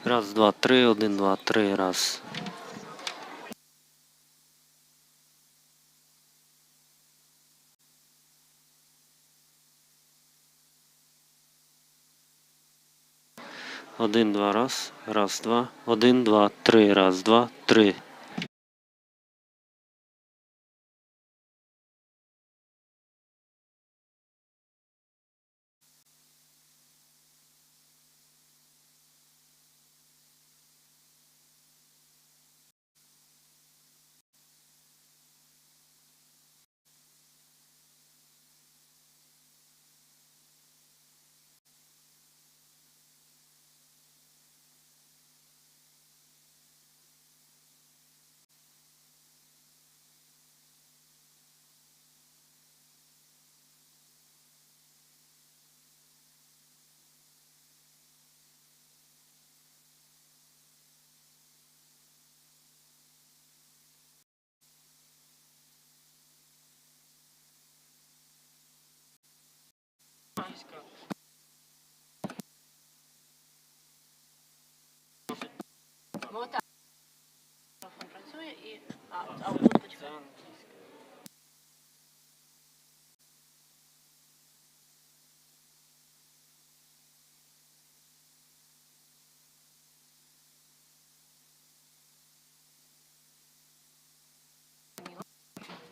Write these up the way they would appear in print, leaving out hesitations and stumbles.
Раз, два, три, один, два, три, раз. Один, два, раз, раз, два, один, два, три, раз, два, три. Ну так. Працює і... А тут почекай.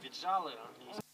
Віджали англійську.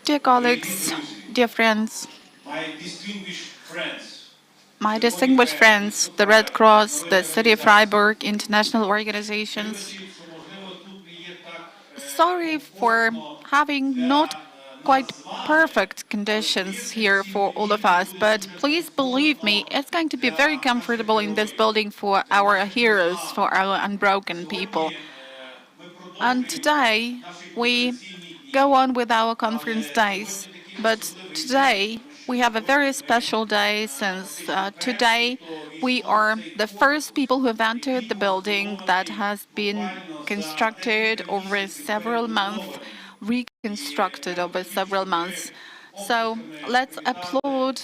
Dear colleagues, dear friends, my distinguished friends, the Red Cross, the City of Freiburg, international organizations, sorry for having not quite perfect conditions here for all of us, but please believe me, it's going to be very comfortable in this building for our heroes, for our unbroken people. And today we go on with our conference days. But today we have a very special day since today we are the first people who have entered the building that has been constructed over several months, reconstructed over several months. So let's applaud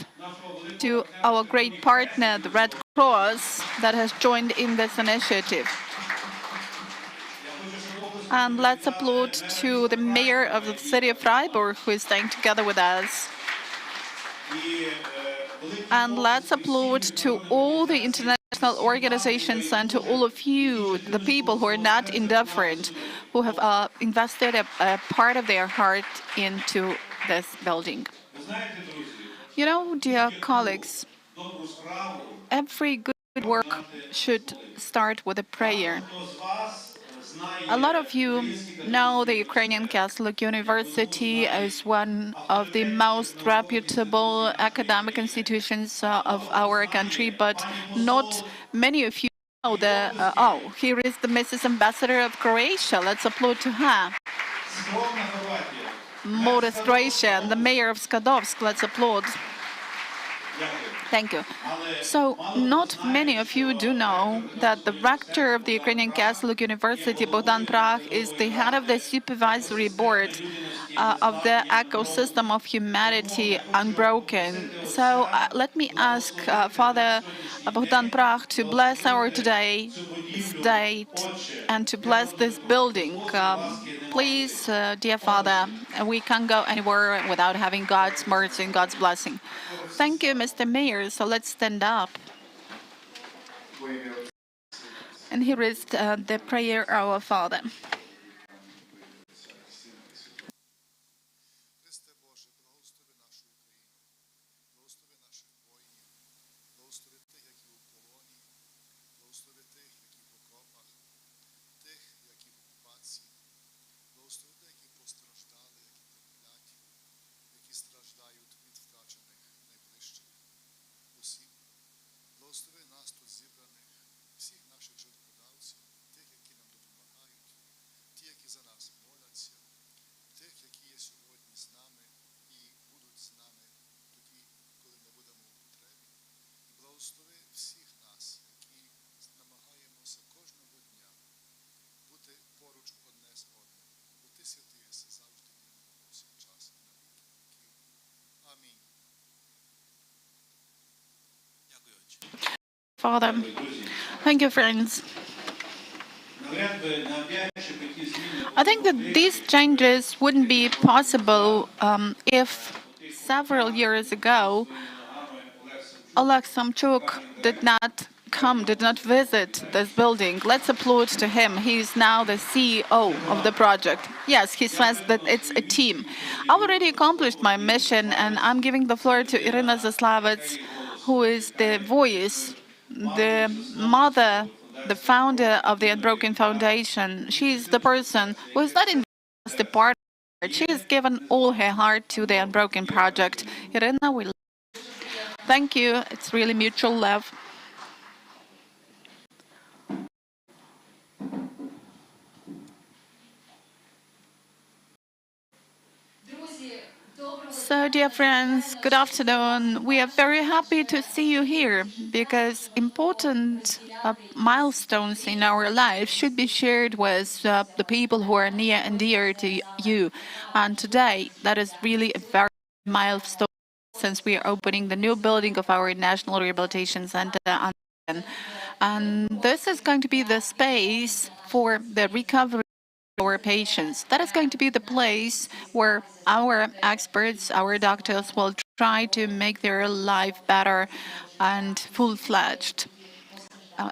to our great partner, the Red Cross, that has joined in this initiative. And let's applaud to the mayor of the city of Freiburg, who is staying together with us. And let's applaud to all the international organizations and to all of you, the people who are not indifferent, who have invested a part of their heart into this building. You know, dear colleagues, every good work should start with a prayer. A lot of you know the Ukrainian Catholic University as one of the most reputable academic institutions of our country, but not many of you know here is the Mrs. Ambassador of Croatia. Let's applaud to her. Modest Croatia, and the mayor of Skadovsk. Let's applaud. Thank you. So, not many of you do know that the rector of the Ukrainian Catholic University, Bogdan Prach, is the head of the supervisory board of the ecosystem of humanity unbroken. So, let me ask Father Bogdan Prach to bless our today's date and to bless this building. Please, dear Father, we can't go anywhere without having God's mercy and God's blessing. Thank you, Mr. Mayor. So let's stand up. And here is the prayer, Our Father. Father, thank you, friends. I think that these changes wouldn't be possible if several years ago Oleg Samchuk did not visit this building. Let's applaud to him. He is now the CEO of the project. Yes, he says that it's a team. I've already accomplished my mission, and I'm giving the floor to Irina Zaslavets, who is the voice, the mother, the founder of the Unbroken Foundation. She's the person who is not in the part. She has given all her heart to the Unbroken project. Irina, we thank you. It's really mutual love. So, dear friends, good afternoon. We are very happy to see you here because important milestones in our lives should be shared with the people who are near and dear to you. And today, that is really a very milestone since we are opening the new building of our National Rehabilitation Center. And this is going to be the space for the recovery our patients. That is going to be the place where our experts, our doctors will try to make their life better and full-fledged.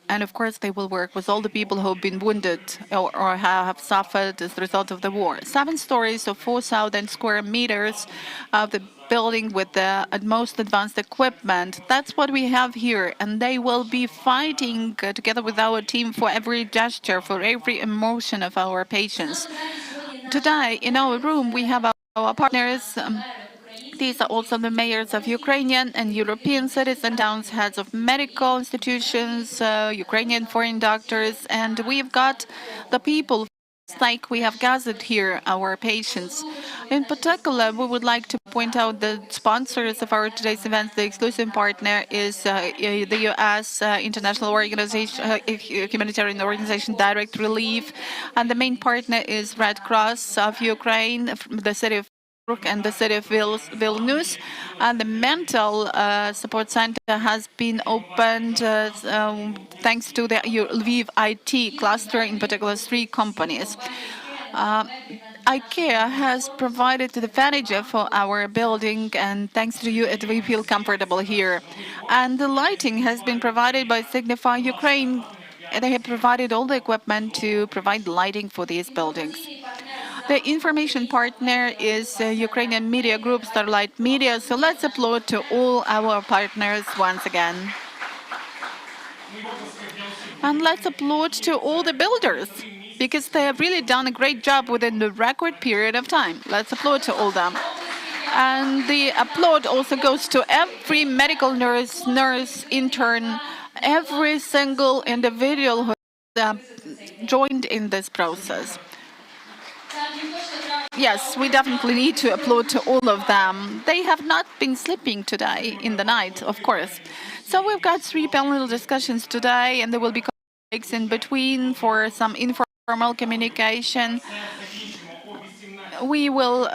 And of course, they will work with all the people who have been wounded or have suffered as a result of the war. 7 stories of 4,000 square meters of the building with the most advanced equipment. That's what we have here. And they will be fighting together with our team for every gesture, for every emotion of our patients. Today, in our room, we have our partners. These are also the mayors of Ukrainian and European citizen towns, heads of medical institutions, Ukrainian foreign doctors, and we've got the people like we have gathered here, our patients. In particular, we would like to point out the sponsors of our today's event. The exclusive partner is the U.S. International Organization, Humanitarian Organization, Direct Relief, and the main partner is Red Cross of Ukraine, the city of and the city of Vilnius, and the mental support center has been opened thanks to the Lviv IT cluster, in particular 3 companies. IKEA has provided the furniture for our building, and thanks to you, we feel comfortable here. And the lighting has been provided by Signify Ukraine. They have provided all the equipment to provide lighting for these buildings. The information partner is Ukrainian media group Starlight Media. So let's applaud to all our partners once again. And let's applaud to all the builders, because they have really done a great job within the record period of time. Let's applaud to all them. And the applaud also goes to every medical nurse, intern, every single individual who joined in this process. Yes, we definitely need to applaud to all of them. They have not been sleeping today in the night, of course. So we've got 3 panel discussions today, and there will be breaks in between for some informal communication. We will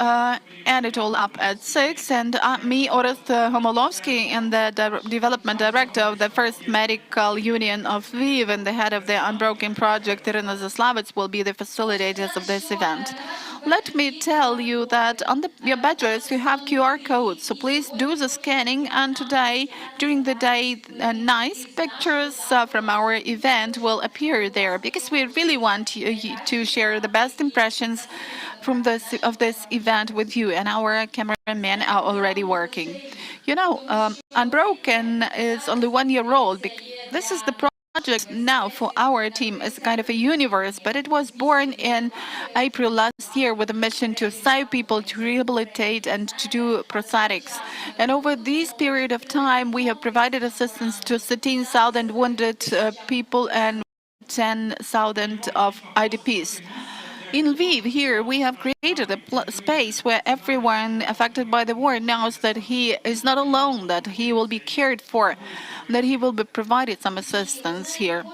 end it all up at 6, and me, Orest Homolovsky, and the development director of the First Medical Union of Lviv and the head of the Unbroken Project, Irina Zaslavets, will be the facilitators of this event. Let me tell you that on your badges you have QR codes, so please do the scanning. And today, during the day, nice pictures from our event will appear there, because we really want you to share the best impressions of this event with you, and our cameramen are already working. You know, Unbroken is only 1 year old. This is the project now for our team. It's kind of a universe, but it was born in April last year with a mission to save people, to rehabilitate, and to do prosthetics. And over this period of time, we have provided assistance to 13,000 wounded people and 10,000 of IDPs. In Lviv, here, we have created a space where everyone affected by the war knows that he is not alone, that he will be cared for, that he will be provided some assistance here.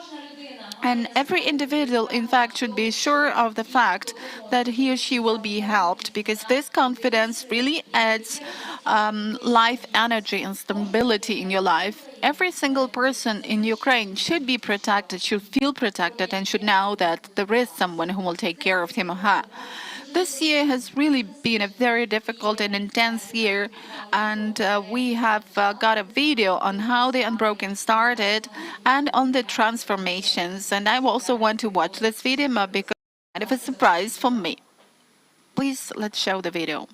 And every individual, in fact, should be sure of the fact that he or she will be helped, because this confidence really adds life energy and stability in your life. Every single person in Ukraine should be protected, should feel protected, and should know that there is someone who will take care of him or her. This year has really been a very difficult and intense year, and we have got a video on how the Unbroken started and on the transformations. And I also want to watch this video because it's kind of a surprise for me. Please, let's show the video.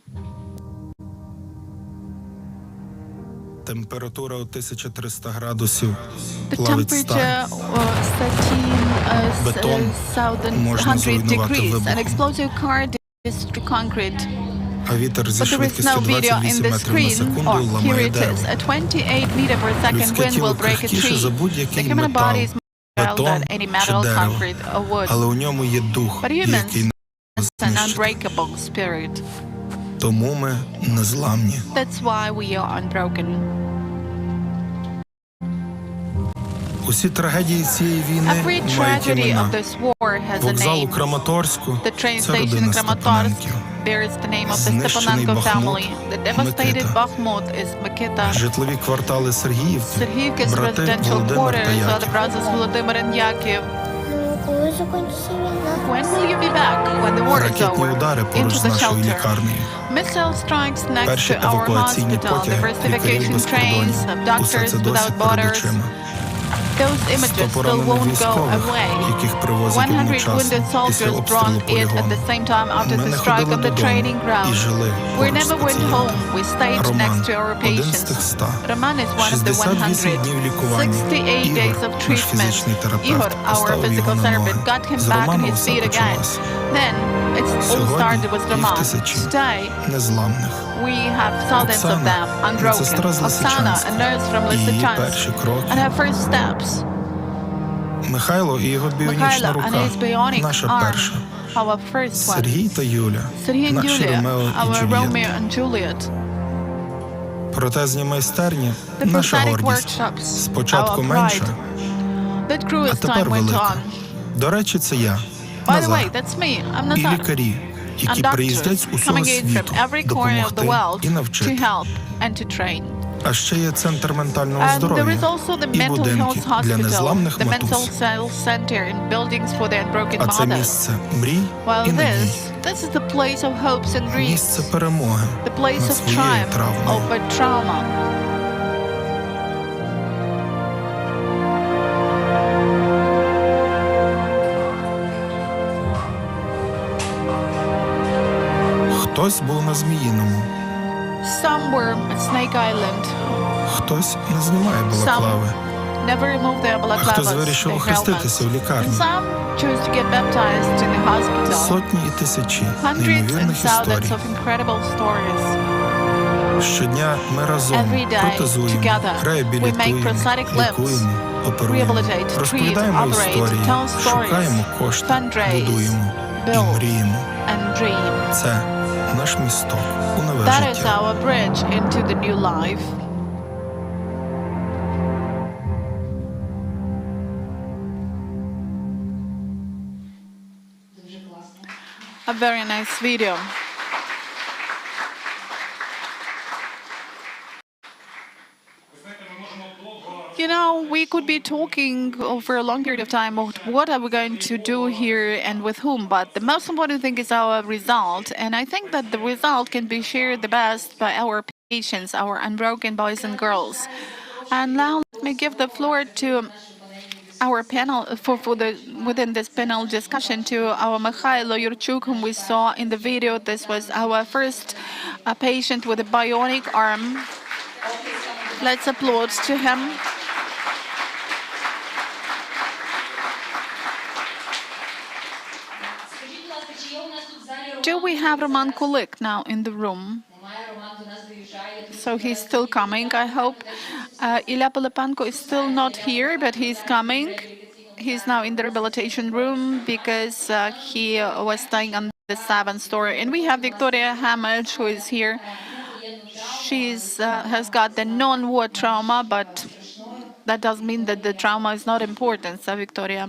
Температура 1300 градусів, The плавить temperature сталь. Бетон можна 100 зруйнувати degrees. An вибухом. explosive car destroys concrete. А вітер зі But there is швидкістю no video in 28 the метрів на screen. секунду Oh, here ламає it дерево. is. A 28 meter per second Людське wind тіло will break a крихкіше за tree. The будь-який human метал, body is more бетон than any чи metal, дерево. concrete or wood. Але у ньому є дух, But humans який не It's an знищити. unbreakable spirit. Тому ми незламні. That's why we are unbroken. Усі трагедії цієї війни Every мають tragedy імена. of this war has a Вокзал у name. Краматорську The train це station родина in Kramatorsk Степаненків. bears the name of the Знищений Stepanenko Бахмут, family. The devastated Микита. Bakhmut is Mikita. Житлові квартали Сергіївки, Serhivka's брати residential Володимир та quarters are the Яків. brothers Volodymyr and Yakov. Коли закінчиться війна? When will you be back? When the war is Ракетні over? удари поруч Into з the нашою shelter. лікарнею. Missile strikes next Перші to our евакуаційні hospital. The потяги, first лікарів evacuation без trains кордонів. of Усе Doctors це досі Without перед Borders. очима. those 100 images still поранених won't go військових, away. яких привозять 100 одночасно wounded після soldiers обстрілу brought it at полігону. the same time after Ми the не strike ходили on the training додому ground. і жили We поруч з never went пацієнтом. home. We stayed Роман next to our – один з patients. тих 100. Roman is one of the 68 днів 100. лікування. 68 days Ігор, of наш treatment. фізичний Igor, терапевт, our поставив physical його на ноги. therapist, got him З back on Романом his все feet again. почалось. Then it all Сьогодні started with їх Roman. тисячі Today незламних. we have thousands of them, Оксана, unbroken. медсестра з Oksana, a Лисичанська. nurse from І її Lysychansk, перші кроки. and her first steps. Михайло і його біонічна Mikhailo and рука. his bionic Наша arm, перша. our first one. Сергій та Юля. Sergei and Наші Yulia, Ромео і our Джульєтта. Romeo and Juliet. Протезні майстерні The наша prosthetic гордість. workshops, Спочатку our менша, pride. That grew а as тепер time went велика. on. До речі, це я, By the way, Назар. that's me. I'm І Nazar. лікарі, які And приїздять з doctors усього coming in світу from every corner of the допомогти world і to навчити. help and to train. А ще є центр ментального And there здоров'я is also the і mental будинки health для hospital, незламних the mental матусь. health center, and buildings for the unbroken А це mothers. місце мрій While і надій. this is the place of hopes and Місце dreams, перемоги the place над of своєю triumph травмою. over trauma. Хтось був на Зміїному, Some were at Snake Island. хтось не знімає балаклави, Never remove their а хтось balaclavas, вирішив their охреститися в helmets. лікарні. And some chose to get baptized in the hospital. Сотні і тисячі Hundreds and неймовірних історій. thousands of incredible stories. Щодня ми разом Every day, протезуємо, together, we make реабілітуємо, prosthetic limbs, лікуємо, оперуємо, rehabilitate, treat, розповідаємо operate, історії, tell stories, шукаємо кошти, fundraise, будуємо і build, мріємо. and dream. Це наш місток у нове That is життя. our bridge into the new life. A very nice video. You know, we could be talking over a long period of time of what are we going to do here and with whom, but the most important thing is our result. And I think that the result can be shared the best by our patients, our unbroken boys and girls. And now let me give the floor to our panel within this panel discussion to our Mikhailo Yurchuk, whom we saw in the video. This was our first patient with a bionic arm. Let's applaud to him. Do we have Roman Kulik now in the room? So he's still coming, I hope. Ilya Polipenko is still not here, but he's coming. He's now in the rehabilitation room because he was staying on the 7th story. And we have Victoria Hamage, who is here. She's has got the non-war trauma, but that doesn't mean that the trauma is not important. So Victoria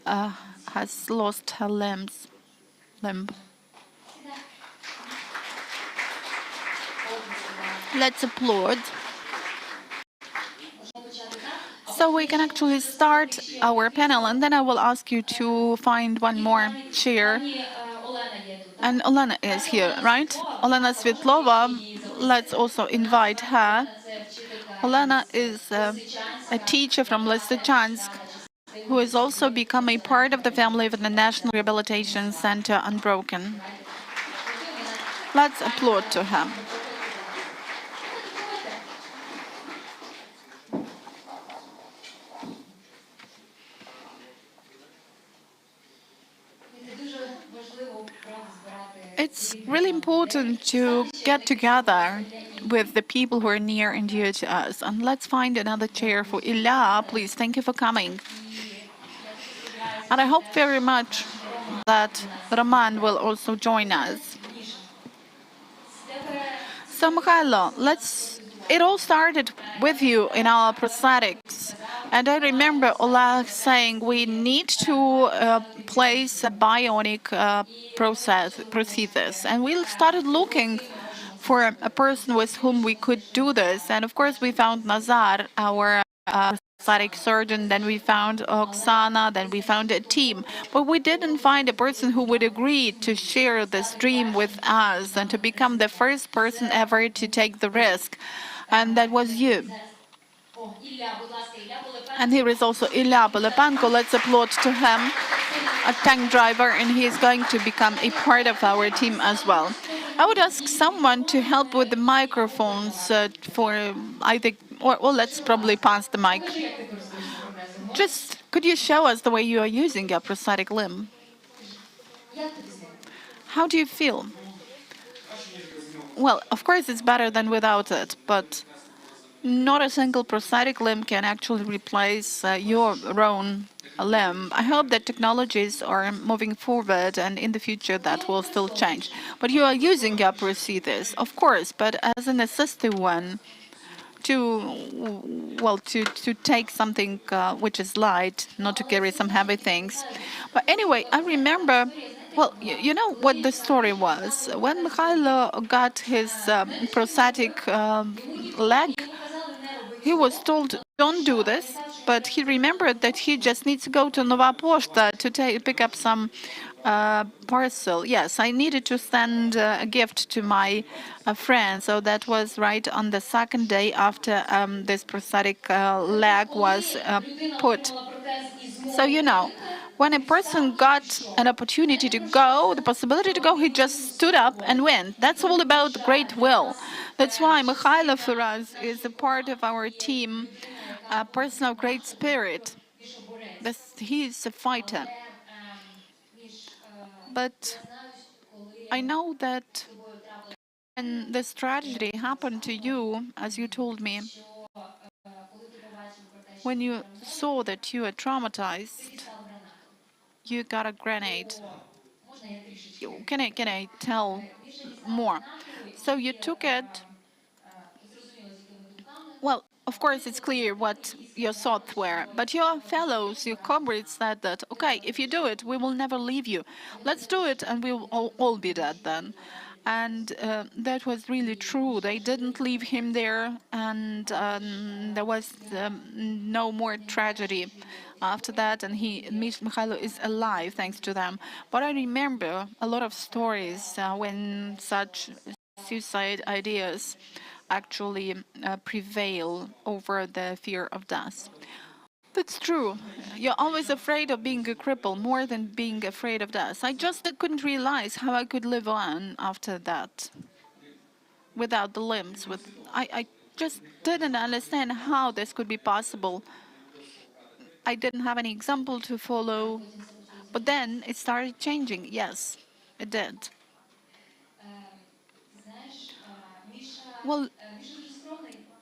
has lost her limb. Let's applaud. So we can actually start our panel, and then I will ask you to find one more chair. And Olena is here, right? Olena Svetlova, let's also invite her. Olena is a teacher from Lysychansk who has also become a part of the family of the National Rehabilitation Center Unbroken. Let's applaud to her. It's really important to get together with the people who are near and dear to us. And let's find another chair for Ilya. Please, thank you for coming. And I hope very much that Roman will also join us. So, Mikhailo, it all started with you in our prosthetics. And I remember Ola saying we need to place a bionic prosthesis. And we started looking for a person with whom we could do this. And of course, we found Nazar, our prosthetic surgeon, then we found Oksana, then we found a team. But we didn't find a person who would agree to share this dream with us and to become the first person ever to take the risk. And that was you. And here is also Ilya Belepenko. Let's applaud to him, a tank driver, and he is going to become a part of our team as well. I would ask someone to help with the microphones for, I think, or well, let's probably pass the mic. Just could you show us the way you are using your prosthetic limb? How do you feel? Well, of course, it's better than without it, but not a single prosthetic limb can actually replace your own limb. I hope that technologies are moving forward and in the future that will still change. But you are using your prosthesis, of course, but as an assistive one to take something which is light, not to carry some heavy things. But anyway, I remember. Well, you know what the story was when Mikhailo got his prosthetic leg. He was told, "Don't do this," but he remembered that he just needs to go to Nova Poshta to pick up some parcel. Yes, I needed to send a gift to my friend, so that was right on the second day after this prosthetic leg was put. So, when a person got an opportunity to go, the possibility to go, he just stood up and went. That's all about great will. That's why Mikhailo for us is a part of our team, a person of great spirit. He is a fighter. But I know that when this tragedy happened to you, as you told me, when you saw that you were traumatized, you got a grenade. Can I tell more? So you took it. Well, of course, it's clear what your thoughts were, but your fellows, your comrades said that, okay, if you do it, we will never leave you. Let's do it, and we will all be dead then. And that was really true. They didn't leave him there, and there was no more tragedy after that. And Mikhailo is alive thanks to them. But I remember a lot of stories when such suicide ideas actually prevail over the fear of death. That's true. You're always afraid of being a cripple more than being afraid of death. I just couldn't realize how I could live on after that without the limbs. I just didn't understand how this could be possible. I didn't have any example to follow. But then it started changing. Yes, it did. Well,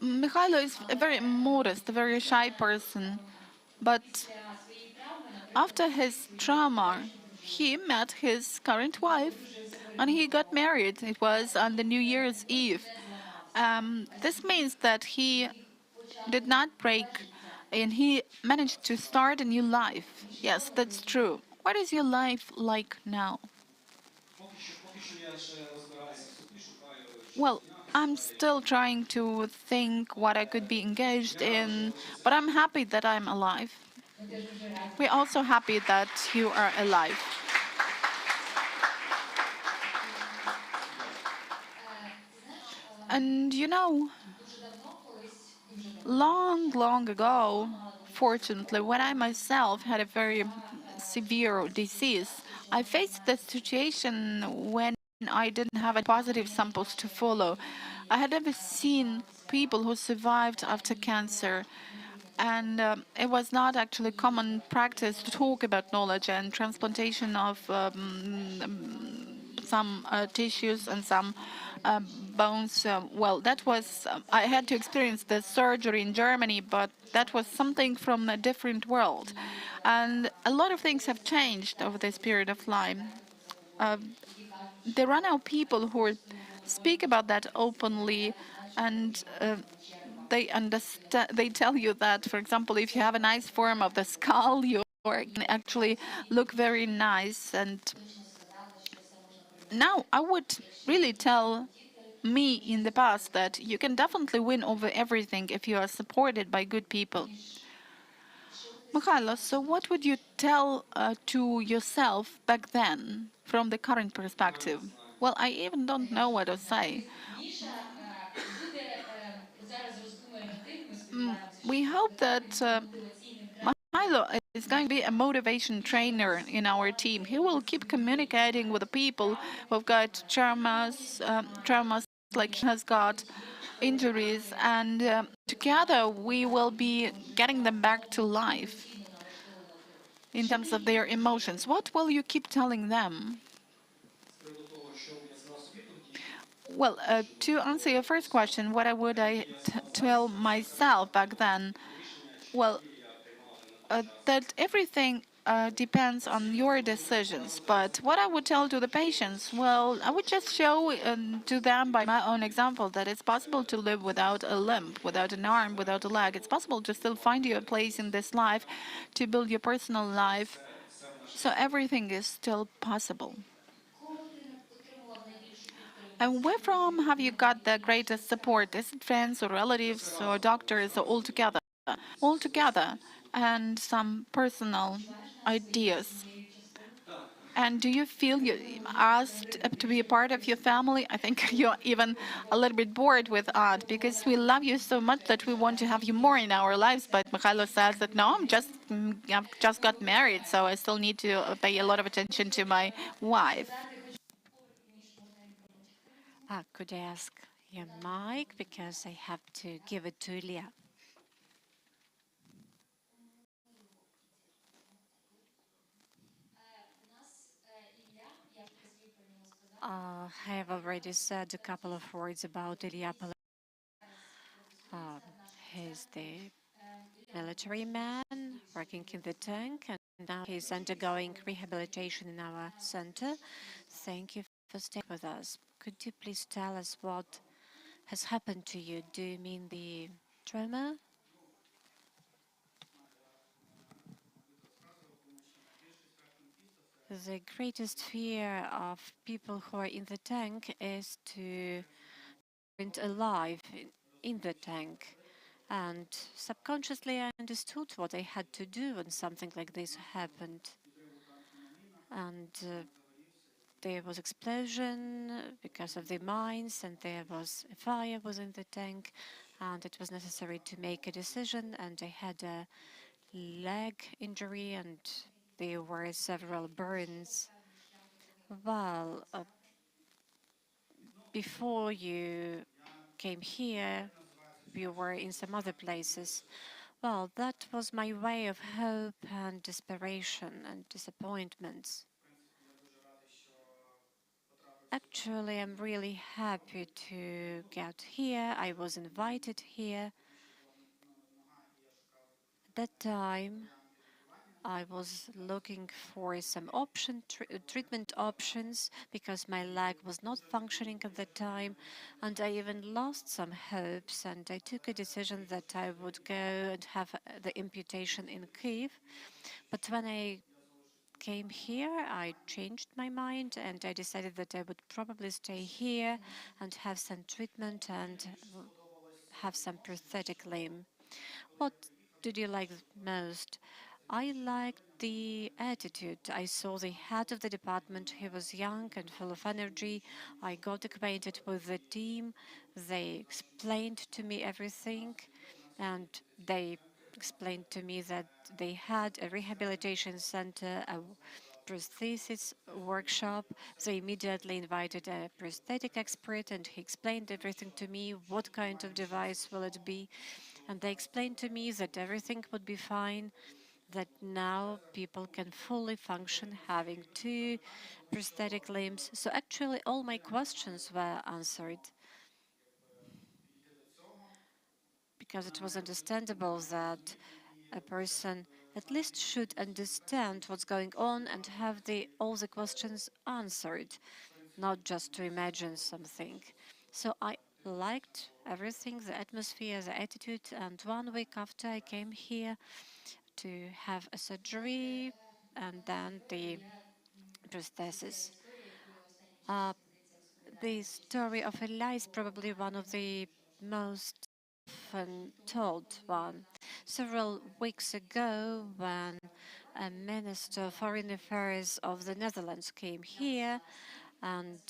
Mikhailo is a very modest, a very shy person. But after his trauma, he met his current wife and he got married. It was on the New Year's Eve. This means that he did not break and he managed to start a new life. Yes, that's true. What is your life like now? Well, I'm still trying to think what I could be engaged in, but I'm happy that I'm alive. We're also happy that you are alive. And long, long ago, fortunately, when I myself had a very severe disease, I faced the situation when I didn't have any positive samples to follow. I had never seen people who survived after cancer. And it was not actually common practice to talk about knowledge and transplantation of some tissues and some bones. Well, that was, I had to experience the surgery in Germany, but that was something from a different world. And a lot of things have changed over this period of time. There are now people who speak about that openly, and they understand. They tell you that, for example, if you have a nice form of the skull, you can actually look very nice. And now I would really tell me in the past that you can definitely win over everything if you are supported by good people. Mikhailo, so what would you tell to yourself back then from the current perspective? Well, I even don't know what to say. we hope that Milo is going to be a motivation trainer in our team. He will keep communicating with the people who've got traumas like he has got injuries, and together we will be getting them back to life in terms of their emotions. What will you keep telling them? Well, to answer your first question, what would I tell myself back then? Well, that everything depends on your decisions. But what I would tell to the patients, well, I would just show to them by my own example that it's possible to live without a limb, without an arm, without a leg. It's possible to still find your place in this life, to build your personal life. So everything is still possible. And where from have you got the greatest support? Is it friends or relatives or doctors or all together? All together, and some personal ideas. And do you feel you asked to be a part of your family? I think you're even a little bit bored with art because we love you so much that we want to have you more in our lives. But Mikhailo says that no, I've just got married, so I still need to pay a lot of attention to my wife. Could I ask your mic because I have to give it to Ilya? I have already said a couple of words about Ilya. He's the military man working in the tank, and now he's undergoing rehabilitation in our center. Thank you for staying with us. Could you please tell us what has happened to you? Do you mean the trauma? The greatest fear of people who are in the tank is to be alive in the tank. And subconsciously, I understood what I had to do when something like this happened. And there was explosion because of the mines, and there was a fire within the tank, and it was necessary to make a decision. And I had a leg injury, and there were several burns. Well, before you came here, you were in some other places. Well, that was my way of hope and desperation and disappointments. Actually, I'm really happy to get here. I was invited here. At that time, I was looking for some treatment options because my leg was not functioning at the time, and I even lost some hopes, and I took a decision that I would go and have the amputation in Kyiv. But when I came here, I changed my mind, and I decided that I would probably stay here and have some treatment and have some prosthetic limb. What did you like most? I liked the attitude. I saw the head of the department. He was young and full of energy. I got acquainted with the team. They explained to me everything, and they explained to me that they had a rehabilitation center, a prosthesis workshop. They immediately invited a prosthetic expert, and he explained everything to me. What kind of device will it be? And they explained to me that everything would be fine, that now people can fully function having two prosthetic limbs. So actually all my questions were answered, because it was understandable that a person at least should understand what's going on and have all the questions answered, not just to imagine something. So I liked everything, the atmosphere, the attitude, and 1 week after I came here to have a surgery and then the prosthesis. The story of Ilya is probably one of the most often told one. Several weeks ago, when a minister of foreign affairs of the Netherlands came here, and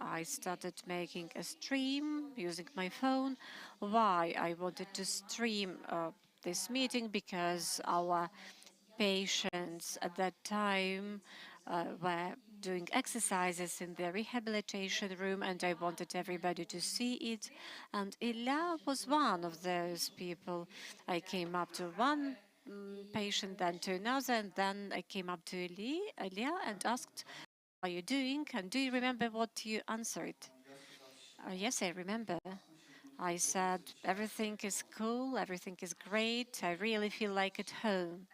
I started making a stream using my phone. Why I wanted to stream this meeting? Because our patients at that time were doing exercises in the rehabilitation room, and I wanted everybody to see it. And Ilya was one of those people. I came up to one patient, then to another, and then I came up to Ilya and asked, "How are you doing? And do you remember what you answered?" Yes, I remember. I said, "Everything is cool, everything is great, I really feel like at home."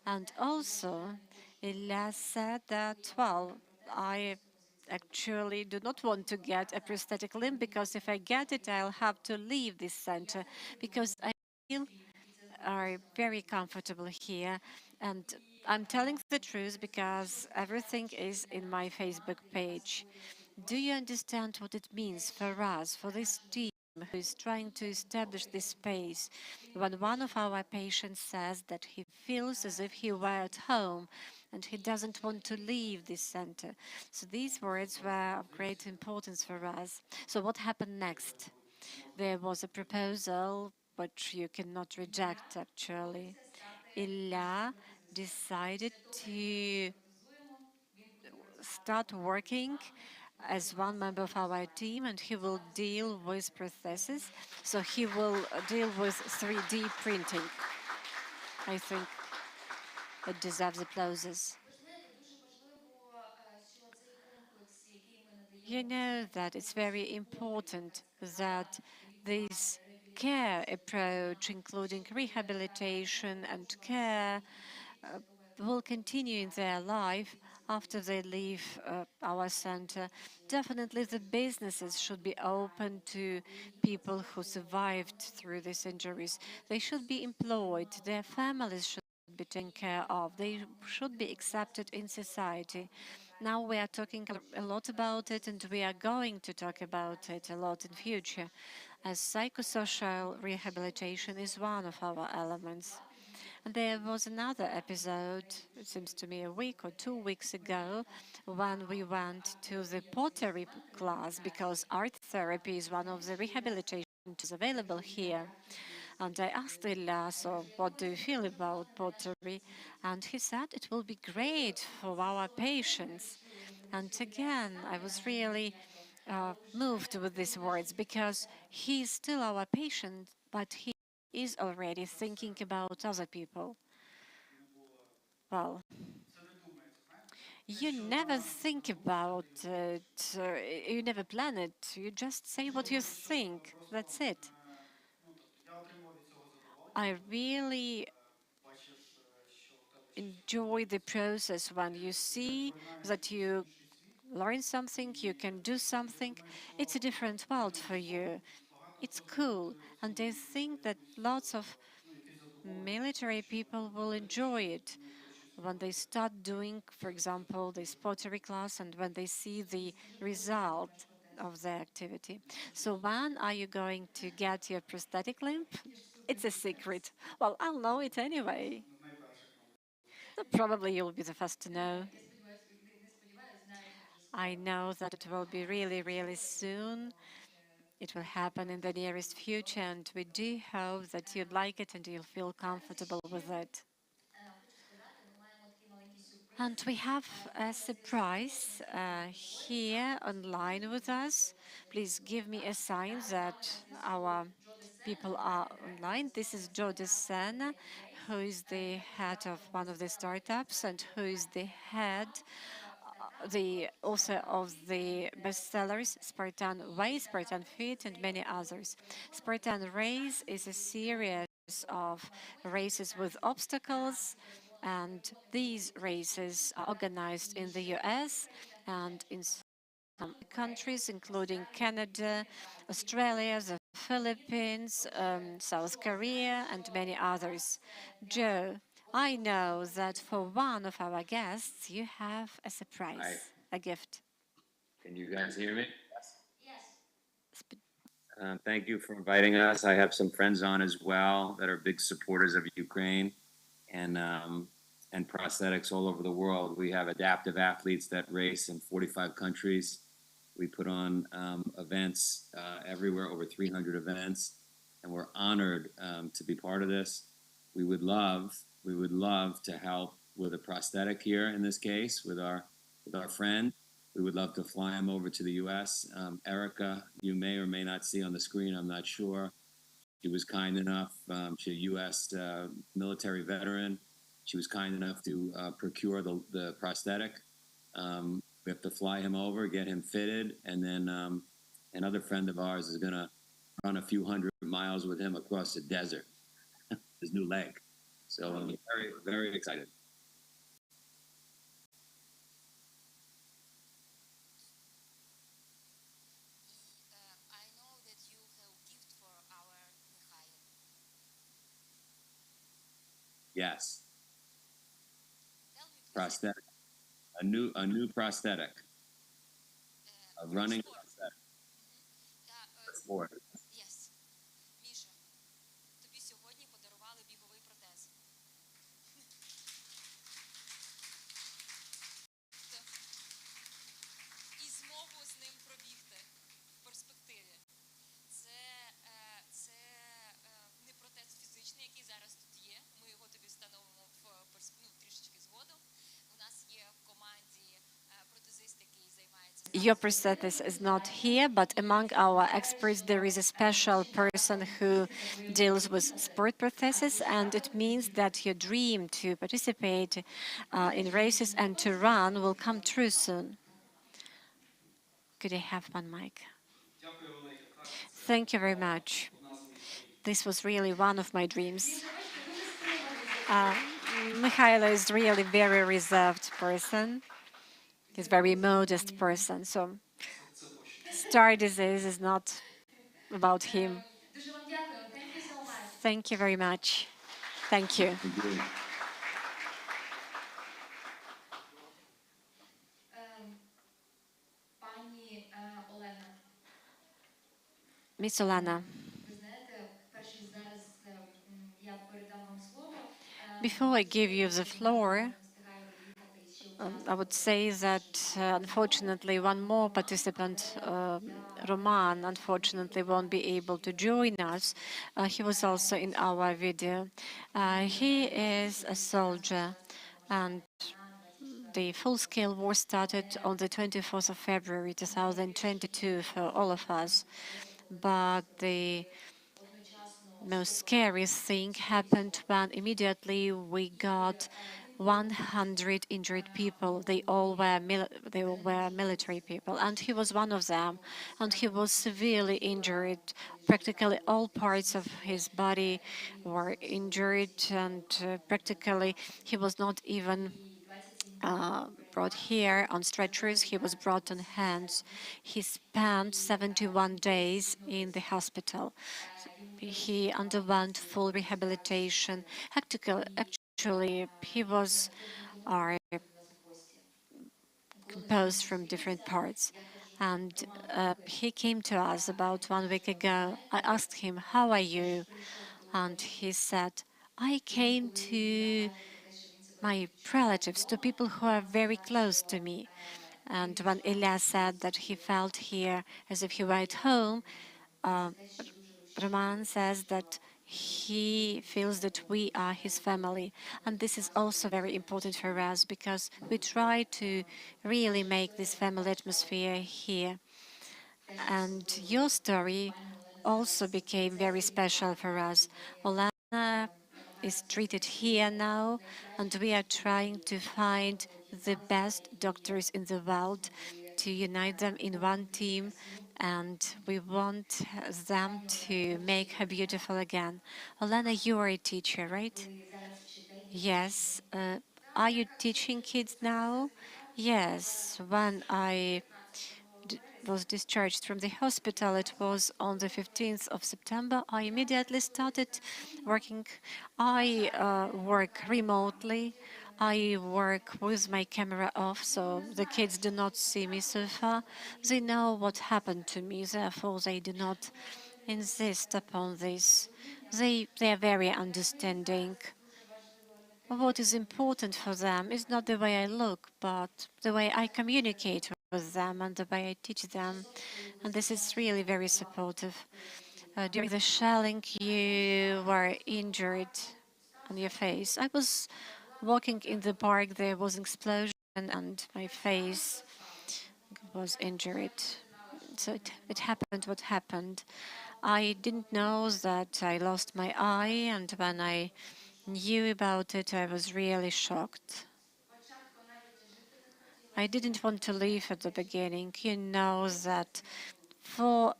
And also, Ilya said that, well, I actually do not want to get a prosthetic limb because if I get it, I'll have to leave this center because I feel very comfortable here. And I'm telling the truth because everything is in my Facebook page. Do you understand what it means for us, for this team who is trying to establish this space? When one of our patients says that he feels as if he were at home and he doesn't want to leave this center. So these words were of great importance for us. So what happened next? There was a proposal which you cannot reject actually. Ilya decided to start working as one member of our team, and he will deal with prosthesis. So he will deal with 3D printing. I think it deserves applauses. You know that it's very important that this care approach, including rehabilitation and care, will continue in their life after they leave our center. Definitely the businesses should be open to people who survived through these injuries. They should be employed, their families should be taken care of, they should be accepted in society. Now we are talking a lot about it, and we are going to talk about it a lot in future, as psychosocial rehabilitation is one of our elements. And there was another episode, it seems to me a week or 2 weeks ago, when we went to the pottery class because art therapy is one of the rehabilitation tools available here. And I asked Ilya, so what do you feel about pottery? And he said it will be great for our patients. And again, I was really moved with these words because he is still our patient, but he is already thinking about other people. Well, you never think about it, you never plan it, you just say what you think. That's it. I really enjoy the process when you see that you learn something, you can do something. It's a different world for you. It's cool. And I think that lots of military people will enjoy it when they start doing, for example, this pottery class and when they see the result of their activity. So when are you going to get your prosthetic limb? It's a secret. Well, I'll know it anyway. So probably you'll be the first to know. I know that it will be really, really soon. It will happen in the nearest future, and we do hope that you'd like it and you'll feel comfortable with it. And we have a surprise here online with us. Please give me a sign that our people are online. This is Joe Desena, who is the head of one of the startups and who is the head, the author of the bestsellers Spartan Way, Spartan Fit, and many others. Spartan Race is a series of races with obstacles, and these races are organized in the US and in some countries, including Canada, Australia, the Philippines, South Korea, and many others. Joe, I know that for one of our guests, you have a surprise, a gift. Can you guys hear me? Thank you for inviting us. I have some friends on as well that are big supporters of Ukraine and prosthetics all over the world. We have adaptive athletes that race in 45 countries. We put on events everywhere, over 300 events, and we're honored to be part of this. We would love to help with a prosthetic here in this case with our friend. We would love to fly him over to the U.S. Erica, you may or may not see on the screen, I'm not sure. She was kind enough, she's a U.S. Military veteran. She was kind enough to procure the prosthetic. We have to fly him over, get him fitted, and then another friend of ours is going to run a few hundred miles with him across the desert, his new leg. So I'm very, very excited. I know that you have gift for our Mikhail. Yes, Tell me, please. prosthetic, a new prosthetic, a running Sport. prosthetic Yeah, for sport. yes. Міша, тобі сьогодні подарували біговий протез. І змогу з ним пробігти в перспективі. Це не протез фізичний, який зараз тут є. Ми його тобі встановимо трішечки згодом. У нас є в команді протезист, який займається... Your prosthesis is not here, but among our experts, there is a special person who deals with sport prosthesis, and it means that your dream to participate in races and to run will come true soon. Could I have one mic? Thank you very much. This was really one of my dreams. Mikhailo is really very reserved person. He's a very modest person, so star disease is not about him. Дуже вам дякую. Thank you so much. Thank you very much. Thank you. Пані Олена, Miss Olana, ви знаєте, перш ніж зараз я передам вам слово. before I give you the floor, Встигаю доїхати ще I would say that unfortunately one more participant, Roman, unfortunately won't be able to join us. He was also in our video. He is a soldier, and the full-scale war started on the 24th of February 2022 for all of us. But the most scary thing happened when immediately we got 100 injured people. They all were military people, and he was one of them. And he was severely injured. Practically all parts of his body were injured, and practically he was not even brought here on stretchers. He was brought on hands. He spent 71 days in the hospital. He underwent full rehabilitation. Actually, he was composed from different parts. And he came to us about 1 week ago. I asked him, "How are you?" And he said, "I came to my relatives, to people who are very close to me." And when Ilya said that he felt here as if he were at home, Roman says that he feels that we are his family. And this is also very important for us because we try to really make this family atmosphere here. And your story also became very special for us. Olana is treated here now, and we are trying to find the best doctors in the world to unite them in one team, and we want them to make her beautiful again. Olana, you are a teacher, right? Yes. Are you teaching kids now? Yes. When I was discharged from the hospital, it was on the 15th of September. I immediately started working. I work remotely. I work with my camera off, so the kids do not see me so far. They know what happened to me, therefore they do not insist upon this. They are very understanding. What is important for them is not the way I look, but the way I communicate with them and the way I teach them. And this is really very supportive. During the shelling, you were injured on your face. I was walking in the park, there was an explosion, and my face was injured. So it happened what happened. I didn't know that I lost my eye, and when I knew about it, I was really shocked. I didn't want to leave at the beginning. You know that for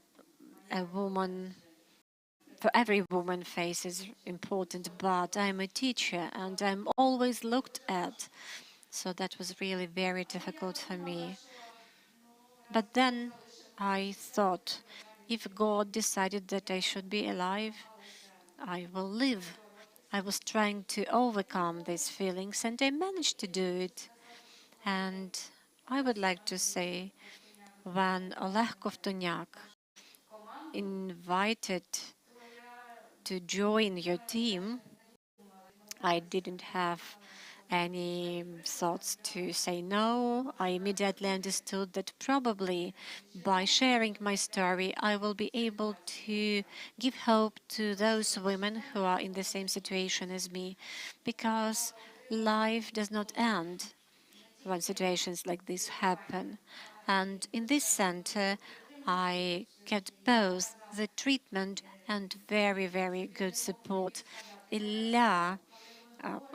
a woman, for every woman, face is important, but I'm a teacher and I'm always looked at. So that was really very difficult for me. But then I thought, if God decided that I should be alive, I will live. I was trying to overcome these feelings and I managed to do it. And I would like to say, when Oleg Kovtoniak invited to join your team, I didn't have any thoughts to say no. I immediately understood that probably by sharing my story, I will be able to give hope to those women who are in the same situation as me, because life does not end when situations like this happen. And in this center, I get both the treatment and very, very good support. Ilya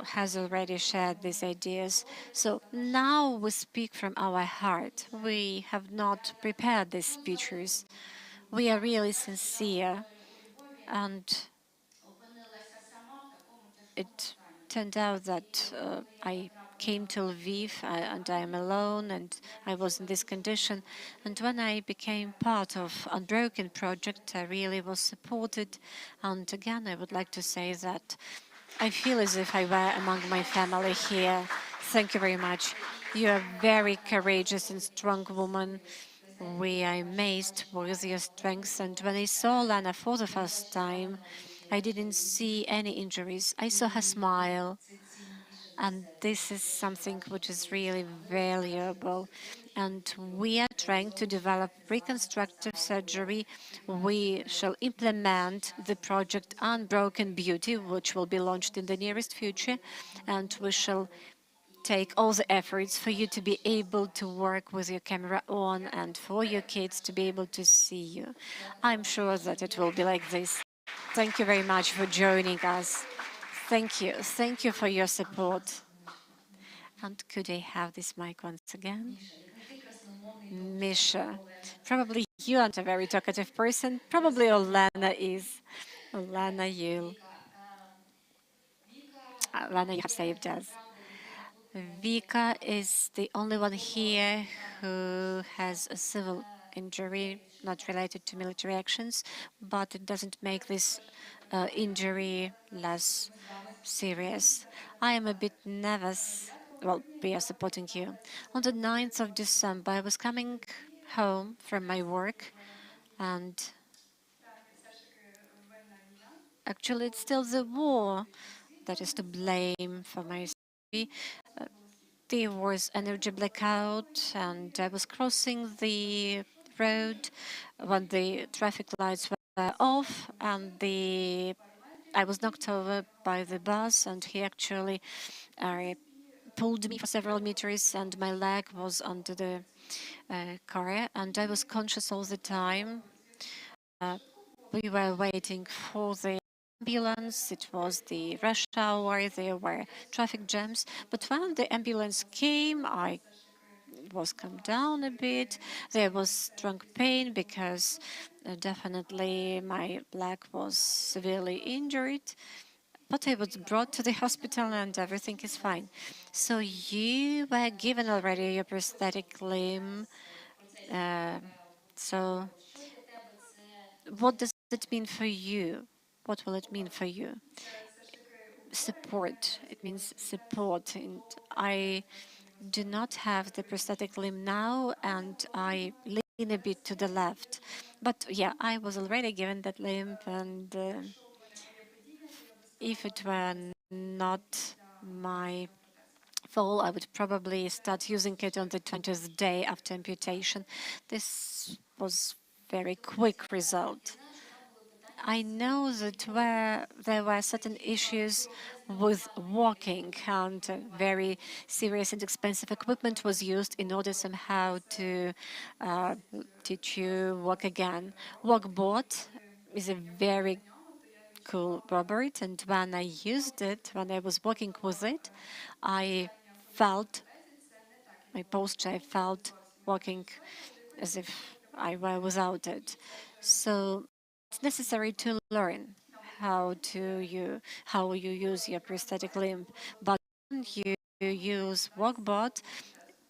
has already shared these ideas. So now we speak from our heart. We have not prepared these speeches. We are really sincere. And it turned out that I came to Lviv and I am alone and I was in this condition. And when I became part of Unbroken project, I really was supported. And again, I would like to say that I feel as if I were among my family here. Thank you very much. You are very courageous and strong woman. We are amazed with your strength. And when I saw Lana for the first time, I didn't see any injuries. I saw her smile. And this is something which is really valuable. And we are trying to develop reconstructive surgery. We shall implement the project Unbroken Beauty, which will be launched in the nearest future. And we shall take all the efforts for you to be able to work with your camera on and for your kids to be able to see you. I'm sure that it will be like this. Thank you very much for joining us. Thank you. Thank you for your support. And could I have this mic once again? Misha. Probably you aren't a very talkative person. Probably Olena is. Olena, Olena, you have saved us. Vika is the only one here who has a civil injury not related to military actions, but it doesn't make this injury less serious. I am a bit nervous. Well, we are supporting you. On the 9th of December, I was coming home from my work, and actually, it's still the war that is to blame for my story. There was energy blackout, and I was crossing the road when the traffic lights were off, and I was knocked over by the bus, and he actually pulled me for several meters, and my leg was under the car, and I was conscious all the time. We were waiting for the ambulance. It was the rush hour. There were traffic jams. But when the ambulance came, I was calmed down a bit. There was strong pain because definitely my leg was severely injured. But I was brought to the hospital and everything is fine. So you were given already your prosthetic limb. So what does it mean for you? What will it mean for you? Support. It means support. And I do not have the prosthetic limb now, and I lean a bit to the left. But yeah, I was already given that limb, and if it were not my fall, I would probably start using it on the 20th day after amputation. This was very quick result. I know that there were certain issues with walking, and very serious and expensive equipment was used in order somehow to uh, teach you walk again. Walkboard is a very cool robot, and when I used it, when I was walking with it, I felt my posture, I felt walking as if I were without it. So it's necessary to learn how you use your prosthetic limb. But when you use walkbot,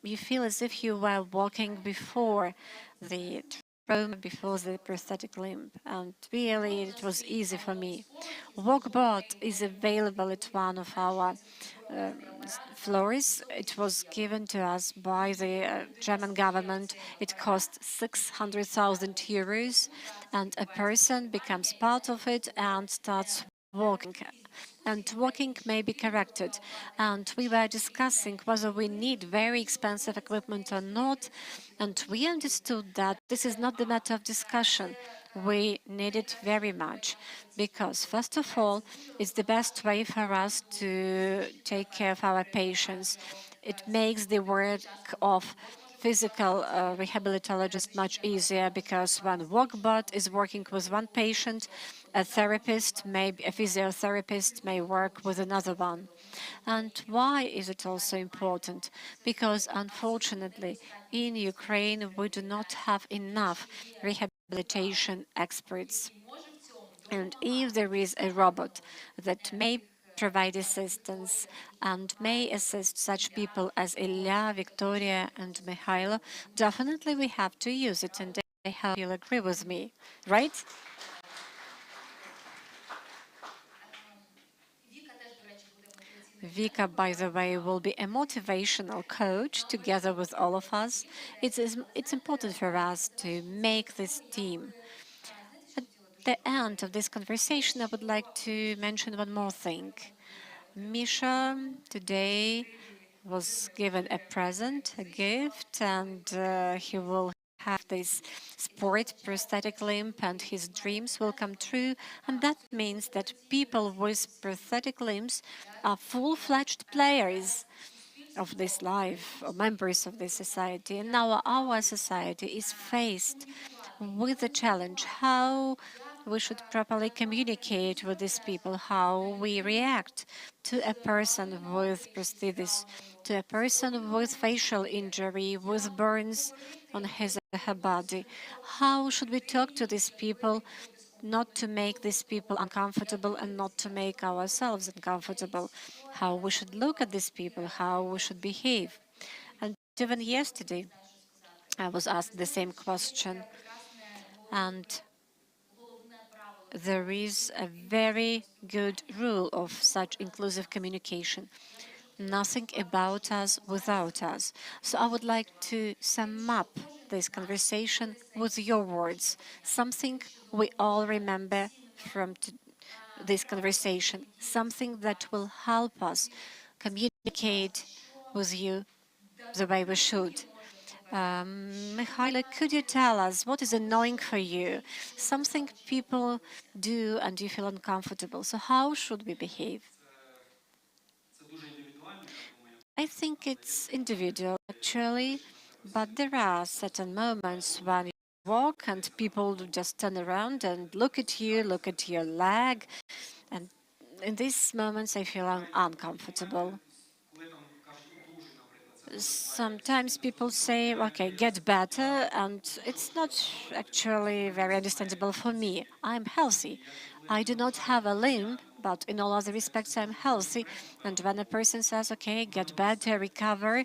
you feel as if you were walking before the trauma, before the prosthetic limb, and really it was easy for me. Walkbot is available at one of our floors. It was given to us by the German government. It cost 600,000 euros, and a person becomes part of it and starts walking. And walking may be corrected. And we were discussing whether we need very expensive equipment or not. And we understood that this is not the matter of discussion. We need it very much because, first of all, it's the best way for us to take care of our patients. It makes the work of physical rehabilitologist much easier because when Walkbot is working with one patient, a physiotherapist may work with another one. And why is it also important? Because unfortunately, in Ukraine, we do not have enough rehabilitation experts. And if there is a robot that may provide assistance and may assist such people as Ilya, Victoria, and Mikhailo, definitely we have to use it. And I hope you'll agree with me, right? Vika, by the way, will be a motivational coach together with all of us. It's important for us to make this team. At the end of this conversation, I would like to mention one more thing. Misha today was given a present, a gift, and he will have this sport prosthetic limb and his dreams will come true. And that means that people with prosthetic limbs are full-fledged players of this life, or members of this society. And now our society is faced with the challenge how we should properly communicate with these people, how we react to a person with prosthesis, to a person with facial injury, with burns on his or her body. How should we talk to these people not to make these people uncomfortable and not to make ourselves uncomfortable? How we should look at these people, how we should behave. And even yesterday, I was asked the same question. And there is a very good rule of such inclusive communication. Nothing about us without us. So I would like to sum up this conversation with your words, something we all remember from this conversation, something that will help us communicate with you the way we should. Mikhailo, could you tell us what is annoying for you? Something people do and you feel uncomfortable. So how should we behave? I think it's individual actually, but there are certain moments when you walk and people just turn around and look at you, look at your leg, and in these moments I feel uncomfortable. Sometimes people say, okay, get better, and it's not actually very understandable for me. I'm healthy. I do not have a limb, but in all other respects, I'm healthy. And when a person says, okay, get better, recover,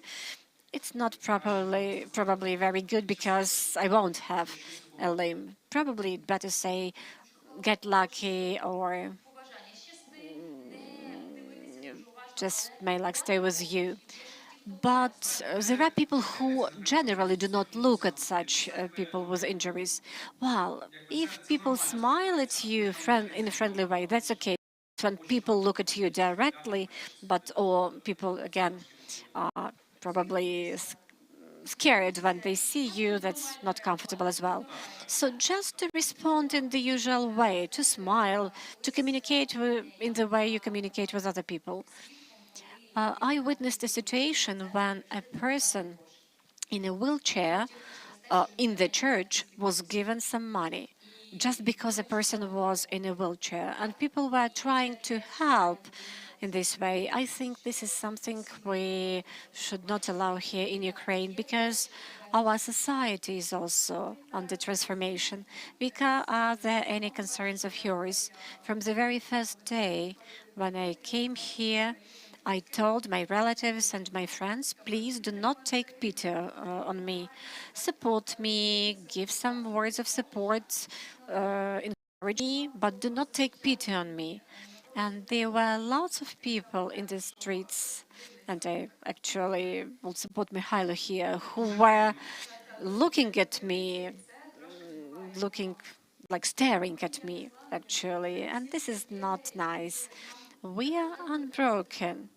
it's not probably very good because I won't have a limb. Probably better say, get lucky, or just may luck stay with you. But there are people who generally do not look at such people with injuries. Well, if people smile at you in a friendly way, that's okay. When people look at you directly, or people, again, probably scared when they see you. That's not comfortable as well. So just to respond in the usual way, to smile, to communicate in the way you communicate with other people. I witnessed a situation when a person in a wheelchair in the church was given some money just because a person was in a wheelchair, and people were trying to help in this way. I think this is something we should not allow here in Ukraine, because our society is also under transformation. Vika, are there any concerns of yours? From the very first day when I came here, I told my relatives and my friends, please do not take pity on me. Support me, give some words of support, encourage me, but do not take pity on me. And there were lots of people in the streets, and I actually will support Mihailo here, who were looking at me, looking like staring at me, actually. And this is not nice. We are unbroken.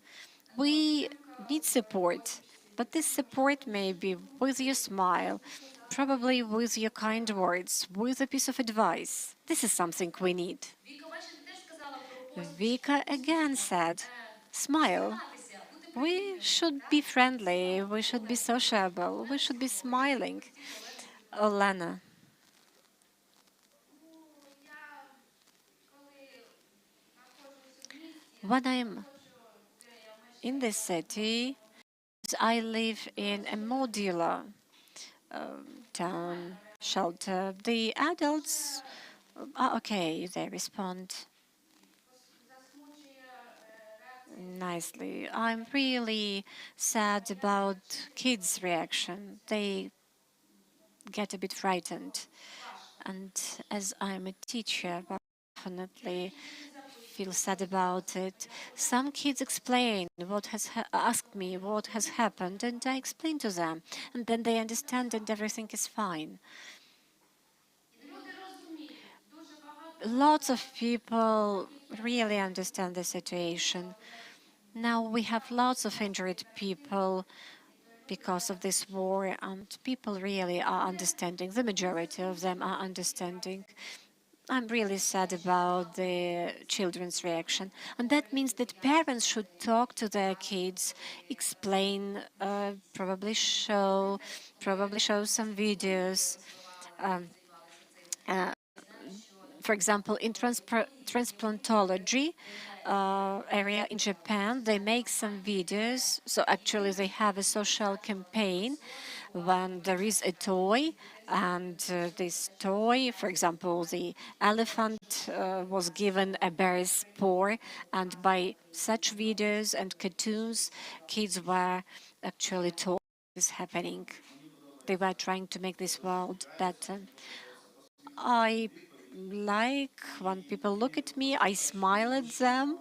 We need support, but this support may be with your smile, probably with your kind words, with a piece of advice. This is something we need. Vika again said, smile. We should be friendly, we should be sociable, we should be smiling. Olena. When I'm in the city, I live in a modular town shelter. The adults are okay, they respond nicely. I'm really sad about kids' reaction. They get a bit frightened. And as I'm a teacher, I definitely feel sad about it. Some kids explain what has asked me what has happened, and I explain to them, and then they understand, and everything is fine. Lots of people really understand the situation. Now we have lots of injured people because of this war, and people really are understanding. The majority of them are understanding. I'm really sad about the children's reaction. And that means that parents should talk to their kids, explain, probably show some videos. For example, in transplantology area in Japan, they make some videos. So actually, they have a social campaign when there is a toy, and this toy, for example, the elephant was given a bear's paw, and by such videos and cartoons, kids were actually taught what is happening. They were trying to make this world better. I like when people look at me, I smile at them,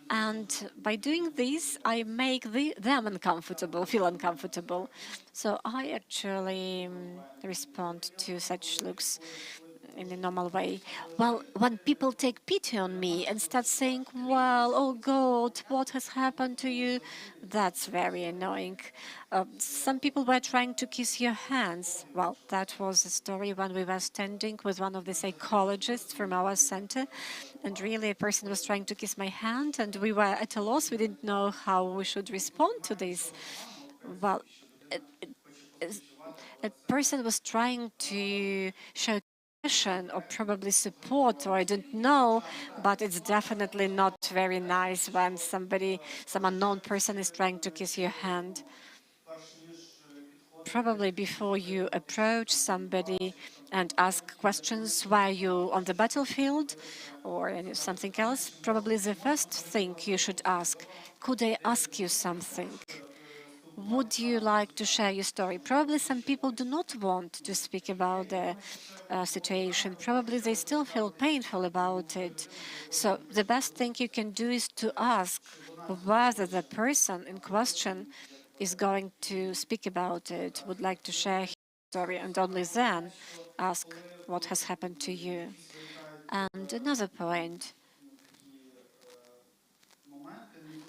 and by doing this, I make them uncomfortable, feel uncomfortable. So I actually respond to such looks in a normal way. Well, when people take pity on me and start saying, well, oh God, what has happened to you? That's very annoying. Some people were trying to kiss your hands. Well, that was a story when we were standing with one of the psychologists from our center, and really a person was trying to kiss my hand, and we were at a loss. We didn't know how we should respond to this. Well, a person was trying to show compassion or probably support, or I don't know, but it's definitely not very nice when some unknown person is trying to kiss your hand. Probably before you approach somebody and ask questions, were you on the battlefield or something else, probably the first thing you should ask, could I ask you something? Would you like to share your story? Probably some people do not want to speak about the situation. Probably they still feel painful about it. So the best thing you can do is to ask whether the person in question is going to speak about it, would like to share his story, and only then ask what has happened to you. And another point,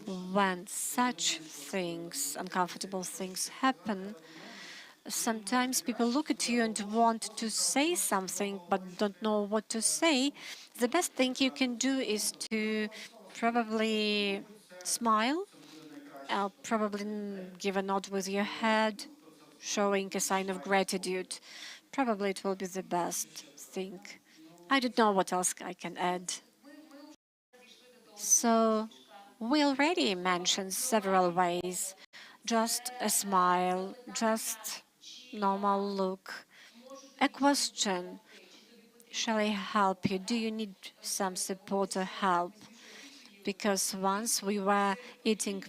when such things, uncomfortable things happen, sometimes people look at you and want to say something but don't know what to say. The best thing you can do is to probably smile, probably give a nod with your head, showing a sign of gratitude. Probably it will be the best thing. I don't know what else I can add. So we already mentioned several ways. Just a smile, just normal look. A question. Shall I help you? Do you need some support or help? Because once we were eating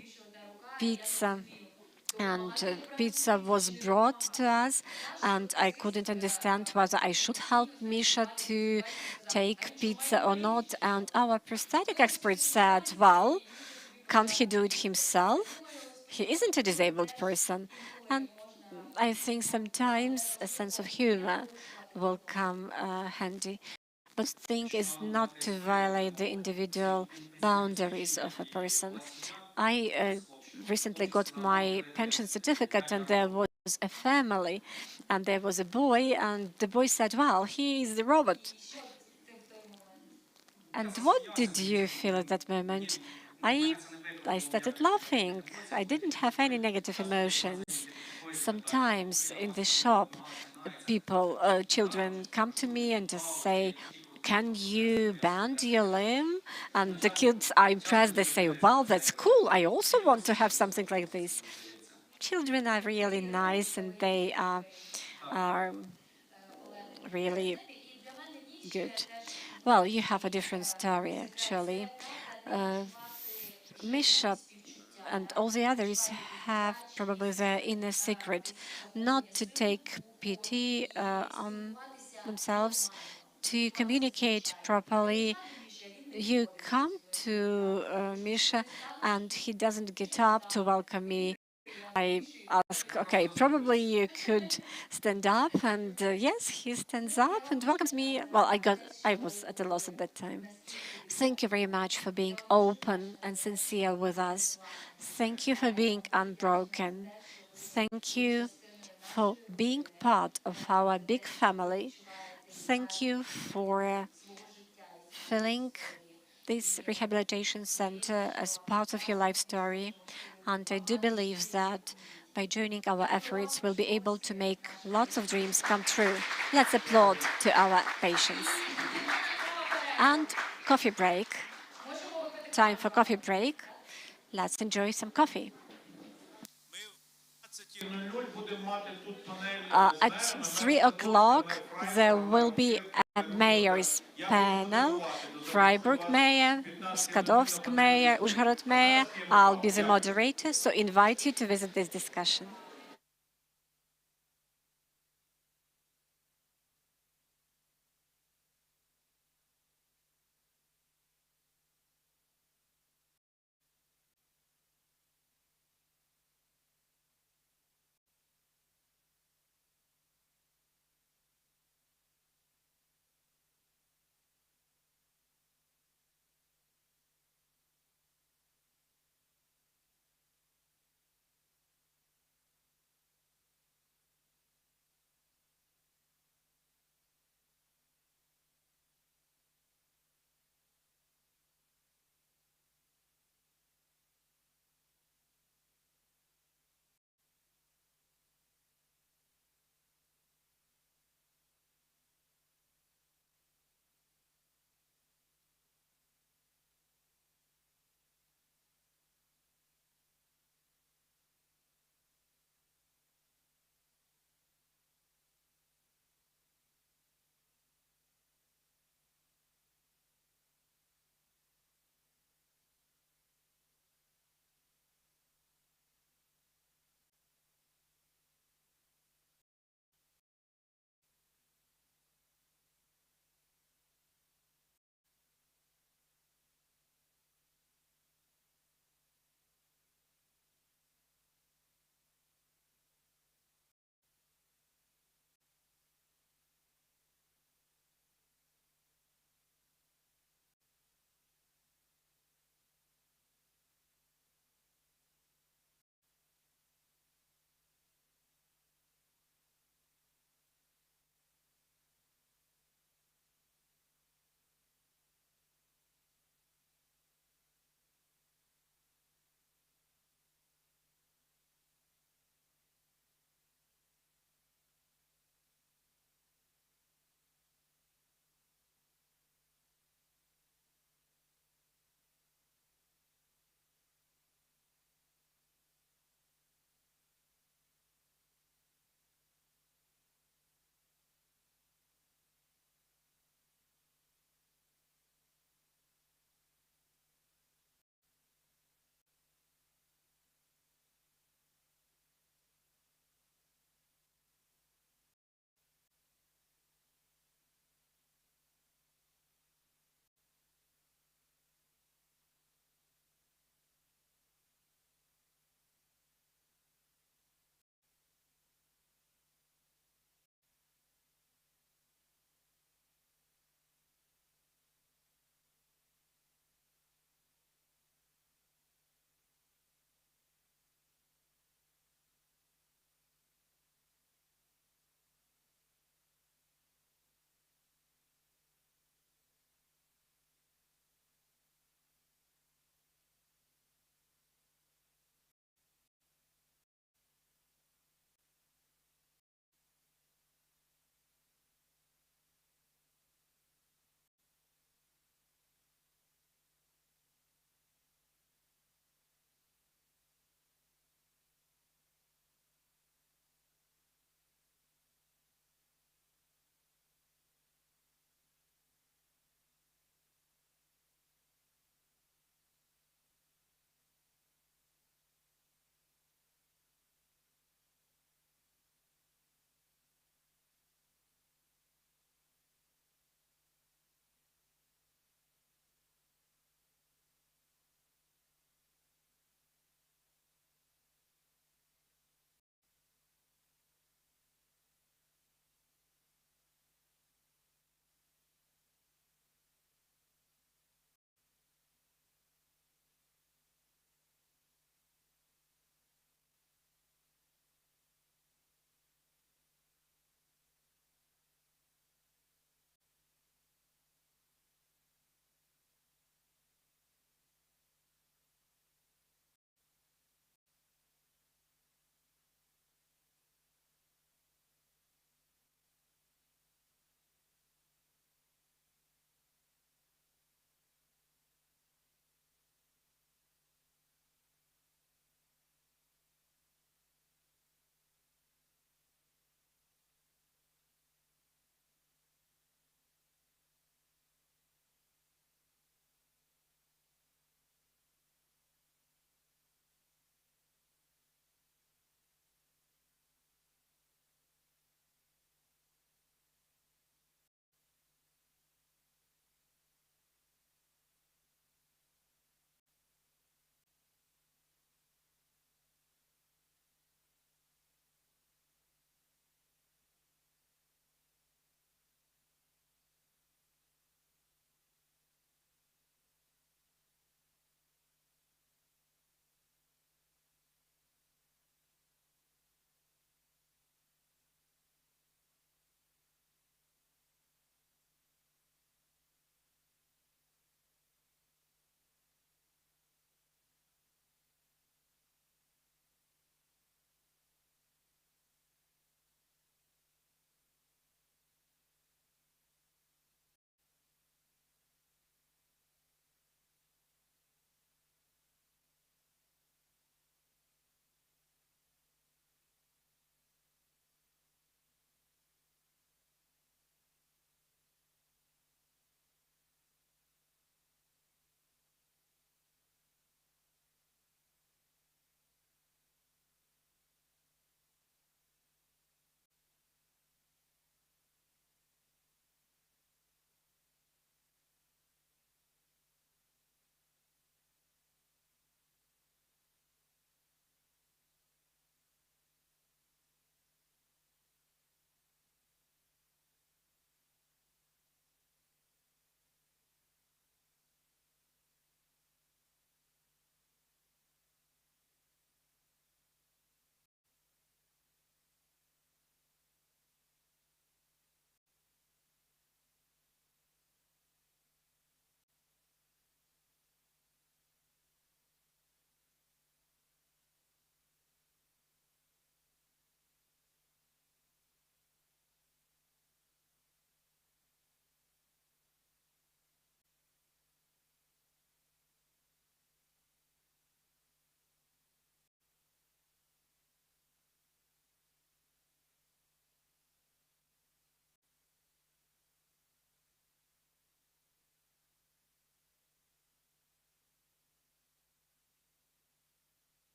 pizza and pizza was brought to us, and I couldn't understand whether I should help Misha to take pizza or not. And our prosthetic expert said, well, can't he do it himself? He isn't a disabled person. And I think sometimes a sense of humor will come handy. But the thing is not to violate the individual boundaries of a person. I recently got my pension certificate, and there was a family, and there was a boy, and the boy said, well, he is the robot. And what did you feel at that moment? I, I started laughing. I didn't have any negative emotions. Sometimes in the shop, people, children come to me and just say, can you bend your limb? And the kids are impressed. They say, wow, that's cool. I also want to have something like this. Children are really nice, and they are really good. Well, you have a different story, actually. Uh, Misha and all the others have probably their inner secret, not to take pity on themselves, to communicate properly. You come to Misha, and he doesn't get up to welcome me. I ask, okay, probably you could stand up, and yes, he stands up and welcomes me. Well, I was at a loss at that time. Thank you very much for being open and sincere with us. Thank you for being unbroken. Thank you for being part of our big family. Thank you for filling this rehabilitation center as part of your life story. And I do believe that by joining our efforts, we'll be able to make lots of dreams come true. Let's applaud to our patients. And coffee break. Time for coffee break. Let's enjoy some coffee. At 3 o'clock, there will be a mayor's panel. Freiburg mayor, Skadovsk mayor, Uzhhorod mayor. I'll be the moderator, so invite you to visit this discussion.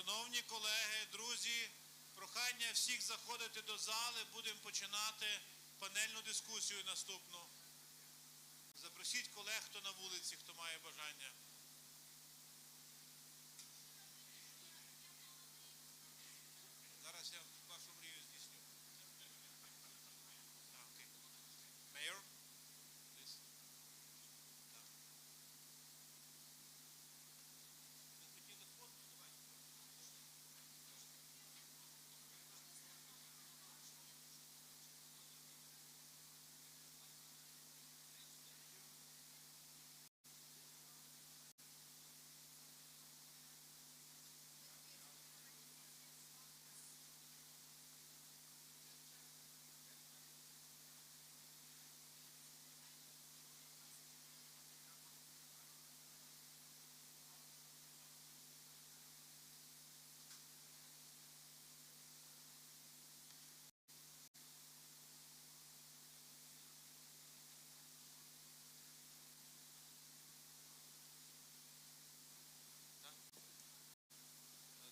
Шановні колеги, друзі, прохання всіх заходити до зали, будемо починати панельну дискусію наступну. Запросіть колег, хто на вулиці, хто має бажання. Зараз я вашу мрію здійсню. Окей. Mayor, please.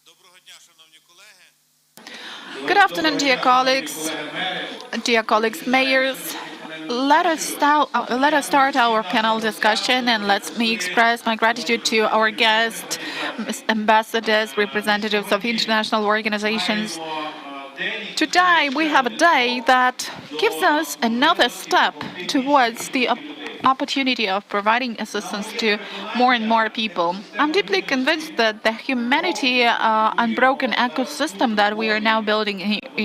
Доброго дня, шановні колеги. Good afternoon, dear colleagues, mayors. Let us start our panel discussion, and let me express my gratitude to our guests, ambassadors, representatives of international organizations. Today, we have a day that gives us another step towards the opportunity of providing assistance to more and more people. I'm deeply convinced that the humanity unbroken ecosystem that we are now building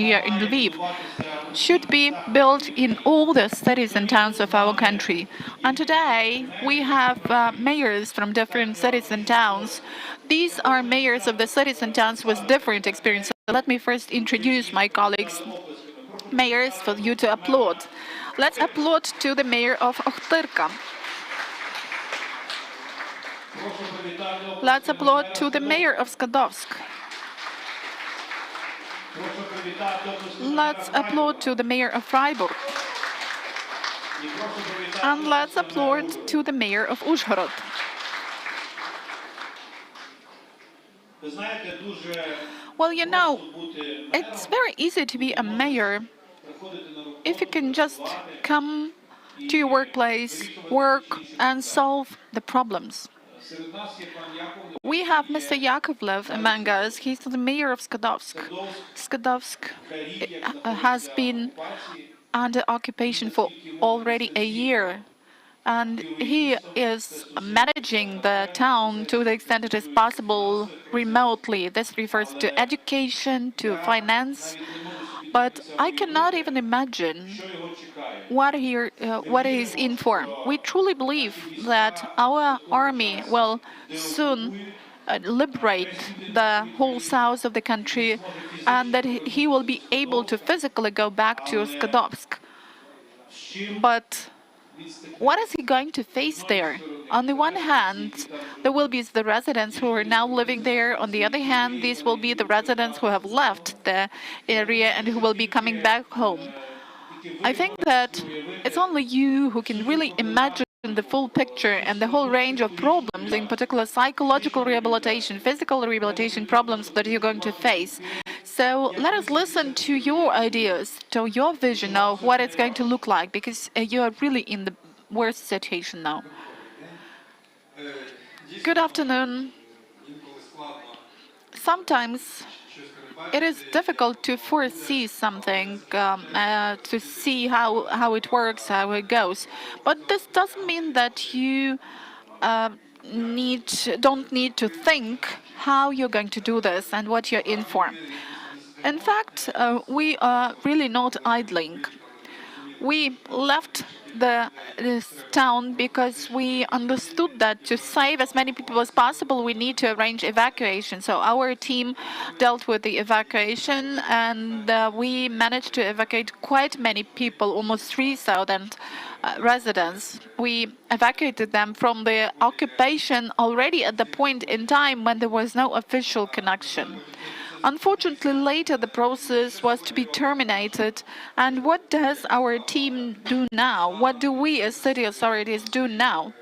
here in Lviv should be built in all the cities and towns of our country. And today we have mayors from different cities and towns. These are mayors of the cities and towns with different experiences. Let me first introduce my colleagues, mayors, for you to applaud. Let's applaud to the mayor of Ochtyrka. Let's applaud to the mayor of Skadovsk. Let's applaud to the mayor of Freiburg. And let's applaud to the mayor of Uzhhorod. Well, you know, it's very easy to be a mayor if you can just come to your workplace, work, and solve the problems. We have Mr. Yakovlev among us. He's the mayor of Skadovsk. Skadovsk has been under occupation for already a year. And he is managing the town to the extent it is possible remotely. This refers to education, to finance. But I cannot even imagine what he's in for. We truly believe that our army will soon liberate the whole south of the country, and that he will be able to physically go back to Skadovsk. But what is he going to face there? On the one hand, there will be the residents who are now living there. On the other hand, these will be the residents who have left the area and who will be coming back home. I think that it's only you who can really imagine the full picture and the whole range of problems, in particular psychological rehabilitation, physical rehabilitation problems that you're going to face. So let us listen to your ideas, to your vision of what it's going to look like, because you are really in the worst situation now. Good afternoon. Sometimes it is difficult to foresee something, to see how it works, how it goes. But this doesn't mean that you don't need to think how you're going to do this and what you're in for. In fact, we are really not idling. We left this town because we understood that to save as many people as possible, we need to arrange evacuation. So our team dealt with the evacuation, and we managed to evacuate quite many people, almost 3,000 residents. We evacuated them from the occupation already at the point in time when there was no official connection. Unfortunately, later the process was to be terminated. And what does our team do now? What do we as city authorities do now?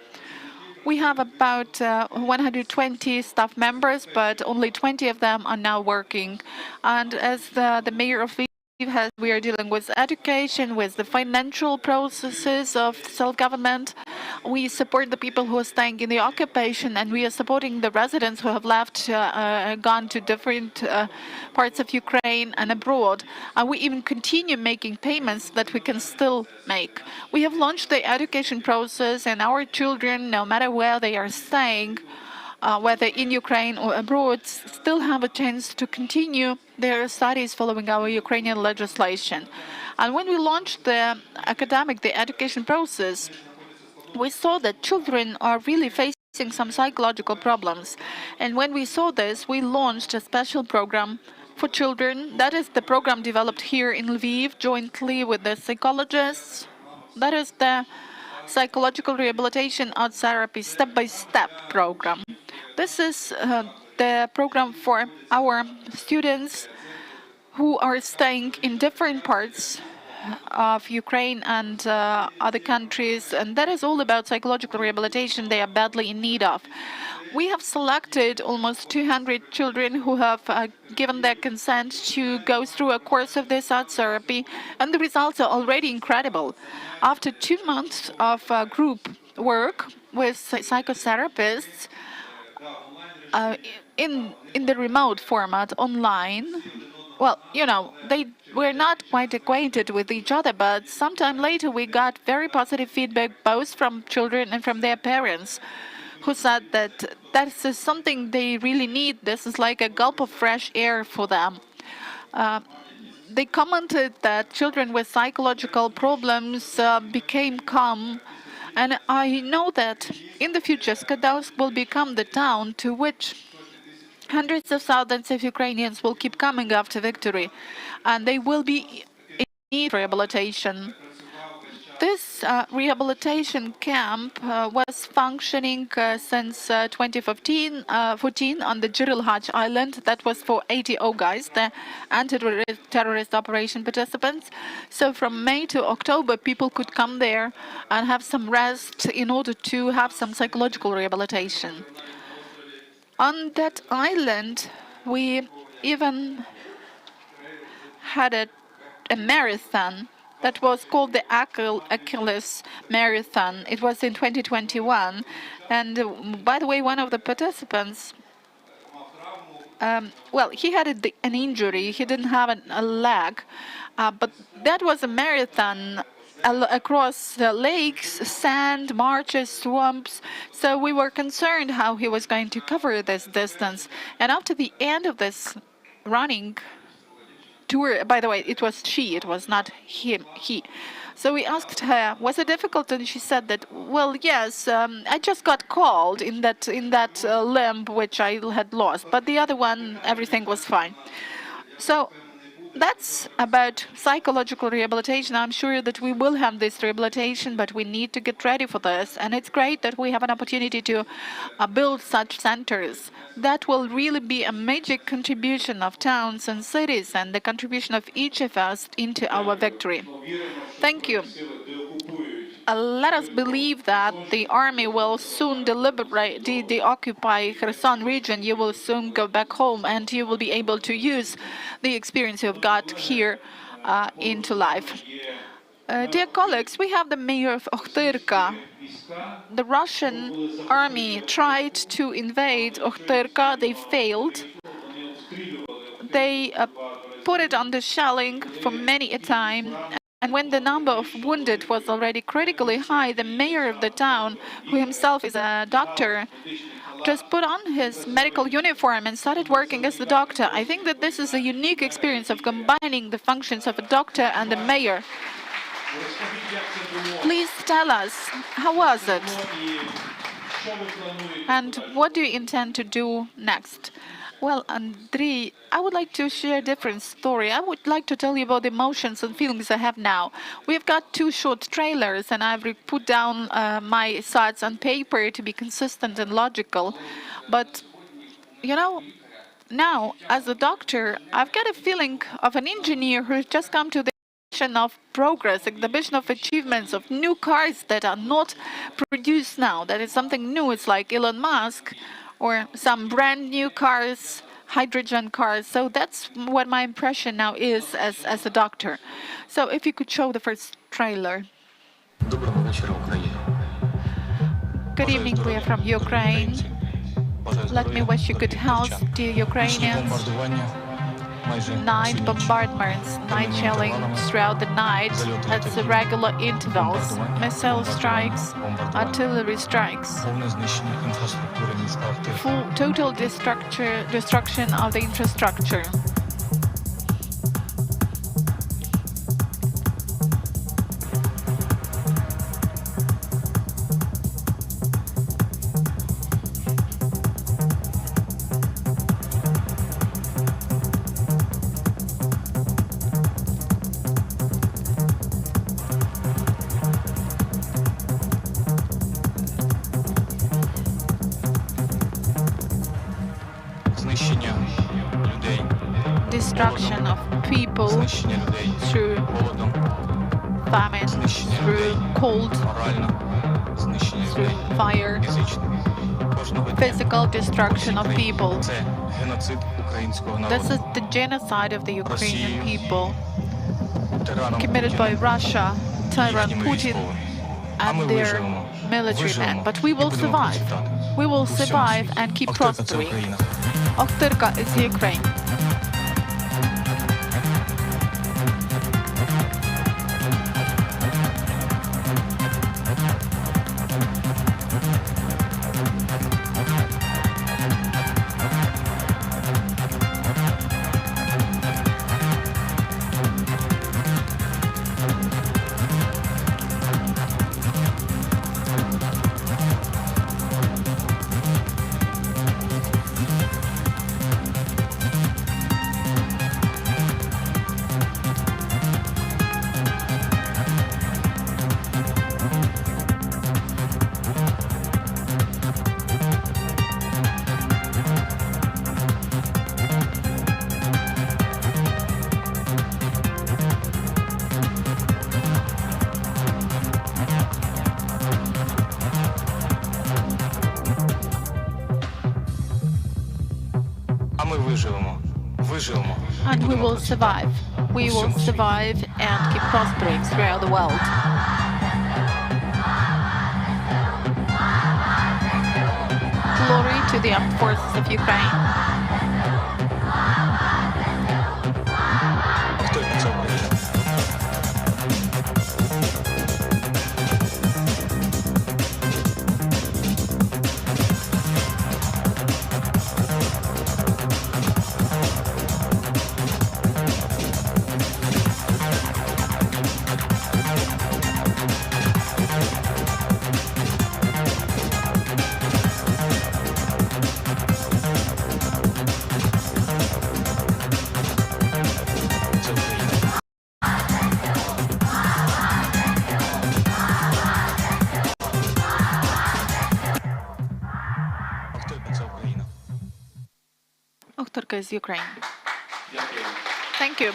We have about 120 staff members, but only 20 of them are now working. And as the mayor of Lviv has, we are dealing with education, with the financial processes of self-government. We support the people who are staying in the occupation, and we are supporting the residents who have left, gone to different parts of Ukraine and abroad. And we even continue making payments that we can still make. We have launched the education process, and our children, no matter where they are staying, whether in Ukraine or abroad, still have a chance to continue their studies following our Ukrainian legislation. And when we launched the education process, we saw that children are really facing some psychological problems. And when we saw this, we launched a special program for children. That is the program developed here in Lviv jointly with the psychologists. That is the psychological rehabilitation art therapy step-by-step program. This is the program for our students who are staying in different parts of Ukraine and other countries, and that is all about psychological rehabilitation they are badly in need of. We have selected almost 200 children who have given their consent to go through a course of this art therapy, and the results are already incredible. After 2 months of group work with psychotherapists in the remote format online, well, they were not quite acquainted with each other, but sometime later we got very positive feedback both from children and from their parents, who said that this is something they really need. This is like a gulp of fresh air for them. They commented that children with psychological problems became calm, and I know that in the future Skadovsk will become the town to which hundreds of thousands of Ukrainians will keep coming after victory, and they will be in need of rehabilitation. This rehabilitation camp was functioning since 2015 on the Jirilhach island. That was for 80 guys, the anti-terrorist operation participants. So from May to October, people could come there and have some rest in order to have some psychological rehabilitation. On that island, we even had a marathon that was called the Achilles Marathon. It was in 2021. And by the way, one of the participants, he had an injury. He didn't have a leg. But that was a marathon across the lakes, sand, marshes, swamps. So we were concerned how he was going to cover this distance. And after the end of this running tour, by the way, it was she, it was not him, he. So we asked her, was it difficult? And she said that, well, yes, I just got called in that limb which I had lost, but the other one, everything was fine. So that's about psychological rehabilitation. I'm sure that we will have this rehabilitation, but we need to get ready for this. And it's great that we have an opportunity to build such centers. That will really be a major contribution of towns and cities and the contribution of each of us into our victory. Thank you. Let us believe that the army will soon occupy Kherson region. You will soon go back home, and you will be able to use the experience you've got here into life. Dear colleagues, we have the mayor of Ochtyrka. The Russian army tried to invade Ochtyrka. They failed. They put it under shelling for many a time. And when the number of wounded was already critically high, the mayor of the town, who himself is a doctor, just put on his medical uniform and started working as a doctor. I think that this is a unique experience of combining the functions of a doctor and a mayor. Please tell us, how was it? And what do you intend to do next? Well, Andrei, I would like to share a different story. I would like to tell you about the emotions and feelings I have now. We've got 2 short trailers, and I've put down my thoughts on paper to be consistent and logical. But, now, as a doctor, I've got a feeling of an engineer who's just come to the exhibition of progress, exhibition of achievements, of new cars that are not produced now. That is something new. It's like Elon Musk or some brand new cars, hydrogen cars. So that's what my impression now is as a doctor. So if you could show the first trailer. Good evening, we are from Ukraine. Let me wish you good health, dear Ukrainians. Night bombardments, night shelling throughout the night at regular intervals, missile strikes, artillery strikes, full total destruction of the infrastructure. Destruction of people through famine, through cold, through fire, physical destruction of people. This is the genocide of the Ukrainian people committed by Russia, tyrant Putin, and their military men. But we will survive. We will survive and keep prospering. Ochtyrka is Ukraine. And we will survive. We will survive and keep prospering throughout the world. Glory to the armed forces of Ukraine. Ochtyrka is Ukraine. Thank you.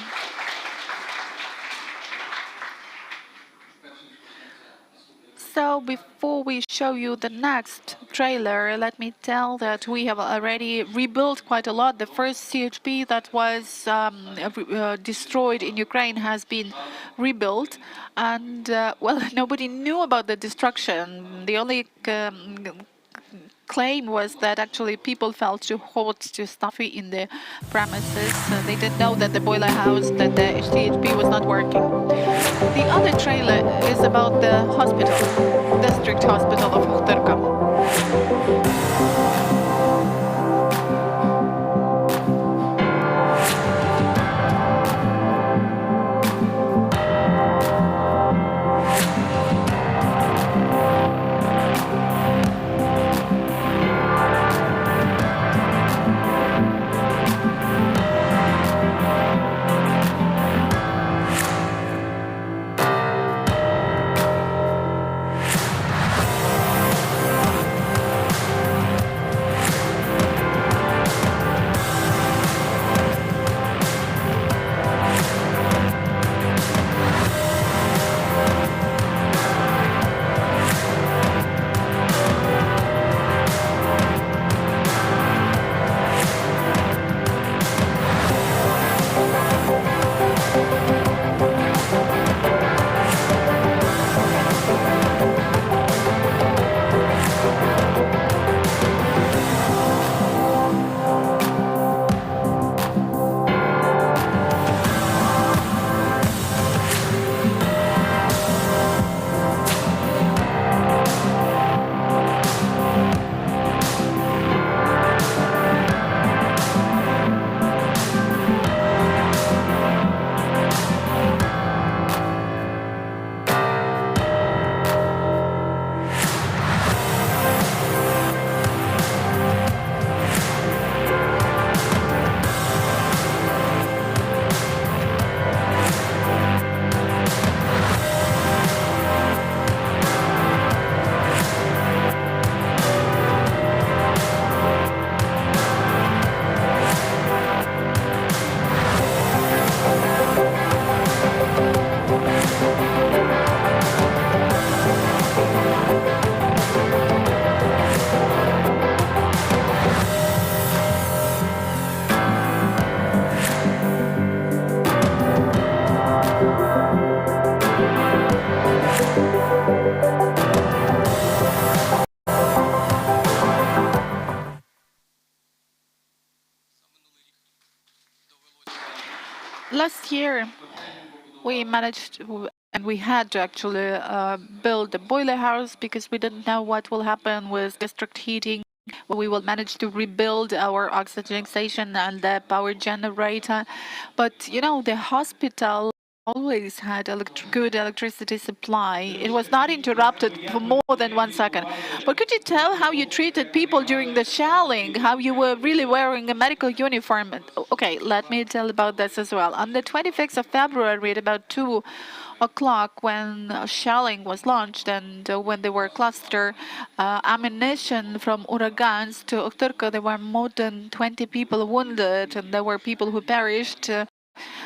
So before we show you the next trailer, let me tell that we have already rebuilt quite a lot. The first CHP that was destroyed in Ukraine has been rebuilt, and well, nobody knew about the destruction. The only claim was that actually people felt too hot, too stuffy in the premises. They didn't know that the boiler house, that the CHP was not working. The other trailer is about the hospital, district hospital of Ochtyrka. Last year, we managed to, and we had to actually build a boiler house because we didn't know what will happen with district heating. We will manage to rebuild our oxygen station and the power generator. But you know, the hospital always had good electricity supply. It was not interrupted for more than 1 second. But could you tell how you treated people during the shelling? How you were really wearing a medical uniform? Okay, let me tell about this as well. On the 25th of February, at about 2 o'clock, when shelling was launched and when there were cluster ammunition from Uragans to Okturka, there were more than 20 people wounded, and there were people who perished.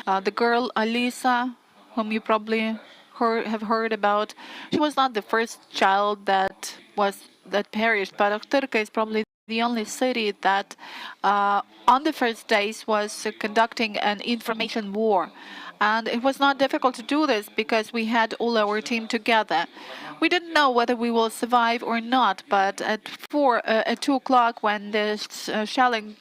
The girl Alisa, whom you probably have heard about, she was not the first child that perished, but Okturka is probably the only city that, on the first days, was conducting an information war. And it was not difficult to do this because we had all our team together. We didn't know whether we will survive or not, but at 2 o'clock, when the shelling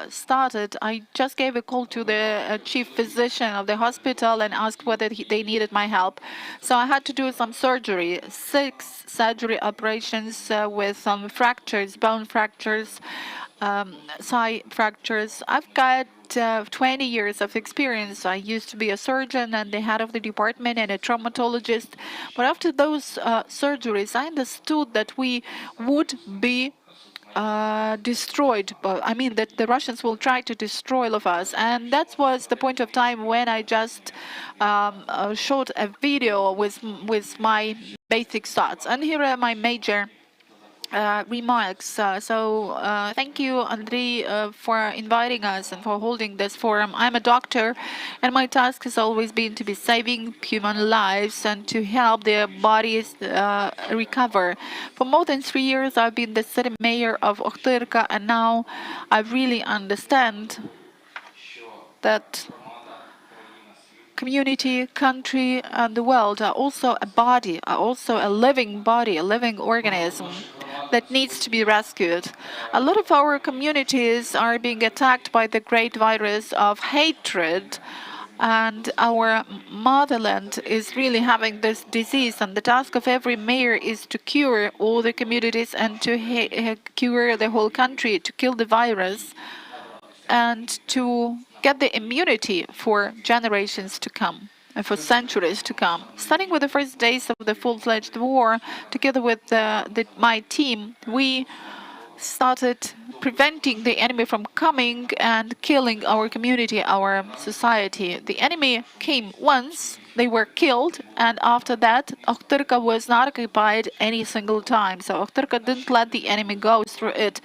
started, I just gave a call to the chief physician of the hospital and asked whether they needed my help. So I had to do some surgery, 6 surgery operations with some fractures, bone fractures, thigh fractures. I've got 20 years of experience. I used to be a surgeon and the head of the department and a traumatologist. But after those surgeries, I understood that we would be destroyed. I mean, that the Russians will try to destroy all of us. And that was the point of time when I just shot a video with my basic thoughts. And here are my major remarks. Thank you, Andrei, for inviting us and for holding this forum. I'm a doctor, and my task has always been to be saving human lives and to help their bodies recover. For more than 3 years, I've been the city mayor of Okhtyrka, and now I really understand that community, country, and the world are also a body, are also a living body, a living organism that needs to be rescued. A lot of our communities are being attacked by the great virus of hatred, and our motherland is really having this disease, and the task of every mayor is to cure all the communities and to cure the whole country, to kill the virus and to get the immunity for generations to come and for centuries to come. Starting with the first days of the full-fledged war, together with my team, we started preventing the enemy from coming and killing our community, our society. The enemy came once, they were killed, and after that, Okhtyrka was not occupied any single time. So Okhtyrka didn't let the enemy go through it.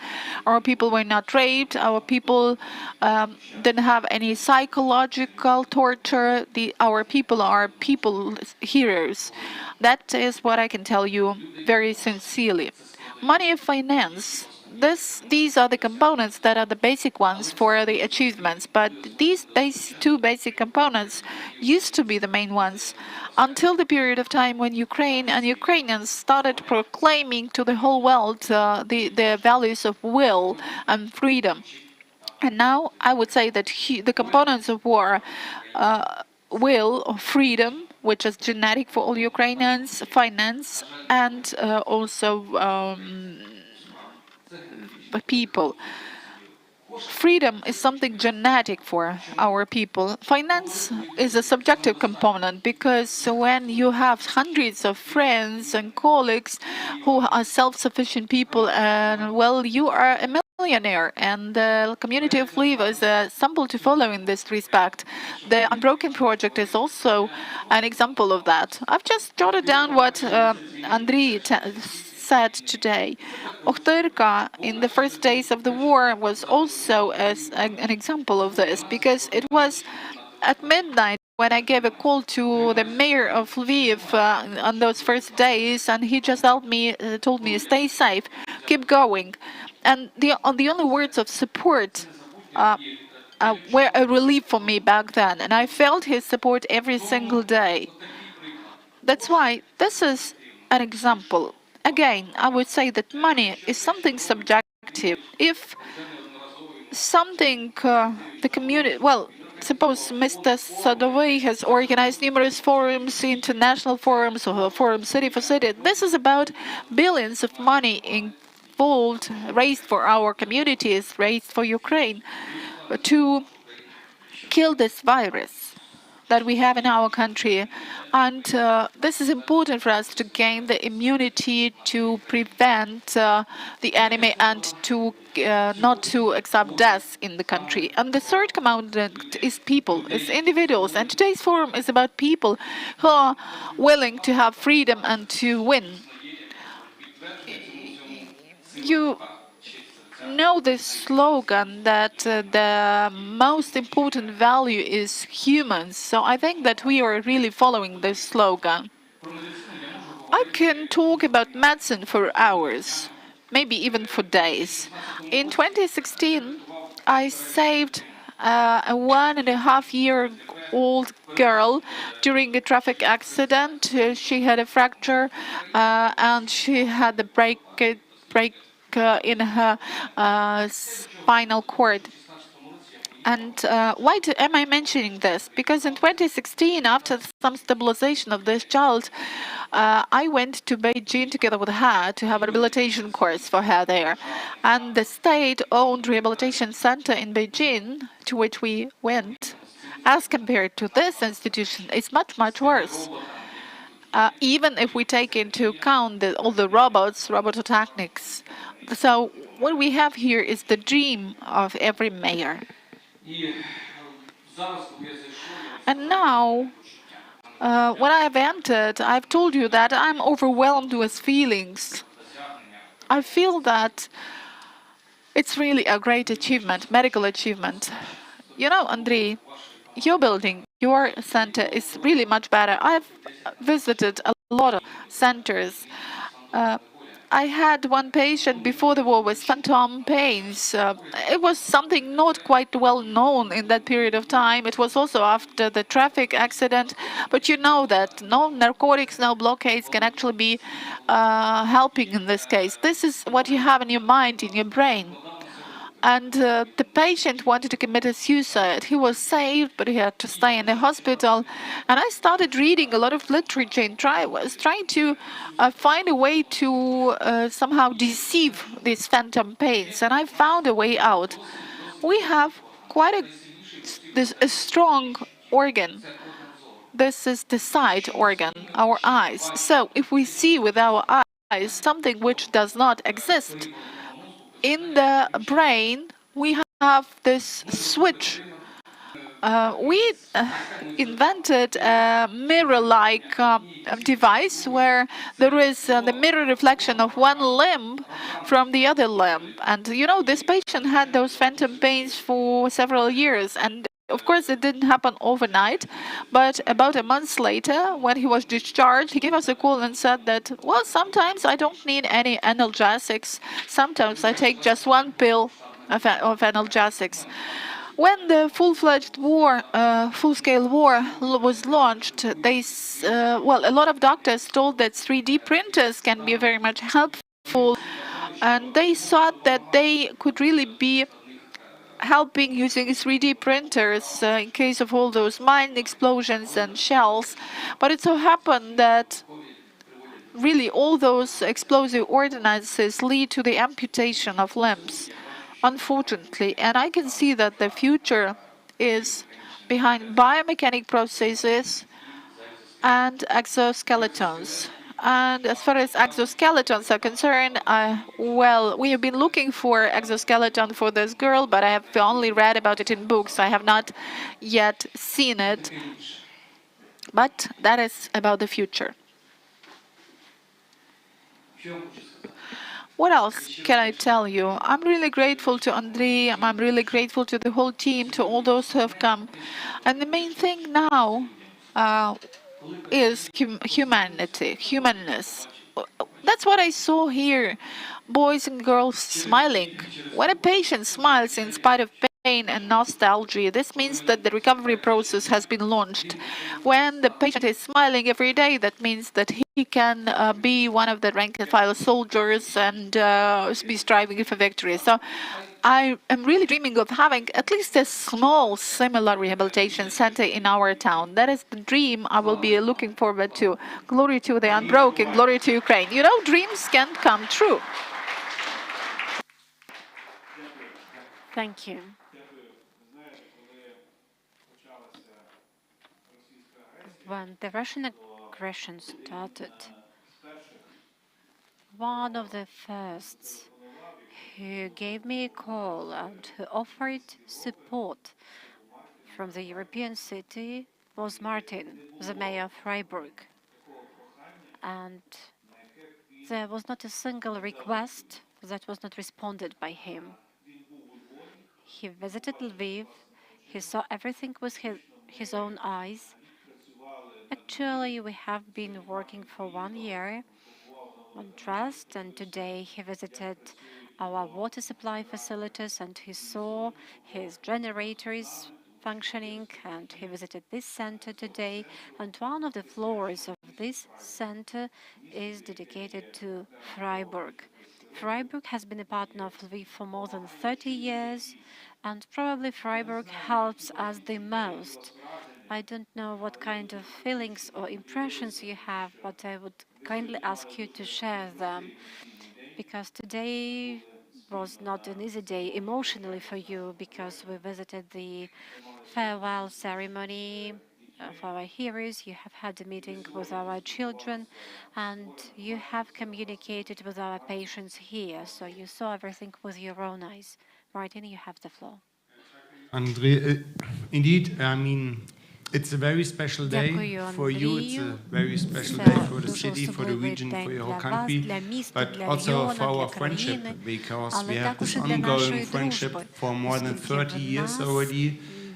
Our people were not raped, our people didn't have any psychological torture. Our people are people heroes. That is what I can tell you very sincerely. Money and finance. These are the components that are the basic ones for the achievements, but these two basic components used to be the main ones until the period of time when Ukraine and Ukrainians started proclaiming to the whole world the values of will and freedom. And now I would say that the components of war, will, freedom, which is genetic for all Ukrainians, finance, and also people. Freedom is something genetic for our people. Finance is a subjective component because when you have hundreds of friends and colleagues who are self-sufficient people, and well, you are a millionaire, and the community of Lviv is a sample to follow in this respect. The Unbroken project is also an example of that. I've just jotted down what Andriy said today. Okhtyrka, in the first days of the war, was also an example of this, because it was at midnight when I gave a call to the mayor of Lviv on those first days, and he just told me, stay safe, keep going. And the only words of support were a relief for me back then, and I felt his support every single day. That's why this is an example. Again, I would say that money is something subjective. If something, the community, well, suppose Mr. Sadovey has organized numerous forums, international forums, or forum city for city. This is about billions of money involved, raised for our communities, raised for Ukraine, to kill this virus that we have in our country. And this is important for us to gain the immunity to prevent the enemy and to not to accept deaths in the country. And the third commandment is people, is individuals. And today's forum is about people who are willing to have freedom and to win. You know this slogan that the most important value is humans. So I think that we are really following this slogan. I can talk about medicine for hours, maybe even for days. In 2016, I saved a 1.5-year-old girl during a traffic accident. She had a fracture and she had a break in her spinal cord. And why am I mentioning this? Because in 2016, after some stabilization of this child, I went to Beijing together with her to have a rehabilitation course for her there. And the state-owned rehabilitation center in Beijing, to which we went, as compared to this institution, is much, much worse. Even if we take into account all the robototechnics. So what we have here is the dream of every mayor. And now, when I have entered, I've told you that I'm overwhelmed with feelings. I feel that it's really a great achievement, medical achievement. You know, Andrei, your building, your center is really much better. I've visited a lot of centers. I had one patient before the war with phantom pains. It was something not quite well known in that period of time. It was also after the traffic accident. But you know that no narcotics, no blockades can actually be helping in this case. This is what you have in your mind, in your brain. And the patient wanted to commit a suicide. He was saved, but he had to stay in the hospital. And I started reading a lot of literature and was trying to find a way to somehow deceive these phantom pains. And I found a way out. We have quite a strong organ. This is the sight organ, our eyes. So if we see with our eyes something which does not exist, in the brain, we have this switch. We invented a mirror-like device where there is the mirror reflection of one limb from the other limb. And you know, this patient had those phantom pains for several years. And of course, it didn't happen overnight, but about a month later, when he was discharged, he gave us a call and said that, well, sometimes I don't need any analgesics. Sometimes I take just one pill of analgesics. When the full-fledged war, full-scale war was launched, a lot of doctors told that 3D printers can be very much helpful, and they thought that they could really be helping using 3D printers in case of all those mine explosions and shells. But it so happened that really all those explosive ordinances lead to the amputation of limbs, unfortunately. And I can see that the future is behind biomechanic processes and exoskeletons. And as far as exoskeletons are concerned, we have been looking for exoskeleton for this girl, but I have only read about it in books. I have not yet seen it. But that is about the future. What else can I tell you? I'm really grateful to Andrei. I'm really grateful to the whole team, to all those who have come. And the main thing now is humanity, humanness. That's what I saw here. Boys and girls smiling. When a patient smiles in spite of pain and nostalgia, this means that the recovery process has been launched. When the patient is smiling every day, that means that he can be one of the rank and file soldiers and be striving for victory. So I am really dreaming of having at least a small similar rehabilitation center in our town. That is the dream I will be looking forward to. Glory to the unbroken, glory to Ukraine. You know, dreams can come true. Thank you. When the Russian aggression started, one of the first who gave me a call and who offered support from the European city was Martin, the mayor of Freiburg. And there was not a single request that was not responded by him. He visited Lviv, he saw everything with his own eyes. Actually, we have been working for 1 year on trust, and today he visited our water supply facilities and he saw his generators functioning, and he visited this center today, and one of the floors of this center is dedicated to Freiburg. Freiburg has been a partner of Lviv for more than 30 years, and probably Freiburg helps us the most. I don't know what kind of feelings or impressions you have, but I would kindly ask you to share them, because today was not an easy day emotionally for you, because we visited the farewell ceremony of our heroes. You have had a meeting with our children, and you have communicated with our patients here, so you saw everything with your own eyes. Martin, you have the floor. Andre, indeed, I mean, it's a very special day Дякую, for you. It's a Андрію. very special Це day for the дуже city, for the особливий region, день for your для whole вас, country, для міста, but для also регіону, for our для friendship, країни, because але we have також this і для ongoing нашої friendship дружби, for more than оскільки 30 в years нас already.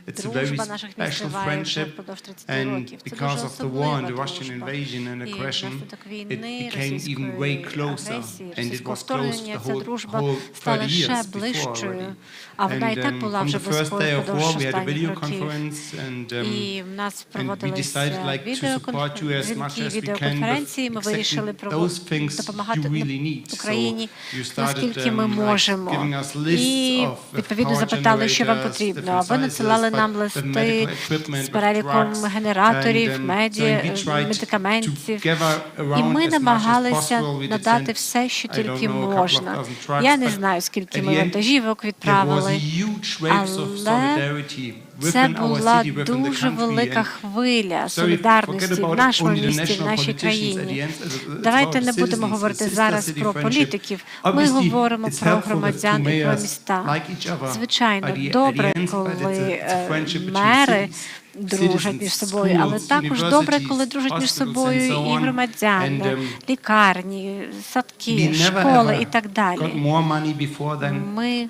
It's a very дружба наших міст special триває вже friendship, впродовж 30 and років. Це because дуже of the war and особлива the Russian дружба. invasion and І aggression, внаслідок it війни, became even way російської closer, агресії, and it російського was close вторгнення, the ця whole дружба стала 30 ще years before already. ближчою, а вона і так була From вже the first близькою day of впродовж war, we had a останніх video років. conference, and І в нас we decided проводилися to support you as much as we can with відеоконференції. Ми вирішили exactly those things допомагати you really need. Україні, So you started наскільки ми like можемо. giving us lists І of відповідно power запитали, що вам generators, потрібно. А different ви надсилали sizes, нам but листи medical equipment, з with переліком drugs, генераторів, and, so we tried медикаментів. to gather І around ми as much as намагалися possible. We did надати send, все, що I don't тільки know, a couple of можна. dozen trucks, Я не but знаю, скільки at ми the end, вантажівок there was відправили, huge waves of але solidarity це within our була city, within the дуже country, велика and хвиля sorry, forget солідарності в about нашому only the місті, в national нашій politicians at країні. the end. It's Давайте about не будемо citizens, говорити it's зараз sister-city про friendship. політиків. Ми Obviously, говоримо it's про helpful if two громадян і про mayors міста. like each other Звичайно, at the добре, end, but коли it's a friendship between мери cities, дружать між собою, але schools, також добре, коли universities, дружать між hospitals, собою and so і on. громадяни, And, лікарні, садки, we never школи і ever так got далі. more money before than Ми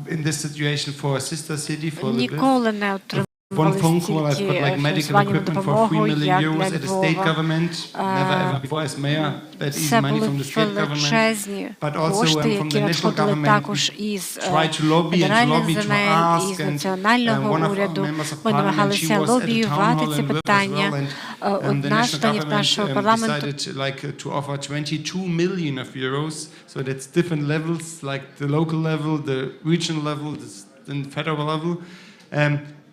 in this situation for a sister city, for Lviv. ніколи не отримали One phone call, I've got стільки like medical фінансування на equipment for 3 допомогу, million як euros для at the state Львова. government. Never ever before as mayor that easy Це money були from the state government. величезні But also кошти, from які the national надходили government, також we із try to lobby and to федеральних lobby to земель, ask, із and національного one of our уряду. members of Ми parliament, she намагалися was at the town лобіювати hall ці in Lviv as питання. well, and the Одна з national членів government нашого парламенту decided like to offer 22 million of euros. So that's different levels, like the local level, the regional level, the federal level.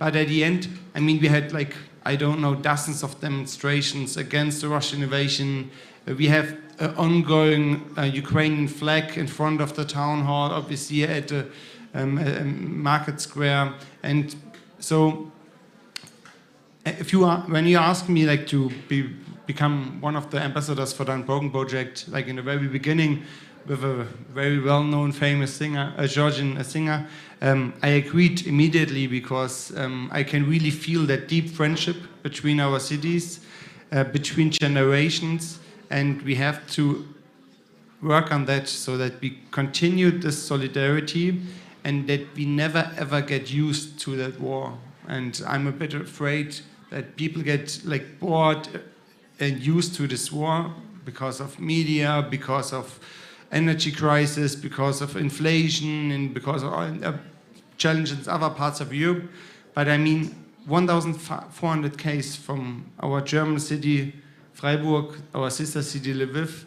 But at the end, I mean, we had like, I don't know, dozens of demonstrations against the Russian invasion. We have an ongoing Ukrainian flag in front of the town hall, obviously at the market square. And so if you are, when you ask me like to become one of the ambassadors for the Unbroken project, like in the very beginning, with a very well-known, famous singer, a Georgian singer, I agreed immediately because I can really feel that deep friendship between our cities, between generations, and we have to work on that so that we continue this solidarity and that we never ever get used to that war. And I'm a bit afraid that people get like bored and used to this war because of media, because of energy crisis, because of inflation, and because of challenges in other parts of Europe. But I mean, 1,400 cases from our German city, Freiburg, our sister city, Lviv,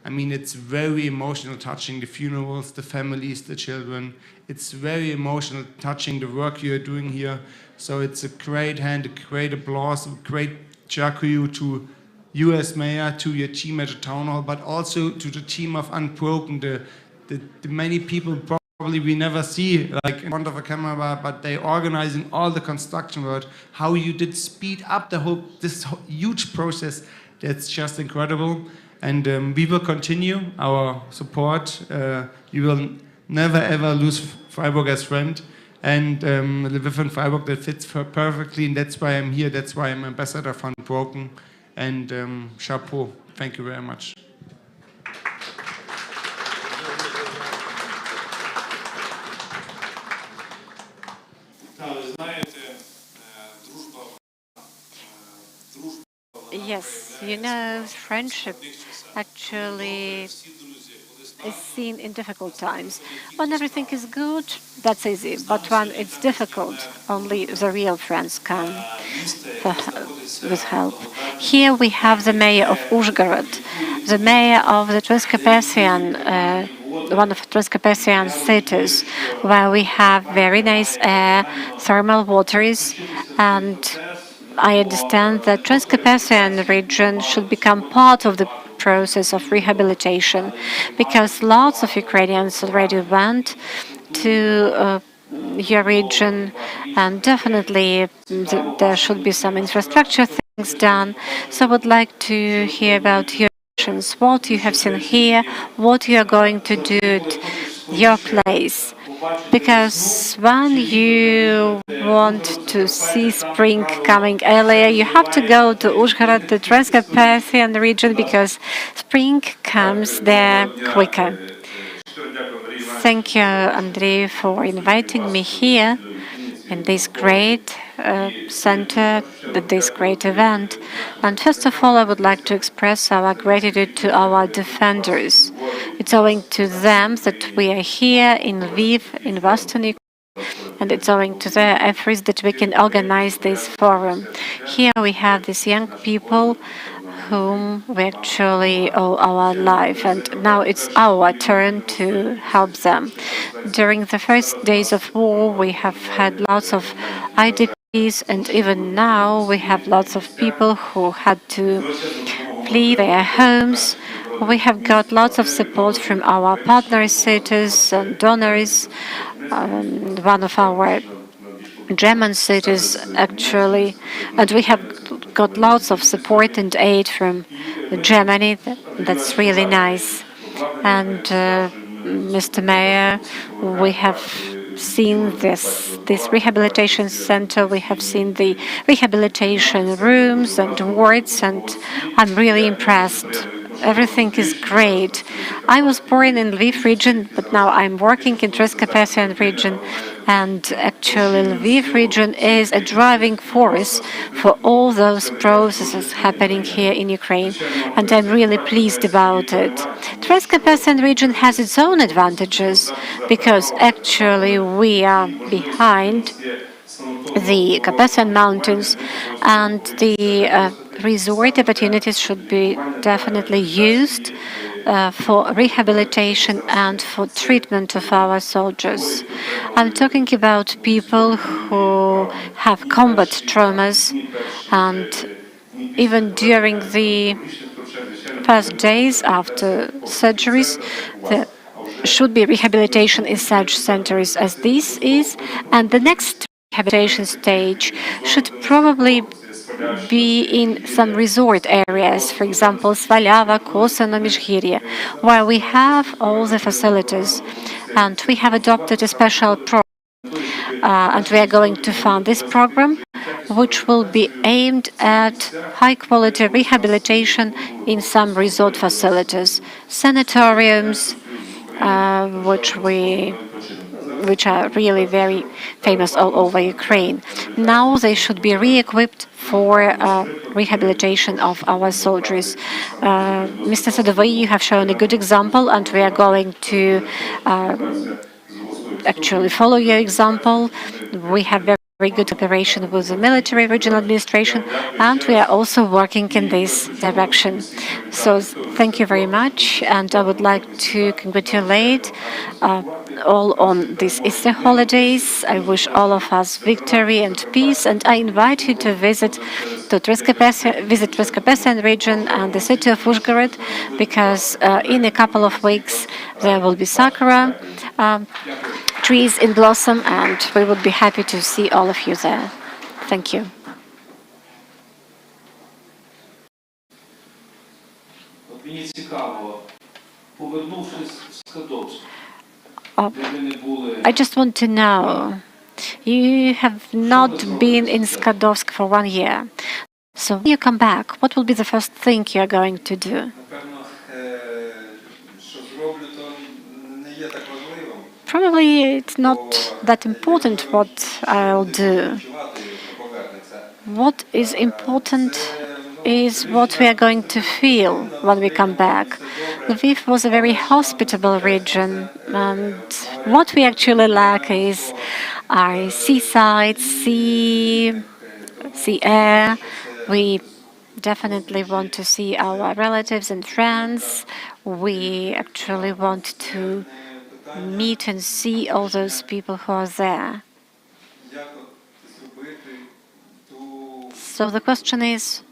I mean, it's very emotional, touching the funerals, the families, the children. It's very emotional, touching the work you're doing here. So it's a great hand, a great applause, a great Jakuyu to you as mayor, to your team at the town hall, but also to the team of Unbroken, the many people probably we never see like in front of a camera, but they organizing all the construction work, how you did speed up this huge process. That's just incredible. And we will continue our support. We will never ever lose Freiburg as friend. And Lviv and Freiburg, that fits perfectly, and that's why I'm here. That's why I'm ambassador for Unbroken. And chapeau. Thank you very much. Yes, you know, friendship actually is seen in difficult times. When everything is good, that's easy. But when it's difficult, only the real friends come with help. Here we have the mayor of Uzhgorod, the mayor of the Transcarpathian, one of the Transcarpathian cities, where we have very nice air, thermal waters, and I understand that Transcarpathian region should become part of the process of rehabilitation, because lots of Ukrainians already went to your region, and definitely there should be some infrastructure things done. So I would like to hear about your actions, what you have seen here, what you are going to do at your place. Because when you want to see spring coming earlier, you have to go to Uzhhorod, the Transcarpathian region, because spring comes there quicker. Thank you, Andrei, for inviting me here in this great center, at this great event. And first of all, I would like to express our gratitude to our defenders. It's owing to them that we are here in Lviv, in Western Ukraine, and it's owing to their efforts that we can organize this forum. Here we have these young people whom we actually owe our life, and now it's our turn to help them. During the first days of war, we have had lots of IDPs, and even now we have lots of people who had to flee their homes. We have got lots of support from our partner cities and donors. One of our German cities, actually, and we have got lots of support and aid from Germany. That's really nice. And Mr. Mayor, we have seen this rehabilitation center, we have seen the rehabilitation rooms and wards, and I'm really impressed. Everything is great. I was born in Lviv region, but now I'm working in Transcarpathian region, and actually Lviv region is a driving force for all those processes happening here in Ukraine, and I'm really pleased about it. Transcarpathian region has its own advantages, because actually we are behind the Carpathian Mountains, and the resort opportunities should be definitely used for rehabilitation and for treatment of our soldiers. I'm talking about people who have combat traumas, and even during the first days after surgeries, there should be rehabilitation in such centers as this is, and the next rehabilitation stage should probably be in some resort areas, for example, Svalyava, Kosino, Mizhgirye, where we have all the facilities, and we have adopted a special program, and we are going to fund this program, which will be aimed at high-quality rehabilitation in some resort facilities, sanatoriums, which are really very famous all over Ukraine. Now they should be re-equipped for rehabilitation of our soldiers. Mr. Sadovy, you have shown a good example, and we are going to actually follow your example. We have very very good cooperation with the military regional administration, and we are also working in this direction. So thank you very much, and I would like to congratulate all on these Easter holidays. I wish all of us victory and peace, and I invite you to visit Treskopesian region and the city of Uzhgorod, because in a couple of weeks there will be sakura trees in blossom, and we would be happy to see all of you there. Thank you. Мені цікаво, повернувшись з Кадовська, I just want to know, you have not been in Skadovsk for 1 year. So when you come back, what will be the first thing you are going to do? напевно, що зроблю, то не є так важливим. Probably it's not that important what I'll do. What is important is what we are going to feel when we come back. Lviv was a very hospitable region, and what we actually lack is our seaside, sea air. We definitely want to see our relatives and friends. We actually want to meet and see all those people who are there. So the question is,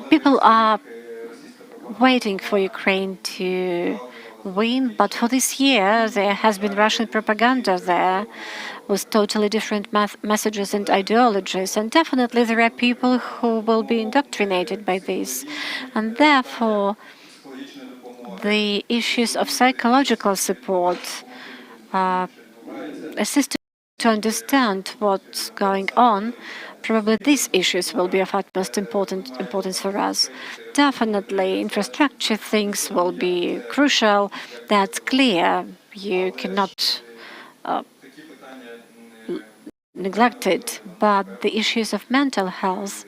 people are waiting for Ukraine to win, but for this year there has been Russian propaganda there with totally different messages and ideologies, and definitely there are people who will be indoctrinated by this, and therefore the issues of psychological support, assistance to understand what's going on, probably these issues will be of utmost importance for us. Definitely, infrastructure things will be crucial. That's clear. You cannot neglect it. But the issues of mental health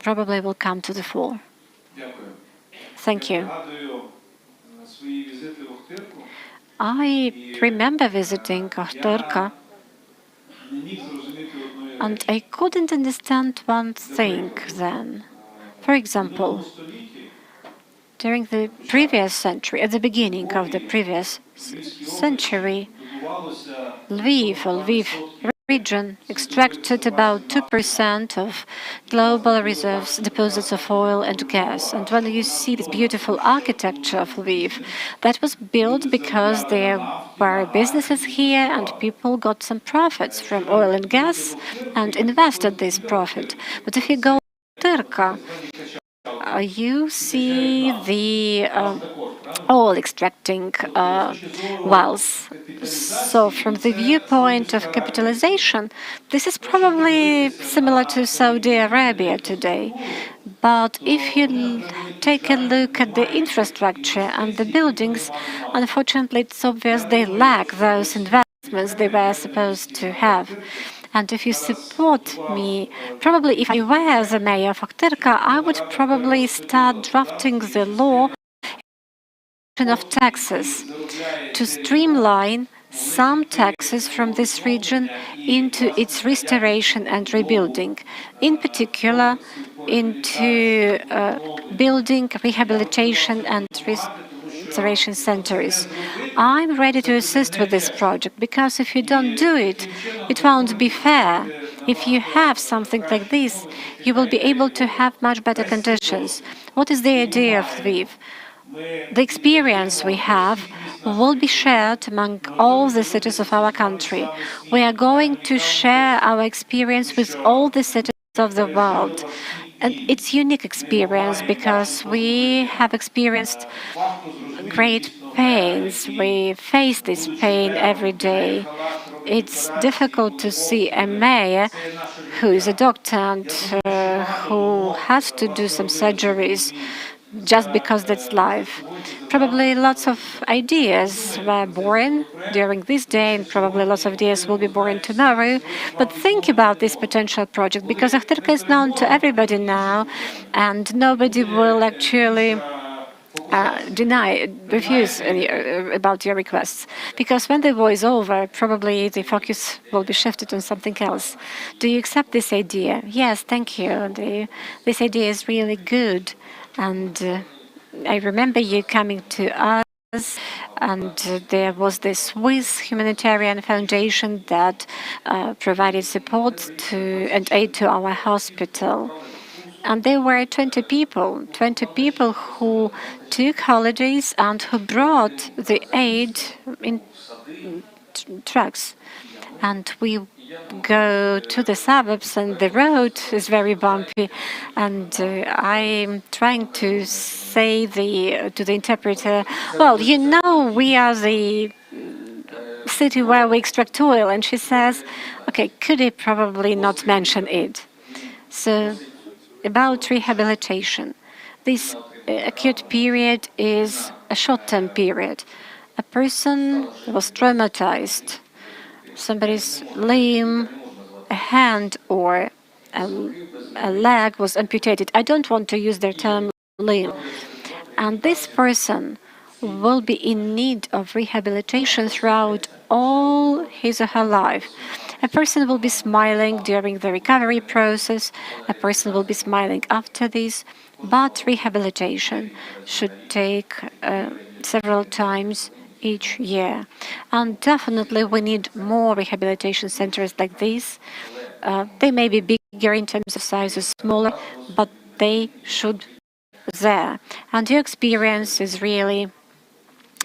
probably will come to the fore. Thank you. I remember visiting Ohterka, and I couldn't understand one thing then. For example, during the previous century, at the beginning of the previous century, Lviv region extracted about 2% of global reserves, deposits of oil and gas. And when you see this beautiful architecture of Lviv, that was built because there were businesses here and people got some profits from oil and gas and invested this profit. But if you go to Turka, you see the oil extracting wells. So from the viewpoint of capitalization, this is probably similar to Saudi Arabia today. But if you take a look at the infrastructure and the buildings, unfortunately it's obvious they lack those investments they were supposed to have. And if you support me, probably if I were the mayor of Ohterka, I would probably start drafting the law of taxes to streamline some taxes from this region into its restoration and rebuilding, in particular into building, rehabilitation and restoration centers. I'm ready to assist with this project, because if you don't do it, it won't be fair. If you have something like this, you will be able to have much better conditions. What is the idea of Lviv? The experience we have will be shared among all the cities of our country. We are going to share our experience with all the cities of the world. And it's unique experience because we have experienced great pains. We face this pain every day. It's difficult to see a mayor who is a doctor and who has to do some surgeries just because that's life. Probably lots of ideas were born during this day, and probably lots of ideas will be born tomorrow. But think about this potential project, because Ohterka is known to everybody now, and nobody will actually refuse about your requests. Because when the war is over, probably the focus will be shifted on something else. Do you accept this idea? Yes, thank you. This idea is really good. And I remember you coming to us, and there was this Swiss humanitarian foundation that provided support to and aid to our hospital. And there were 20 people who took holidays and who brought the aid in trucks. And we go to the suburbs and the road is very bumpy. And I'm trying to say to the interpreter, well, you know, we are the city where we extract oil. And she says, okay, could he probably not mention it? So about rehabilitation. This acute period is a short-term period. A person was traumatized. Somebody's limb, a hand, or a leg was amputated. I don't want to use the term limb. And this person will be in need of rehabilitation throughout all his or her life. A person will be smiling during the recovery process, a person will be smiling after this, but rehabilitation should take several times each year. And definitely we need more rehabilitation centers like this. They may be bigger in terms of size or smaller, but they should be there. And your experience is really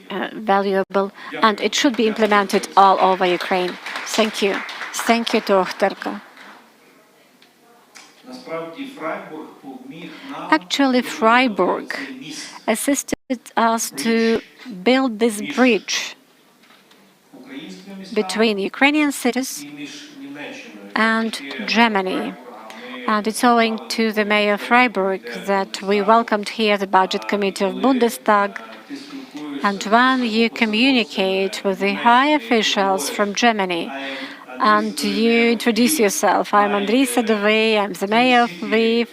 valuable, and it should be implemented all over Ukraine. Thank you. Thank you, Tohterka. Actually, Freiburg assisted us to build this bridge between Ukrainian cities and Germany. And it's owing to the mayor of Freiburg that we welcomed here the budget committee of Bundestag. And when you communicate with the high officials from Germany and you introduce yourself, I'm Andriy Sadovey, I'm the mayor of Lviv,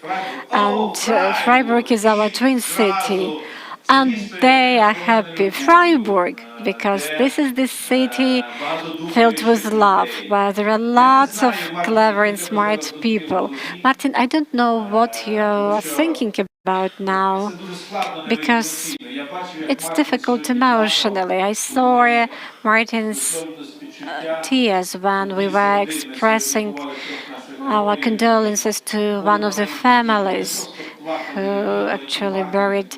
and Freiburg is our twin city. And they are happy. Freiburg, because this is the city filled with love, where there are lots of clever and smart people. Martin, I don't know what you're thinking about now, because it's difficult emotionally. I saw Martin's tears when we were expressing our condolences to one of the families who actually buried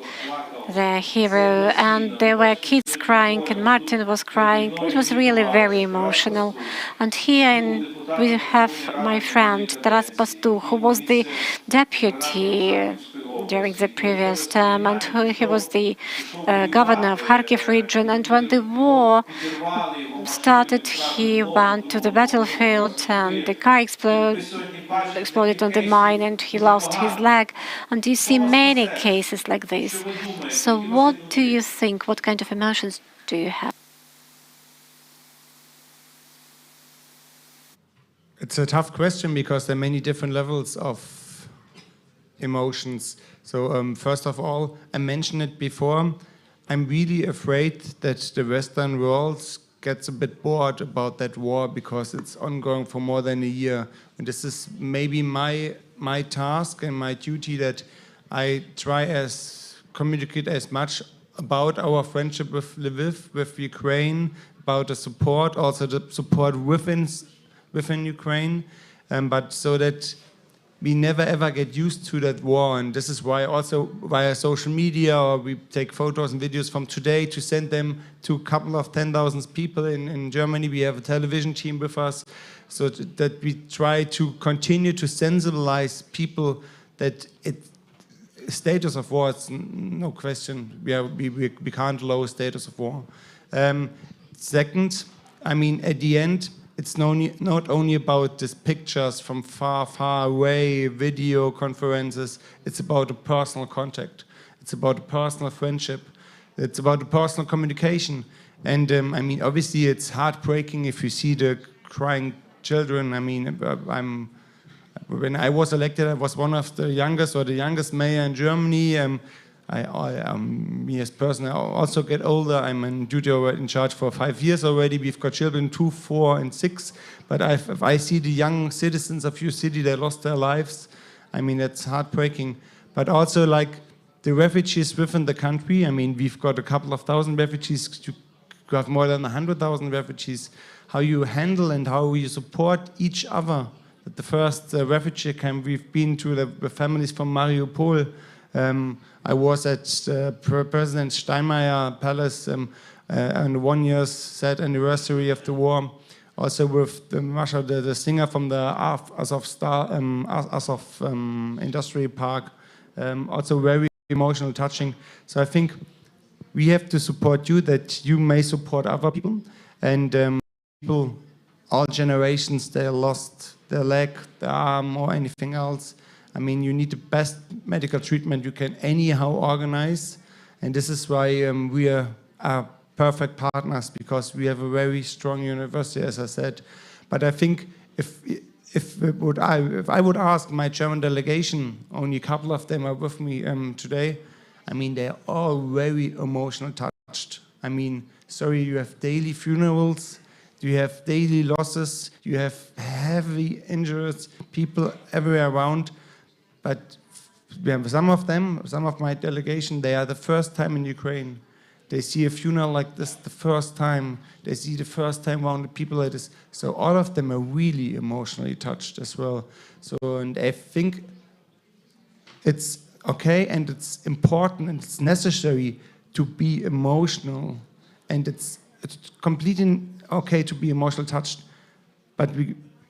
their hero, and there were kids crying and Martin was crying. It was really very emotional. And here we have my friend Taras Pastu, who was the deputy during the previous term, and he was the governor of Kharkiv region. And when the war started, he went to the battlefield and the car exploded on the mine and he lost his leg. And you see many cases like this. So what do you think? What kind of emotions do you have? It's a tough question because there are many different levels of emotions. So first of all, I mentioned it before, I'm really afraid that the Western world gets a bit bored about that war because it's ongoing for more than a year. And this is maybe my task and my duty, that I try communicate as much about our friendship with Lviv, with Ukraine, about the support, also the support within Ukraine, but so that we never ever get used to that war. And this is why also via social media, or we take photos and videos from today to send them to a couple of 10,000 people in Germany. We have a television team with us, so that we try to continue to sensibilize people that status of war, it's no question, we can't lower status of war. Second, I mean, at the end, it's not only about these pictures from far away, video conferences, it's about a personal contact. It's about a personal friendship. It's about a personal communication. And I mean, obviously it's heartbreaking if you see the crying children. I mean, when I was elected, I was one of the youngest mayor in Germany. me as person, I also get older. I'm in duty in charge for 5 years already. We've got children 2, 4, and 6. But if I see the young citizens of your city, they lost their lives. I mean, that's heartbreaking. But also, like, the refugees within the country. I mean, we've got a couple of thousand refugees. You have more than 100,000 refugees. How you handle and how you support each other. At the first refugee camp, we've been to the families from Mariupol. I was at President Steinmeier Palace on the 1 year's sad anniversary of the war. Also with Masha, the singer from the Azov Industrial Park. Also very emotional, touching. So I think we have to support you, that you may support other people. And people, all generations, they lost their leg, their arm, or anything else. I mean, you need the best medical treatment you can anyhow organize. And this is why we are perfect partners, because we have a very strong university, as I said. But I think if I would ask my German delegation, only a couple of them are with me today, I mean, they're all very emotional touched. I mean, sorry, you have daily funerals, you have daily losses, you have heavy injuries, people everywhere around. But some of them, some of my delegation, they are the first time in Ukraine. They see a funeral like this the first time. They see the first time around the people like this. So all of them are really emotionally touched as well. So, and I think it's okay and it's important and it's necessary to be emotional. And it's completely okay to be emotionally touched, but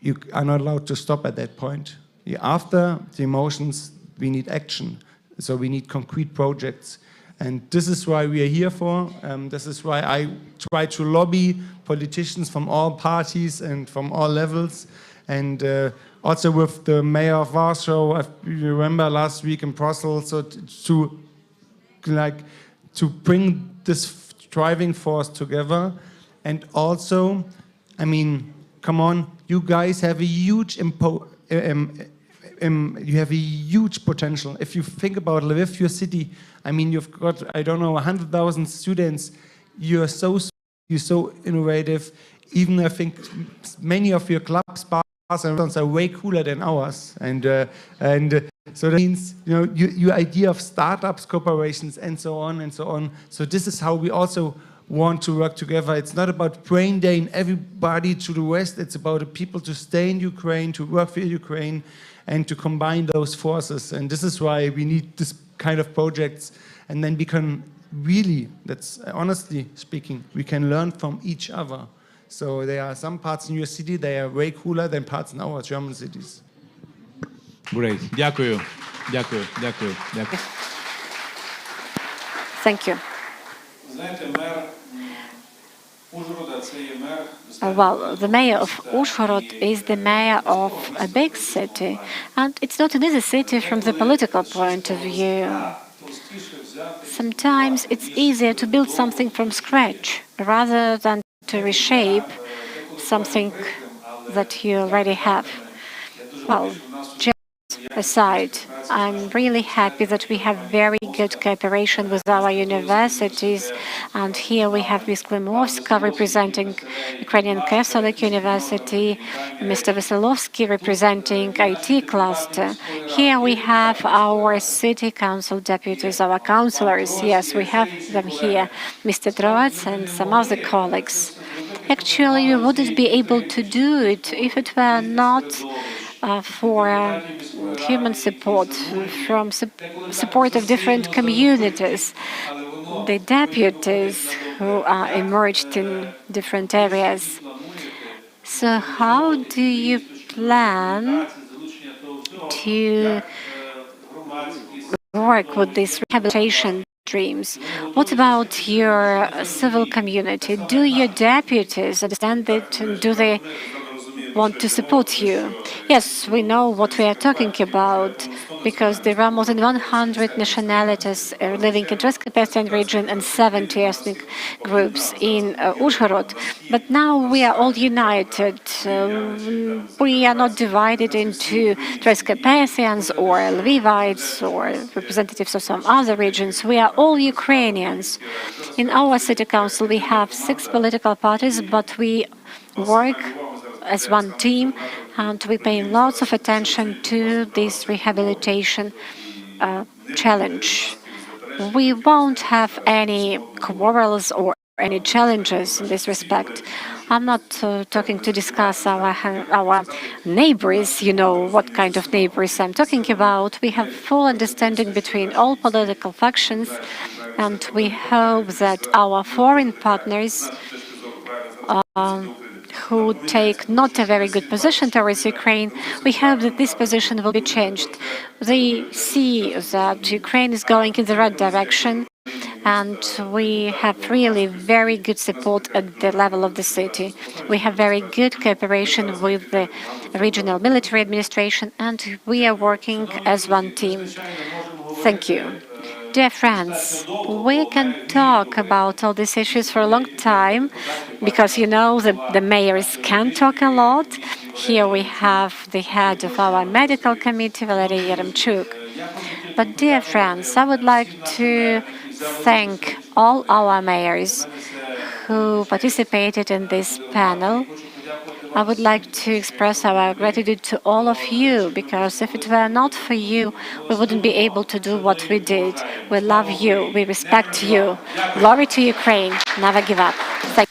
you are not allowed to stop at that point. After the emotions, we need action. So we need concrete projects. And this is why we are here for. This is why I try to lobby politicians from all parties and from all levels. And also with the mayor of Warsaw, you remember last week in Brussels, so to bring this driving force together. And also, I mean, come on, you guys have a huge you have a huge potential. If you think about Lviv, your city, I mean, you've got, I don't know, 100,000 students. You're so innovative. Even I think many of your clubs, bars, and restaurants are way cooler than ours. And so that means, you know, your idea of startups, corporations, and so on and so on. So this is how we also want to work together. It's not about brain drain everybody to the West. It's about the people to stay in Ukraine, to work for Ukraine, and to combine those forces. And this is why we need this kind of projects. And then we can really, that's honestly speaking, we can learn from each other. So there are some parts in your city, they are way cooler than parts in our German cities. Great. Дякую. Дякую. Дякую. Дякую. Thank you. Знаєте, мер Ужгорода – це є мер. Well, the mayor of Uzhhorod is the mayor of a big city, and it's not an easy city from the political point of view. Sometimes it's easier to build something from scratch rather than to reshape something that you already have. Well, just aside, I'm really happy that we have very good cooperation with our universities, and here we have Ms. Klimovska representing Ukrainian Catholic University, Mr. Veselovsky representing IT cluster. Here we have our city council deputies, our councillors. Yes, we have them here, Mr. Troats and some other colleagues. Actually, we wouldn't be able to do it if it were not for human support, from support of different communities, the deputies who are emerged in different areas. So how do you plan to work with these rehabilitation dreams? What about your civil community? Do your deputies understand that? Do they want to support you. Yes, we know what we are talking about because there are more than 100 nationalities living in Transcarpathian region and 70 ethnic groups in Uzhhorod. But now we are all united. We are not divided into Transcarpathians or Lvivites or representatives of some other regions. We are all Ukrainians. In our city council, we have 6 political parties, but we work as one team, and we pay lots of attention to this rehabilitation challenge. We won't have any quarrels or any challenges in this respect. I'm not talking to discuss our neighbors, you know what kind of neighbors I'm talking about. We have full understanding between all political factions, and we hope that our foreign partners who take not a very good position towards Ukraine, we hope that this position will be changed. They see that Ukraine is going in the right direction, and we have really very good support at the level of the city. We have very good cooperation with the regional military administration, and we are working as one team. Thank you. Dear friends, we can talk about all these issues for a long time because you know the mayors can talk a lot. Here we have the head of our medical committee, Valery Yeremchuk. But dear friends, I would like to thank all our mayors who participated in this panel. I would like to express our gratitude to all of you, because if it were not for you, we wouldn't be able to do what we did. We love you. We respect you. Glory to Ukraine. Never give up. Thank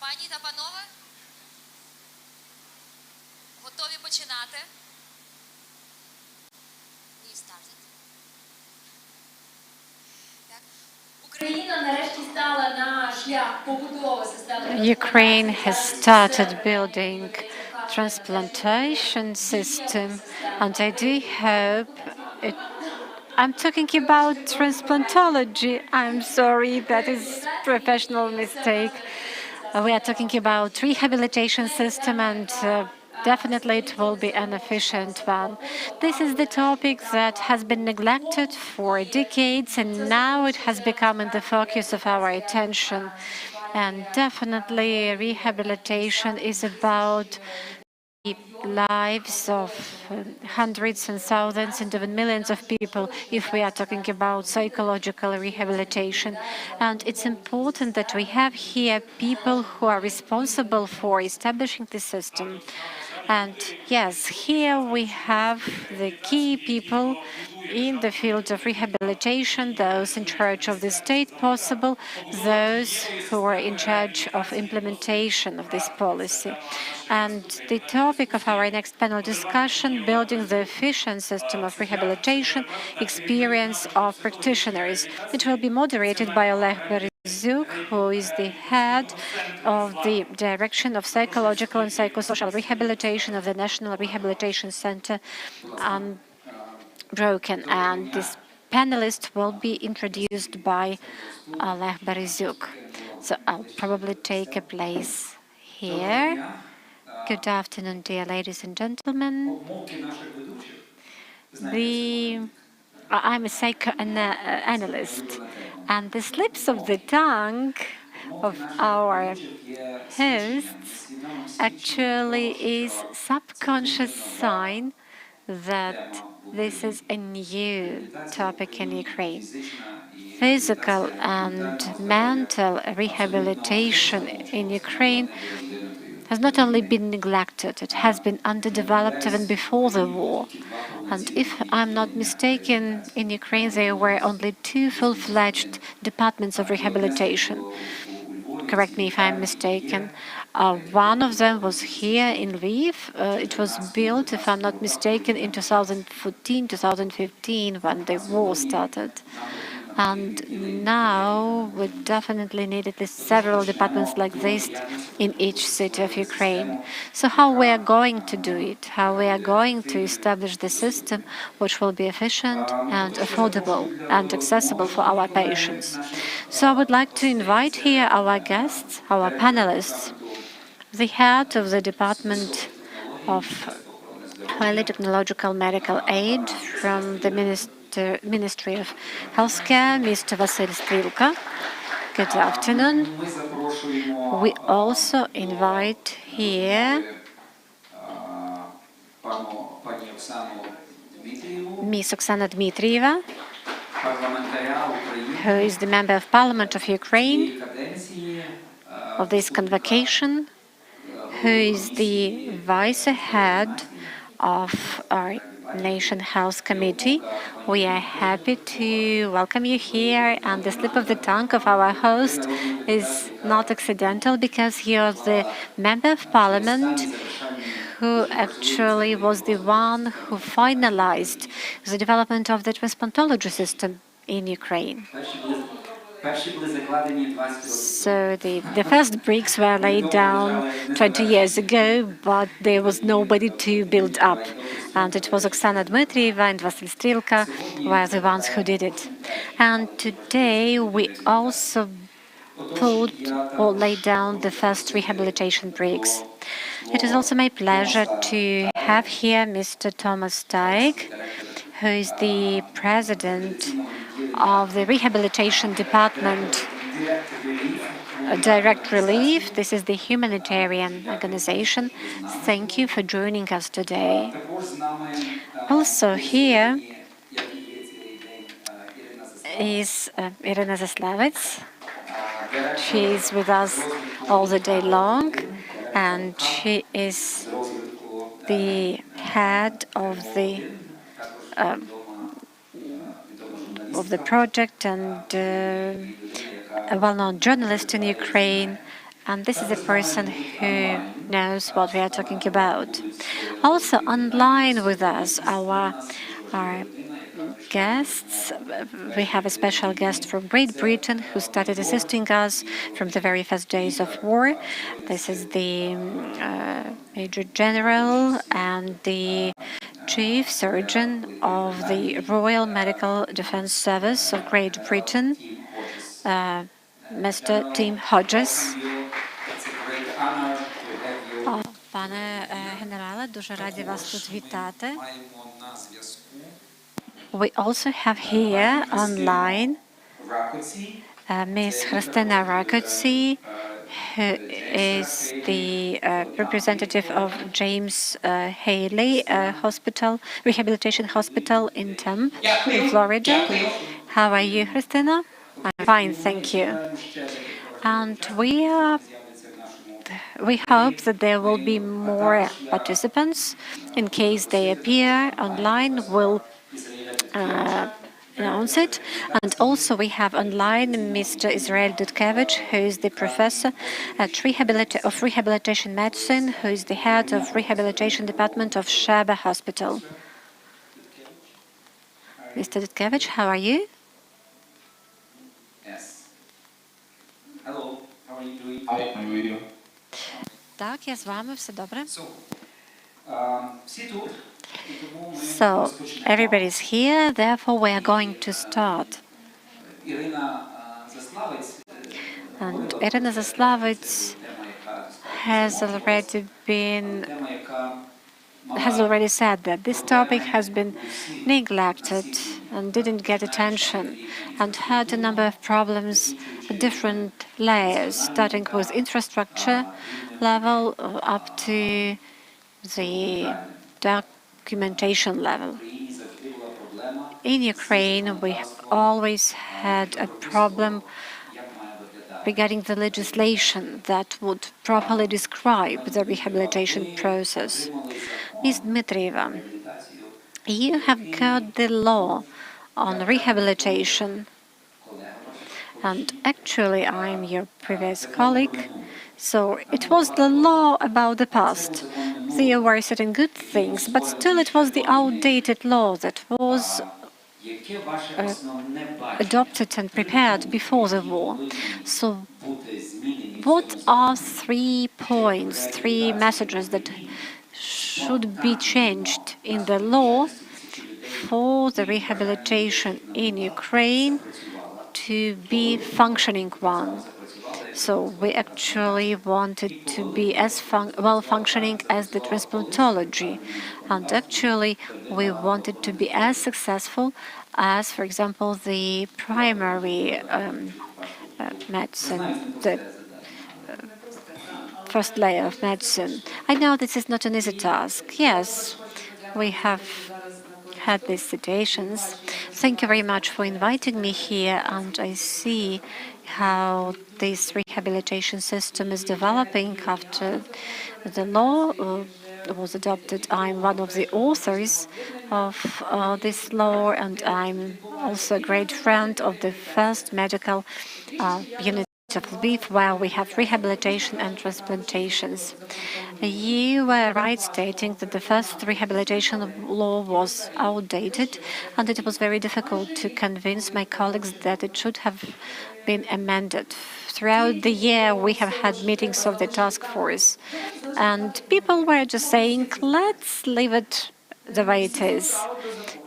Пані та панове, готові починати? Ні, started. Так. Україна нарешті стала на шлях побудови системи. Ukraine has started building transplantation system, and I do hope it. I'm talking about transplantology. I'm sorry, that is professional mistake. We are talking about rehabilitation system, and definitely it will be an efficient one. This is the topic that has been neglected for decades, and now it has become in the focus of our attention. And definitely rehabilitation is about the lives of hundreds and thousands and even millions of people if we are talking about psychological rehabilitation. And it's important that we have here people who are responsible for establishing the system. And yes, here we have the key people in the field of rehabilitation, those in charge of the state possible, those who are in charge of implementation of this policy. And the topic of our next panel discussion, building the efficient system of rehabilitation, experience of practitioners. It will be moderated by Oleg Beryzuk, who is the head of the Direction of Psychological and Psychosocial Rehabilitation of the National Rehabilitation Center, Broken. And this panelist will be introduced by Oleg Beryzuk. So I'll probably take a place here. Good afternoon, dear ladies and gentlemen. I'm a psychoanalyst, and the slips of the tongue of our hosts actually is subconscious sign that this is a new topic in Ukraine. Physical and mental rehabilitation in Ukraine has not only been neglected, it has been underdeveloped even before the war. And if I'm not mistaken, in Ukraine there were only 2 full-fledged departments of rehabilitation. Correct me if I'm mistaken. One of them was here in Lviv. It was built, if I'm not mistaken, in 2014, 2015, when the war started. And now we definitely need at least several departments like this in each city of Ukraine. So how we are going to do it, how we are going to establish the system which will be efficient and affordable and accessible for our patients. So I would like to invite here our guests, our panelists, the head of the Department of Highly Technological Medical Aid from the Ministry of Healthcare, Mr. Vasil Strilka. Good afternoon. We also invite here Ms. Oksana Dmitrieva, who is the Member of Parliament of Ukraine of this convocation, who is the Vice Head of our Nation Health Committee. We are happy to welcome you here, and the slip of the tongue of our host is not accidental because he is the Member of Parliament who actually was the one who finalized the development of the transplantology system in Ukraine. So the first bricks were laid down 20 years ago, but there was nobody to build up. And it was Oksana Dmitrieva and Vasil Strilka were the ones who did it. And today we also put or laid down the first rehabilitation bricks. It is also my pleasure to have here Mr. Thomas Steig, who is the president of the Rehabilitation Department, Direct Relief. This is the humanitarian organization. Thank you for joining us today. Also here is Irina Zaslavets. She is with us all the day long, and she is the head of the project and a well-known journalist in Ukraine. And this is a person who knows what we are talking about. Also, online with us, our guests. We have a special guest from Great Britain who started assisting us from the very first days of war. This is the Major General and the Chief Surgeon of the Royal Medical Defence Service of Great Britain, Mr. Tim Hodges. Пане генерале, дуже раді вас тут вітати. We also have here online Ms. Christina Rakotsi, who is the representative of James Haley Hospital, Rehabilitation Hospital in Tampa, in Florida. How are you, Christina? I'm fine, thank you. And we hope that there will be more participants. In case they appear online, we'll announce it. And also we have online Mr. Israel Dutkevich, who is the professor at rehabilitation medicine, who is the head of rehabilitation department of Sheba Hospital. Mr. Dutkevich, how are you? Yes. Hello, how are you doing? Hi, I'm with you. Так, я з вами, все добре. Всі тут. So, everybody's here, therefore we are going to start. And Irina Zaslavets has already said that this topic has been neglected and didn't get attention and had a number of problems at different layers, starting with infrastructure level up to the documentation level. In Ukraine, we always had a problem regarding the legislation that would properly describe the rehabilitation process. Ms. Dmitrieva, you have got the law on rehabilitation, and actually I'm your previous colleague, so it was the law about the past. There were certain good things, but still it was the outdated law that was adopted and prepared before the war. So what are 3 points, 3 messages that should be changed in the law for the rehabilitation in Ukraine to be functioning one? So we actually wanted to be as well-functioning as the transplantology. And actually, we wanted to be as successful as, for example, the primary medicine, the first layer of medicine. I know this is not an easy task. Yes, we have had these situations. Thank you very much for inviting me here, and I see how this rehabilitation system is developing after the law was adopted. I'm one of the authors of this law, and I'm also a great friend of the first medical unit of Lviv, where we have rehabilitation and transplantations. You were right stating that the first rehabilitation law was outdated, and it was very difficult to convince my colleagues that it should have been amended. Throughout the year, we have had meetings of the task force, and people were just saying, let's leave it the way it is.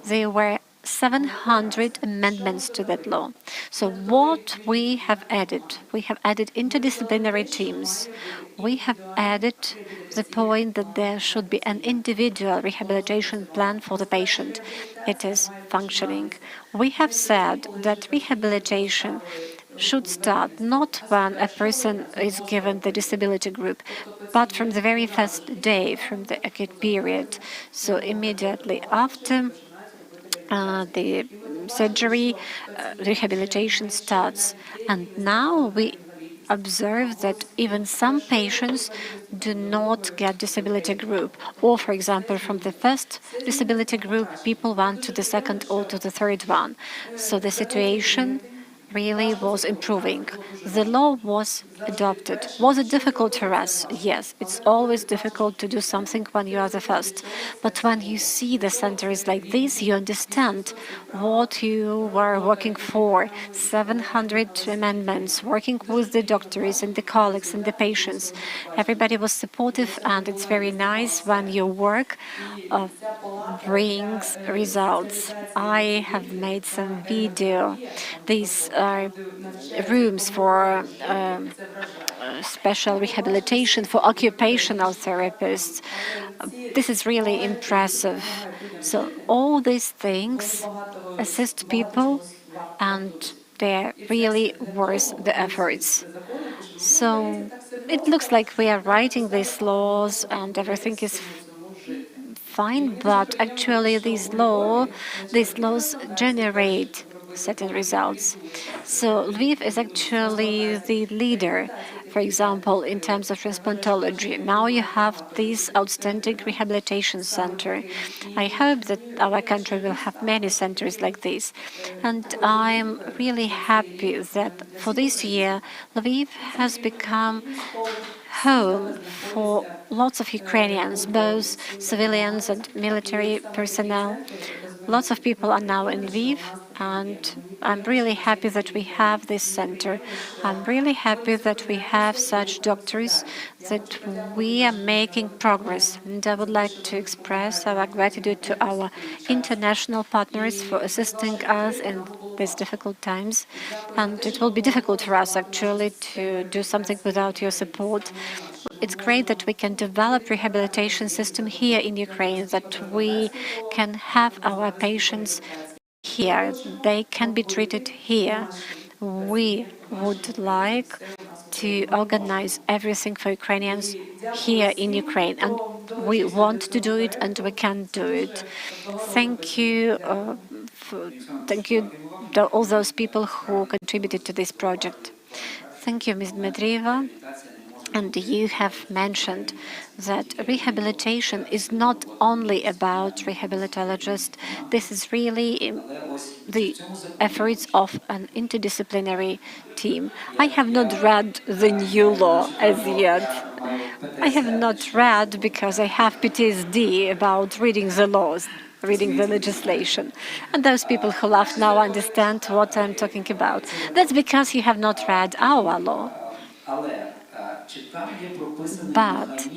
There were 700 amendments to that law. So what we have added interdisciplinary teams. We have added the point that there should be an individual rehabilitation plan for the patient. It is functioning. We have said that rehabilitation should start not when a person is given the disability group, but from the very first day, from the acute period. So immediately after the surgery, rehabilitation starts. And now we observe that even some patients do not get disability group, or for example from the first disability group people went to the second or to the third one. So the situation really was improving. The law was adopted. Was it difficult for us? Yes, it's always difficult to do something when you are the first. But when you see the centers like this, you understand what you were working for. 700 amendments, working with the doctors and the colleagues and the patients. Everybody was supportive, and it's very nice when your work brings results. I have made some video. These are rooms for special rehabilitation for occupational therapists. This is really impressive. So all these things assist people, and they're really worth the efforts. So it looks like we are writing these laws and everything is fine, but actually these laws generate certain results. So Lviv is actually the leader, for example, in terms of transplantology. Now you have this outstanding rehabilitation center. I hope that our country will have many centers like this. And I'm really happy that for this year, Lviv has become home for lots of Ukrainians, both civilians and military personnel. Lots of people are now in Lviv, and I'm really happy that we have this center. I'm really happy that we have such doctors, that we are making progress. And I would like to express our gratitude to our international partners for assisting us in these difficult times. And it will be difficult for us, actually, to do something without your support. It's great that we can develop rehabilitation system here in Ukraine, that we can have our patients here. They can be treated here. We would like to organize everything for Ukrainians here in Ukraine, and we want to do it, and we can do it. Thank you, thank you to all those people who contributed to this project. Thank you, Ms. Dmitrieva. And you have mentioned that rehabilitation is not only about rehabilitologists. This is really the efforts of an interdisciplinary team. I have not read the new law as yet. I have not read because I have PTSD about reading the laws, reading the legislation. And those people who laugh now understand what I'm talking about. That's because you have not read our law. But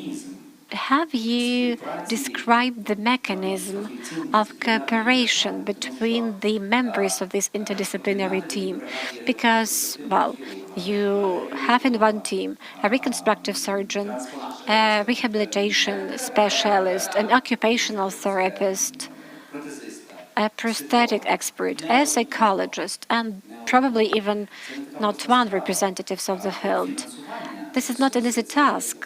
have you described the mechanism of cooperation between the members of this interdisciplinary team? Because, well, you have in one team a reconstructive surgeon, a rehabilitation specialist, an occupational therapist, a prosthetic expert, a psychologist, and probably even not one representatives of the field. This is not an easy task.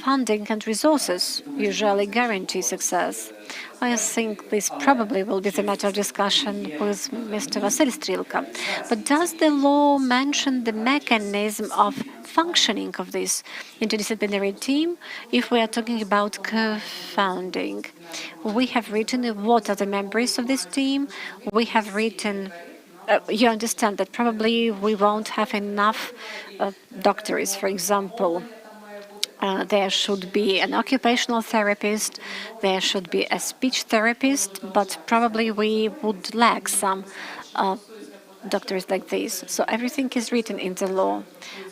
Funding and resources usually guarantee success. I think this probably will be the matter of discussion with Mr. Vasily Strilka. But does the law mention the mechanism of functioning of this interdisciplinary team if we are talking about co-founding? We have written what are the members of this team. We have written you understand that probably we won't have enough doctors, for example. There should be an occupational therapist, there should be a speech therapist, but probably we would lack some doctors like this. So everything is written in the law.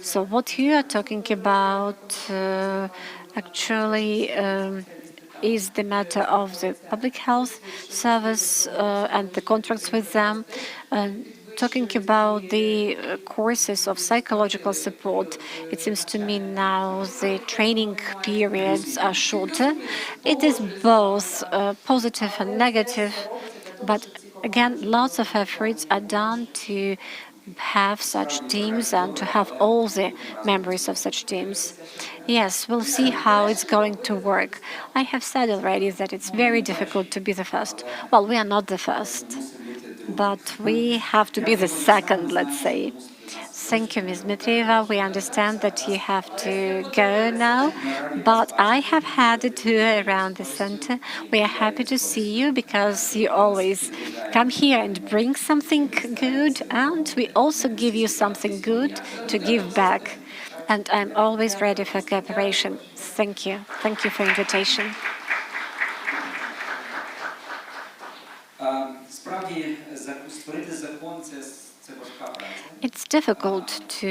So what you are talking about actually is the matter of the public health service and the contracts with them. Talking about the courses of psychological support, it seems to me now the training periods are shorter. It is both positive and negative, but again, lots of efforts are done to have such teams and to have all the members of such teams. Yes, we'll see how it's going to work. I have said already that it's very difficult to be the first. Well, we are not the first, but we have to be the second, let's say. Thank you, Ms. Dmitrieva. We understand that you have to go now, but I have had a tour around the center. We are happy to see you because you always come here and bring something good, and we also give you something good to give back. And I'm always ready for cooperation. Thank you. Thank you for invitation. Справді, створити закон це важка праця. It's difficult to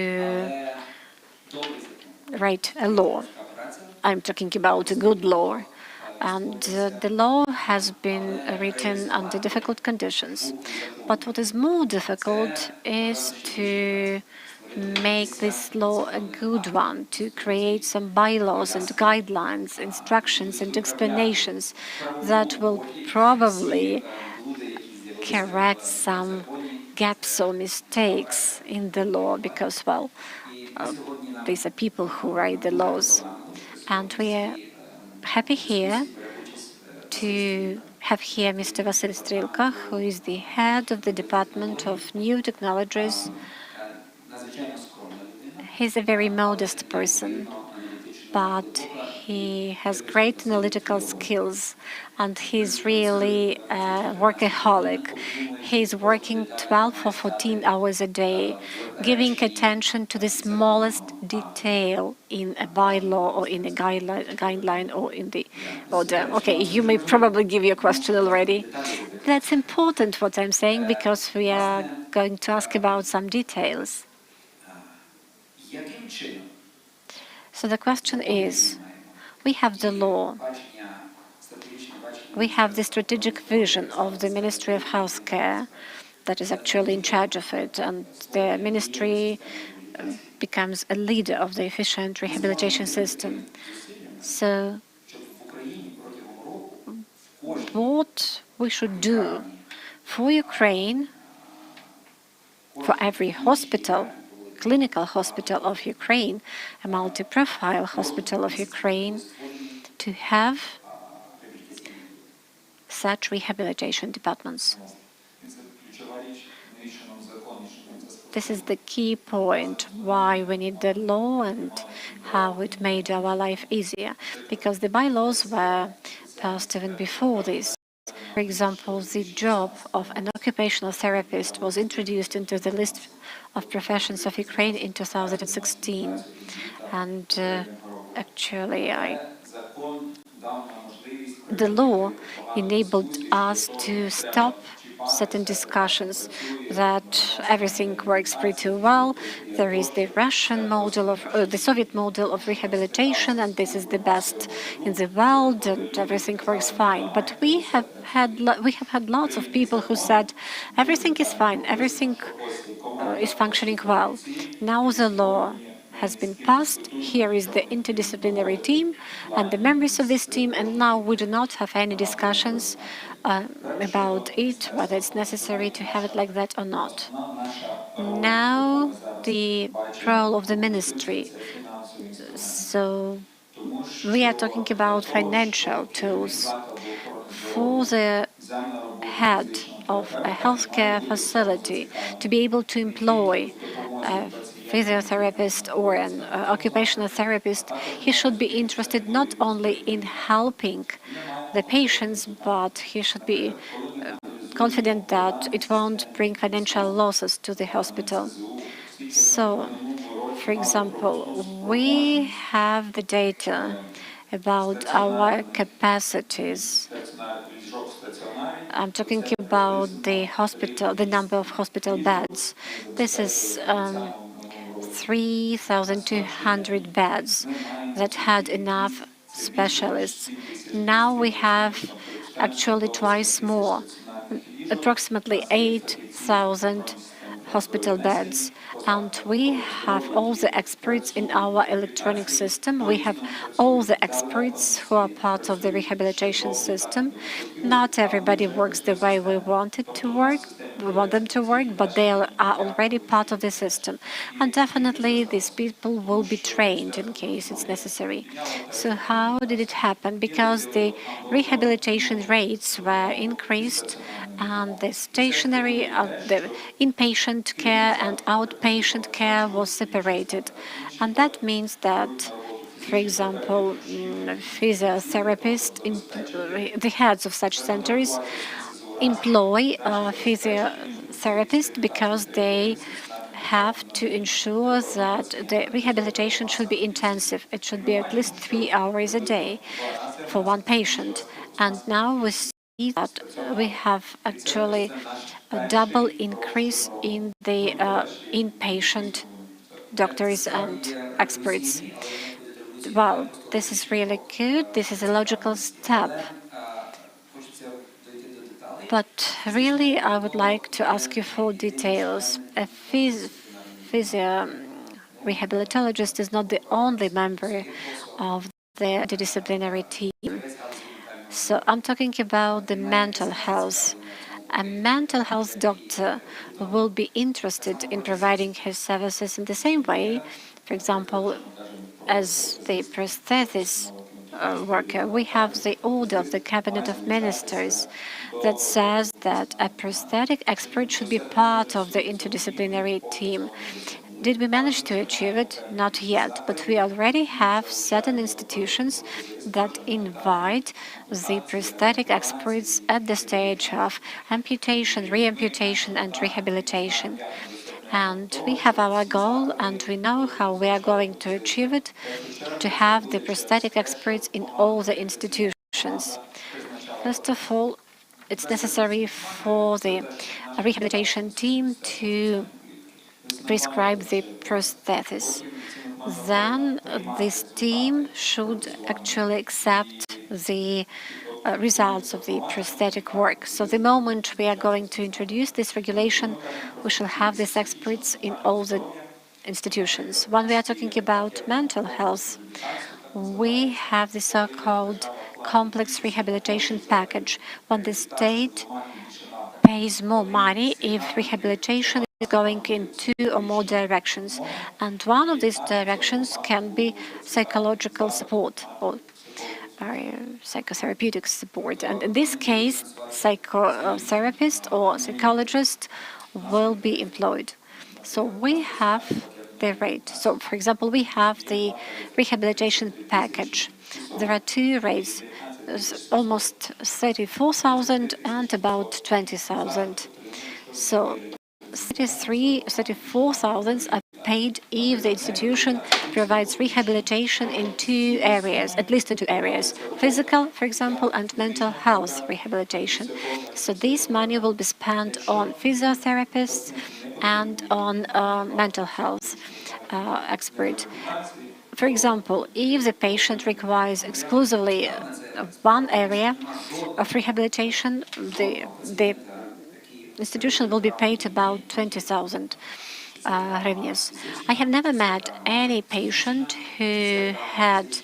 Але добрий закон write a law. важка праця. I'm talking about a good law. And the law has been written under difficult conditions. But what is more difficult is to make this law a good one, to create some bylaws and guidelines, instructions and explanations that will probably correct some gaps or mistakes in the law because, well, these are people who write the laws. And we are happy here to have here Mr. Vasil Strelka, who is the head of the Department of New Technologies. Надзвичайно скромна людина. He's a very modest person, but he has great analytical skills and he's really a workaholic. He's working 12 or 14 hours a day, giving attention to the smallest detail in a bylaw or in a guideline or in the order. Okay, you may probably give your question already. That's important what I'm saying because we are going to ask about some details. Яким чином So the question is, we have the law, бачення, стратегічне бачення we have the strategic vision of the Ministry of Healthcare that is actually in charge of it, and the ministry becomes a leader of the efficient rehabilitation system. So щоб в Україні протягом року в кожній what we should do for Ukraine, for every hospital, clinical hospital of Ukraine, a multi-profile hospital of Ukraine, to have such rehabilitation departments. це ключова річ в вирішеному законі, щоб він це спробував. This is the key point why we need the law and how it made our life easier, because the bylaws were passed even before this. For example, the job of an occupational therapist was introduced into the list of professions of Ukraine in 2016. And actually, Закон дав нам можливість the law enabled us to stop certain discussions that everything works pretty well. There is the Russian model of the Soviet model of rehabilitation, and this is the best in the world, and everything works fine. But we have had lots of people who said everything is fine, everything is functioning well. Now the law has been passed. Here is the interdisciplinary team and the members of this team, and now we do not have any discussions about it, whether it's necessary to have it like that or not. Now the role of the ministry. So we are talking about financial tools for the head of a healthcare facility to be able to employ a physiotherapist or an occupational therapist. He should be interested not only in helping the patients, but he should be confident that it won't bring financial losses to the hospital. So, for example, we have the data about our capacities. I'm talking about the number of hospital beds. This is 3,200 beds that had enough specialists. Now we have actually twice more, approximately 8,000 hospital beds. And we have all the experts in our electronic system. We have all the experts who are part of the rehabilitation system. Not everybody works the way we want it to work. We want them to work, but they are already part of the system. And definitely these people will be trained in case it's necessary. So how did it happen? Because the rehabilitation rates were increased and the stationary, the inpatient care and outpatient patient care was separated. And that means that, for example, physiotherapists, the heads of such centers, employ a physiotherapist because they have to ensure that the rehabilitation should be intensive. It should be at least 3 hours a day for one patient. And now we see that we have actually a double increase in the inpatient doctors and experts. Well, this is really good. This is a logical step. But really, I would like to ask you for details. A physio rehabilitatologist is not the only member of the interdisciplinary team. So I'm talking about the mental health. A mental health doctor will be interested in providing his services in the same way, for example, as the prosthesis worker. We have the order of the Cabinet of Ministers that says that a prosthetic expert should be part of the interdisciplinary team. Did we manage to achieve it? Not yet, but we already have certain institutions that invite the prosthetic experts at the stage of amputation, reamputation, and rehabilitation. And we have our goal, and we know how we are going to achieve it, to have the prosthetic experts in all the institutions. First of all, it's necessary for the rehabilitation team to prescribe the prosthesis. Then this team should actually accept the results of the prosthetic work. So the moment we are going to introduce this regulation, we shall have these experts in all the institutions. When we are talking about mental health, we have the so-called complex rehabilitation package, when the state pays more money if rehabilitation is going in 2 or more directions. And one of these directions can be psychological support or psychotherapeutic support. And in this case, psychotherapist or psychologist will be employed. So we have the rate. So, for example, we have the rehabilitation package. There are 2 rates, almost 34,000 and about 20,000. So 34,000 are paid if the institution provides rehabilitation in 2 areas, at least in 2 areas, physical, for example, and mental health rehabilitation. So this money will be spent on physiotherapists and on mental health expert. For example, if the patient requires exclusively one area of rehabilitation, the institution will be paid about 20,000 hryvnias. I have never met any patient who had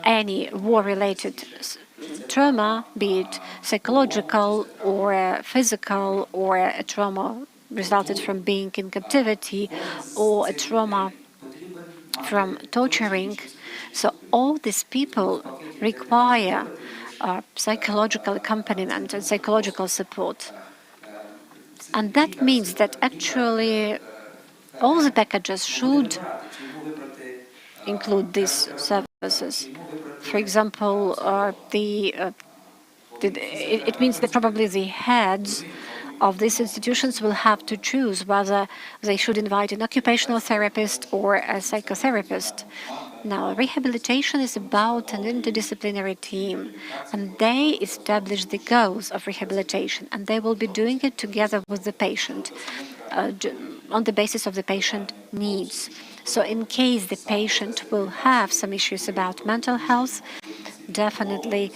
any war-related trauma, be it psychological or physical, or a trauma resulted from being in captivity, or a trauma from torturing. So all these people require psychological accompaniment and psychological support. And that means that actually all the packages should include these services. For example, it means that probably the heads of these institutions will have to choose whether they should invite an occupational therapist or a psychotherapist. Now, rehabilitation is about an interdisciplinary team, and they establish the goals of rehabilitation, and they will be doing it together with the patient on the basis of the patient needs. So in case the patient will have some issues about mental health, definitely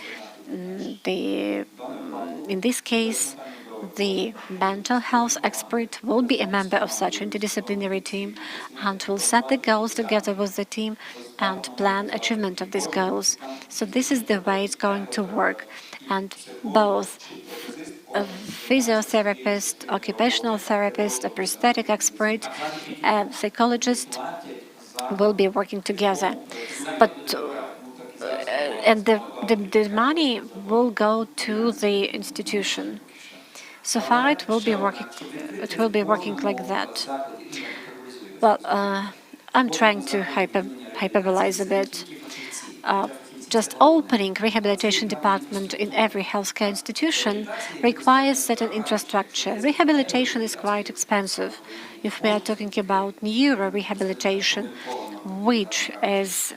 in this case, the mental health expert will be a member of such interdisciplinary team and will set the goals together with the team and plan achievement of these goals. So this is the way it's going to work. And both a physiotherapist, occupational therapist, a prosthetic expert, a psychologist will be working together. But and the money will go to the institution. So far, it will be working like that. Well, I'm trying to hyperbolize a bit. Just opening rehabilitation department in every healthcare institution requires certain infrastructure. Rehabilitation is quite expensive. If we are talking about neuro-rehabilitation, which is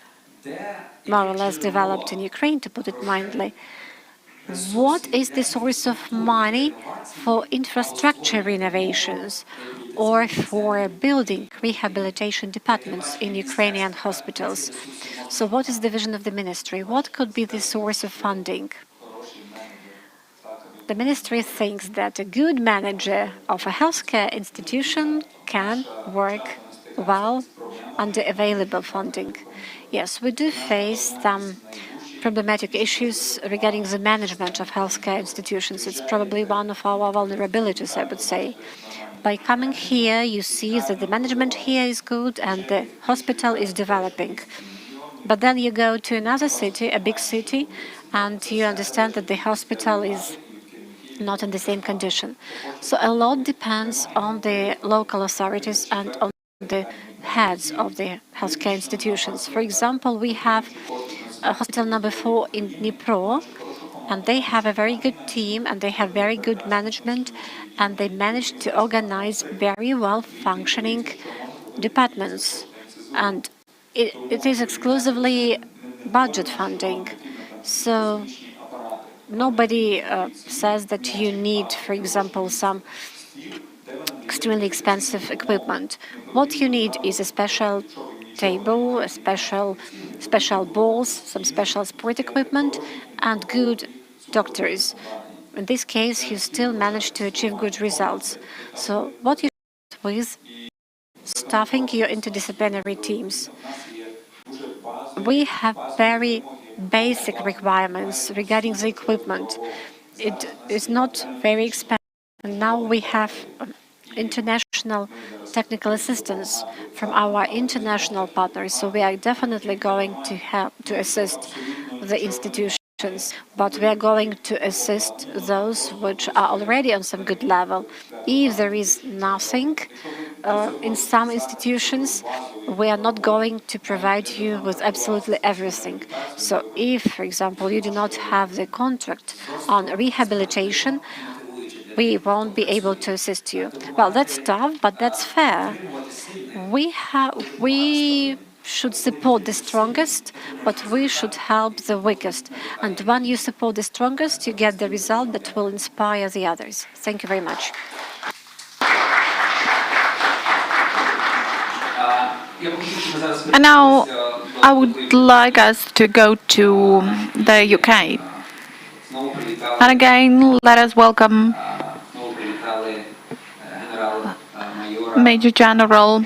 more or less developed in Ukraine, to put it mildly, what is the source of money for infrastructure renovations or for building rehabilitation departments in Ukrainian hospitals? So what is the vision of the ministry? What could be the source of funding? The ministry thinks that a good manager of a healthcare institution can work well under available funding. Yes, we do face some problematic issues regarding the management of healthcare institutions. It's probably one of our vulnerabilities, I would say. By coming here, you see that the management here is good and the hospital is developing. But then you go to another city, a big city, and you understand that the hospital is not in the same condition. So a lot depends on the local authorities and on the heads of the healthcare institutions. For example, we have hospital number 4 in Dnipro, and they have a very good team and they have very good management, and they managed to organize very well functioning departments. And it is exclusively budget funding. So nobody says that you need, for example, some extremely expensive equipment. What you need is a special table, a special balls, some special sport equipment, and good doctors. In this case, you still manage to achieve good results. So what you do with staffing your interdisciplinary teams. We have very basic requirements regarding the equipment. It is not very expensive. And now we have international technical assistance from our international partners. So we are definitely going to help to assist the institutions, but we are going to assist those which are already on some good level. If there is nothing in some institutions, we are not going to provide you with absolutely everything. So if, for example, you do not have the contract on rehabilitation, we won't be able to assist you. Well, that's tough, but that's fair. We should support the strongest, but we should help the weakest. And when you support the strongest, you get the result that will inspire the others. Thank you very much. And now I would like us to go to the UK. And again, let us welcome Major General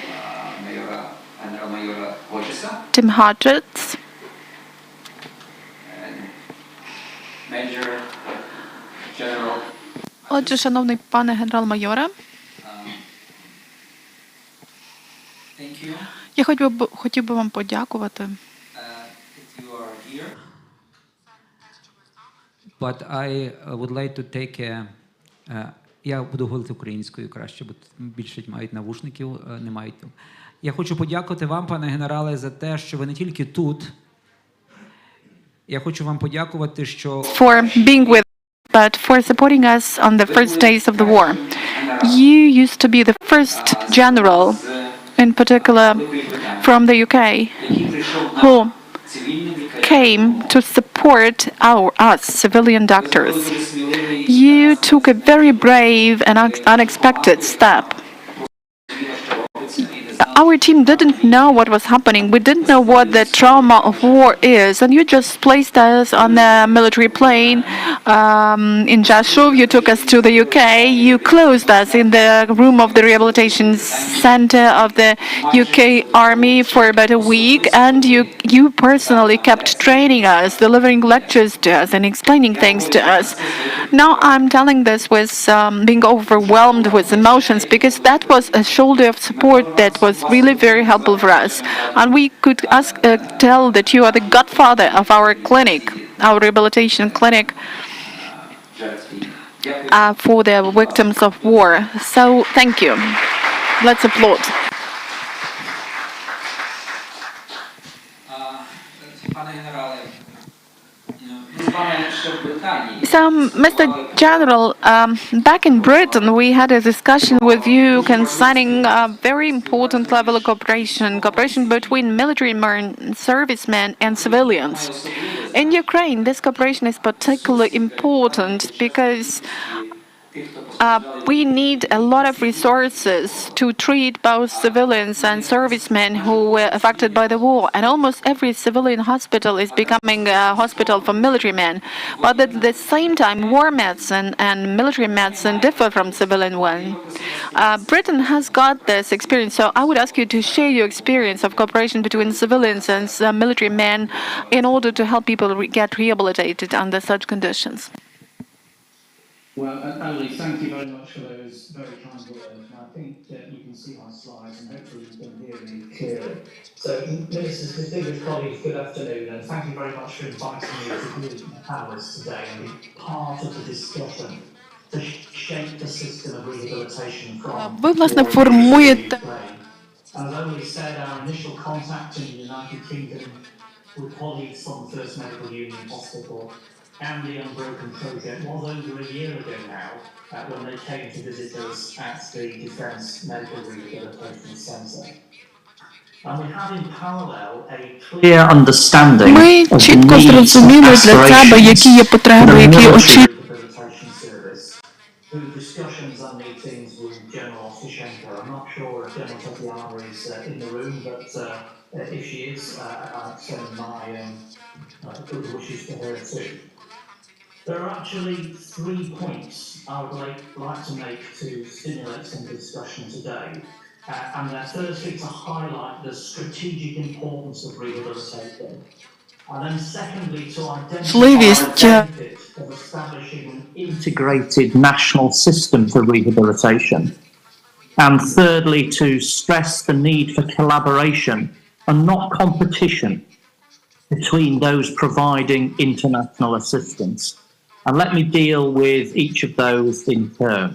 Tim Hodges. Отже, шановний пане генерал-майоре, я хотів би вам подякувати. But I would like to take я буду говорити українською краще, бо більше мають навушників, не мають. Я хочу подякувати вам, пане генерале, за те, що ви не тільки тут. Я хочу вам подякувати, що For being with us, but for supporting us on the first days of the war. You used to be the first general, in particular from the UK, who came to support us civilian doctors. You took a very brave and unexpected step. Our team didn't know what was happening. We didn't know what the trauma of war is. And you just placed us on a military plane in Rzeszów. You took us to the UK. You closed us in the room of the rehabilitation center of the UK Army for about a week. And you personally kept training us, delivering lectures to us and explaining things to us. Now I'm telling this with being overwhelmed with emotions, because that was a shoulder of support that was really very helpful for us. And we could tell that you are the godfather of our clinic, our rehabilitation clinic for the victims of war. So thank you. Let's applaud. So, Mr. General, back in Britain, we had a discussion with you concerning a very important level of cooperation between military servicemen and civilians. In Ukraine, this cooperation is particularly important because we need a lot of resources to treat both civilians and servicemen who were affected by the war. And almost every civilian hospital is becoming a hospital for military men. But at the same time, war medicine and military medicine differ from civilian one. Britain has got this experience, so I would ask you to share your experience of cooperation between civilians and military men in order to help people get rehabilitated under such conditions. Well, Ali, thank you very much for those very kind words. And I think you can see my slides and hopefully you can hear me clearly. So, Ministers, distinguished colleagues, good afternoon, and thank you very much for inviting me to be the panellists today and be part of the discussion to shape the system of rehabilitation from Ви, власне, формуєте As Ali said, our initial contact in the United Kingdom with colleagues from the First Medical Union Hospital and the Unbroken Project was over a year ago now when they came to visit us at the Defence Medical Rehabilitation Centre. And we have in parallel a clear understanding Ми of the чітко needs and зрозуміли для себе, які є aspirations потреби, of the які Military очікують. Rehabilitation Service. Through discussions and meetings with General Ofishenko, I'm not sure if General Tatiana is in the room, but if she is, I extend my good wishes to her too. There are actually 3 points I would like to make to stimulate some discussion today. And firstly, to highlight the strategic importance of rehabilitation. And then secondly, to identify the benefit of establishing an integrated national system for rehabilitation. And thirdly, to stress the need for collaboration and not competition between those providing international assistance. And let me deal with each of those in turn.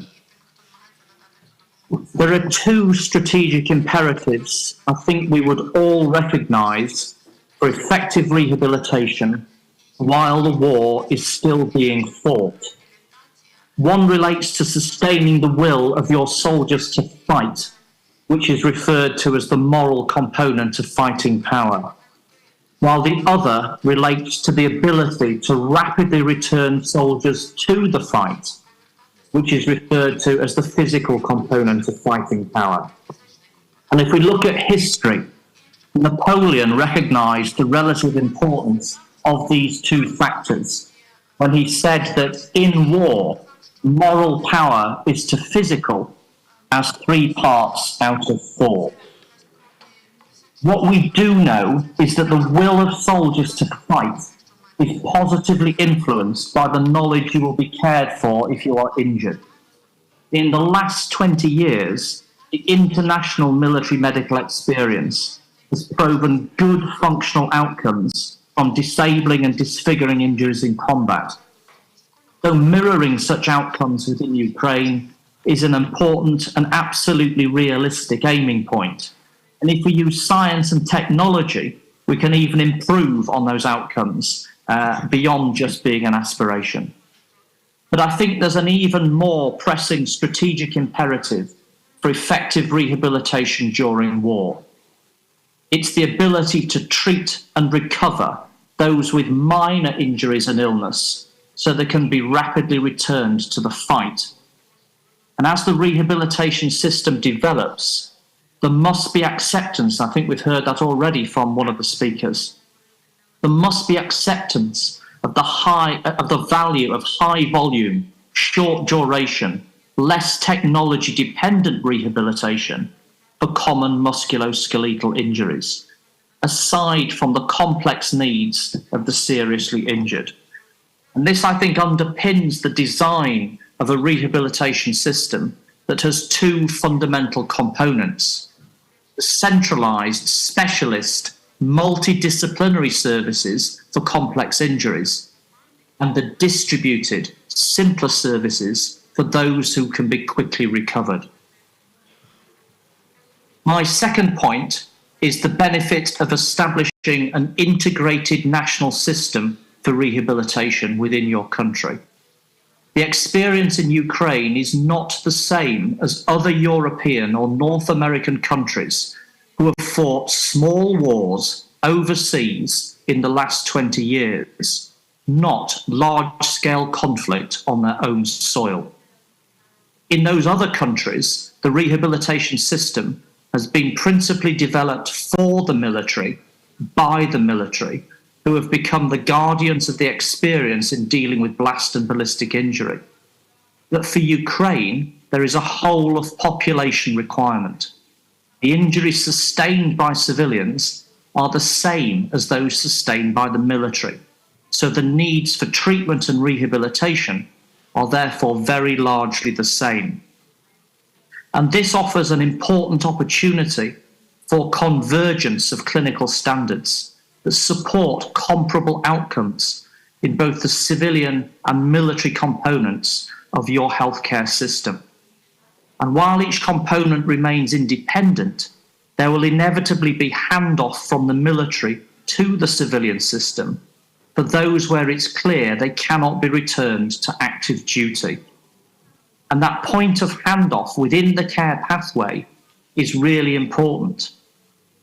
There are 2 strategic imperatives I think we would all recognise for effective rehabilitation while the war is still being fought. One relates to sustaining the will of your soldiers to fight, which is referred to as the moral component of fighting power, while the other relates to the ability to rapidly return soldiers to the fight, which is referred to as the physical component of fighting power. And if we look at history, Napoleon recognised the relative importance of these 2 factors when he said that in war, moral power is to physical as 3 parts out of 4. What we do know is that the will of soldiers to fight is positively influenced by the knowledge you will be cared for if you are injured. In the last 20 years, the international military medical experience has proven good functional outcomes from disabling and disfiguring injuries in combat. So mirroring such outcomes within Ukraine is an important and absolutely realistic aiming point. And if we use science and technology, we can even improve on those outcomes beyond just being an aspiration. But I think there's an even more pressing strategic imperative for effective rehabilitation during war. It's the ability to treat and recover those with minor injuries and illness so they can be rapidly returned to the fight. And as the rehabilitation system develops, there must be acceptance. I think we've heard that already from one of the speakers. There must be acceptance of the value of high volume, short duration, less technology dependent rehabilitation for common musculoskeletal injuries, aside from the complex needs of the seriously injured. And this, I think, underpins the design of a rehabilitation system that has 2 fundamental components: the centralised, specialist, multidisciplinary services for complex injuries, and the distributed, simpler services for those who can be quickly recovered. My second point is the benefit of establishing an integrated national system for rehabilitation within your country. The experience in Ukraine is not the same as other European or North American countries who have fought small wars overseas in the last 20 years, not large-scale conflict on their own soil. In those other countries, the rehabilitation system has been principally developed for the military, by the military, who have become the guardians of the experience in dealing with blast and ballistic injury. But for Ukraine, there is a whole of population requirement. The injuries sustained by civilians are the same as those sustained by the military. So the needs for treatment and rehabilitation are therefore very largely the same. And this offers an important opportunity for convergence of clinical standards that support comparable outcomes in both the civilian and military components of your healthcare system. And while each component remains independent, there will inevitably be handoff from the military to the civilian system for those where it's clear they cannot be returned to active duty. And that point of handoff within the care pathway is really important.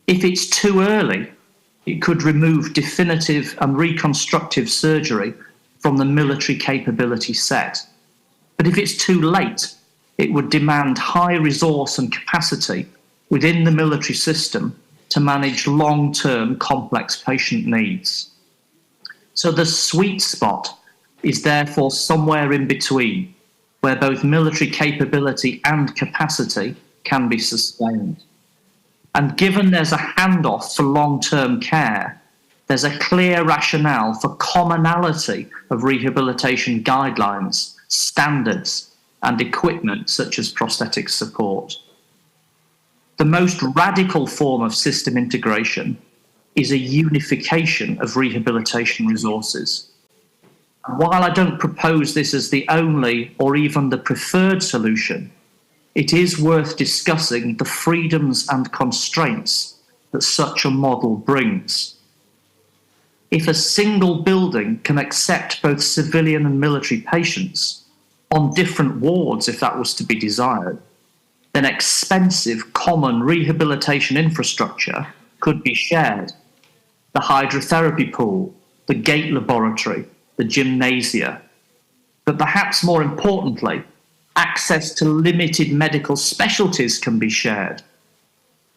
If it's too early, it could remove definitive and reconstructive surgery from the military capability set. But if it's too late, it would demand high resource and capacity within the military system to manage long-term complex patient needs. So the sweet spot is therefore somewhere in between, where both military capability and capacity can be sustained. And given there's a handoff for long-term care, there's a clear rationale for commonality of rehabilitation guidelines, standards, and equipment such as prosthetic support. The most radical form of system integration is a unification of rehabilitation resources. And while I don't propose this as the only or even the preferred solution, it is worth discussing the freedoms and constraints that such a model brings. If a single building can accept both civilian and military patients on different wards, if that was to be desired, then expensive common rehabilitation infrastructure could be shared. The hydrotherapy pool, the gait laboratory, the gymnasia. But perhaps more importantly, access to limited medical specialties can be shared.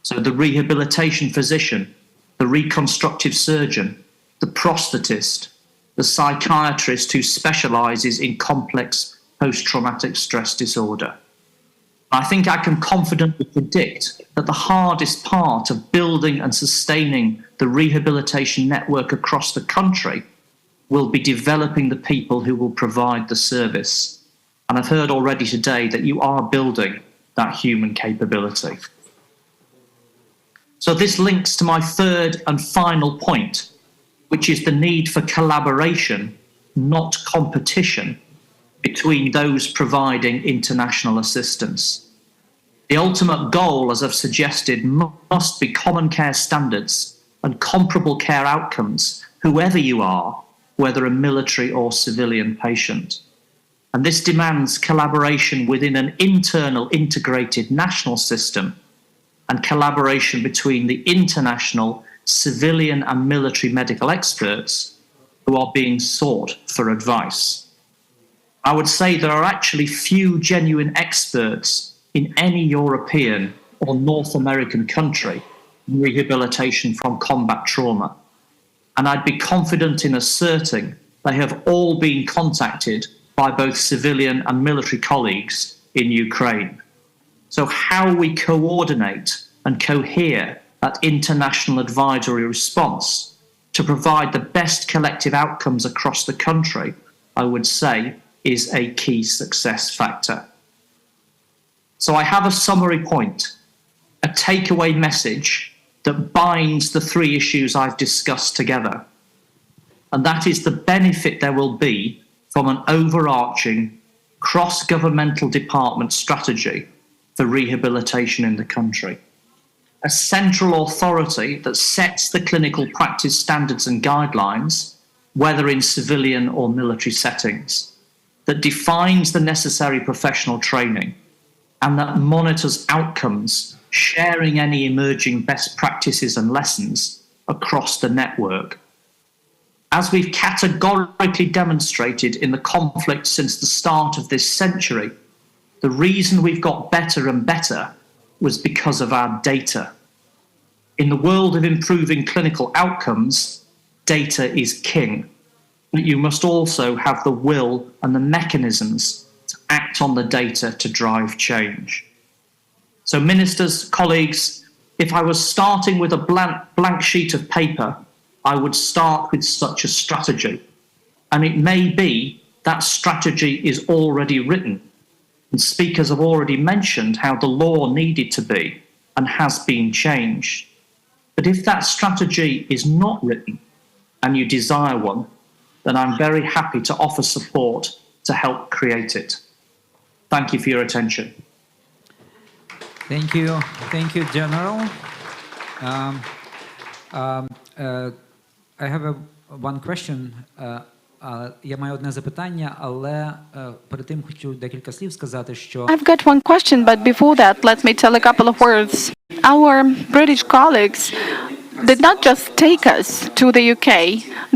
So the rehabilitation physician, the reconstructive surgeon, the prosthetist, the psychiatrist who specialises in complex post-traumatic stress disorder. I think I can confidently predict that the hardest part of building and sustaining the rehabilitation network across the country will be developing the people who will provide the service. And I've heard already today that you are building that human capability. So this links to my third and final point, which is the need for collaboration, not competition, between those providing international assistance. The ultimate goal, as I've suggested, must be common care standards and comparable care outcomes, whoever you are, whether a military or civilian patient. And this demands collaboration within an internal integrated national system and collaboration between the international civilian and military medical experts who are being sought for advice. I would say there are actually few genuine experts in any European or North American country in rehabilitation from combat trauma. And I'd be confident in asserting they have all been contacted by both civilian and military colleagues in Ukraine. So how we coordinate and cohere that international advisory response to provide the best collective outcomes across the country, I would say, is a key success factor. So I have a summary point, a takeaway message that binds the three issues I've discussed together. And that is the benefit there will be from an overarching cross-governmental department strategy for rehabilitation in the country. A central authority that sets the clinical practice standards and guidelines whether in civilian or military settings, that defines the necessary professional training and that monitors outcomes, sharing any emerging best practices and lessons across the network. As we've categorically demonstrated in the conflict since the start of this century, the reason we've got better and better was because of our data. In the world of improving clinical outcomes, data is king. But you must also have the will and the mechanisms to act on the data to drive change. So ministers, colleagues, if I was starting with a blank sheet of paper, I would start with such a strategy. And it may be that strategy is already written. And speakers have already mentioned how the law needed to be and has been changed. But if that strategy is not written and you desire one, then I'm very happy to offer support to help create it. Thank you for your attention. Thank you, General. I have one question. Я маю одне запитання, але перед тим хочу декілька слів сказати, що I've got one question, but before that, let me tell a couple of words. Our British colleagues did not just take us to the UK,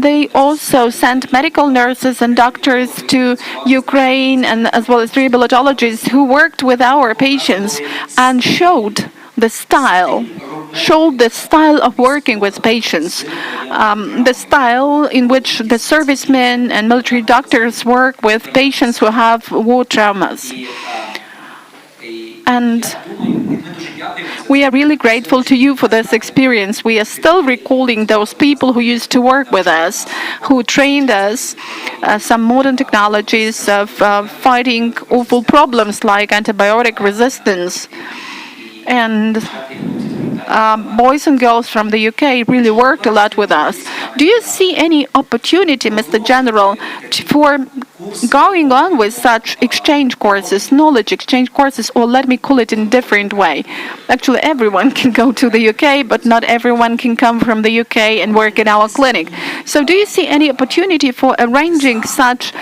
they also sent medical nurses and doctors to Ukraine, and as well as rehabilitologists who worked with our patients and showed the style of working with patients, the style in which the servicemen and military doctors work with patients who have war traumas. And we are really grateful to you for this experience. We are still recalling those people who used to work with us, who trained us some modern technologies of fighting awful problems like antibiotic resistance. And boys and girls from the UK really worked a lot with us. Do you see any opportunity, Mr. General, for going on with such exchange courses, knowledge exchange courses, or let me call it in a different way? Actually, everyone can go to the UK, but not everyone can come from the UK and work in our clinic. So do you see any opportunity for arranging such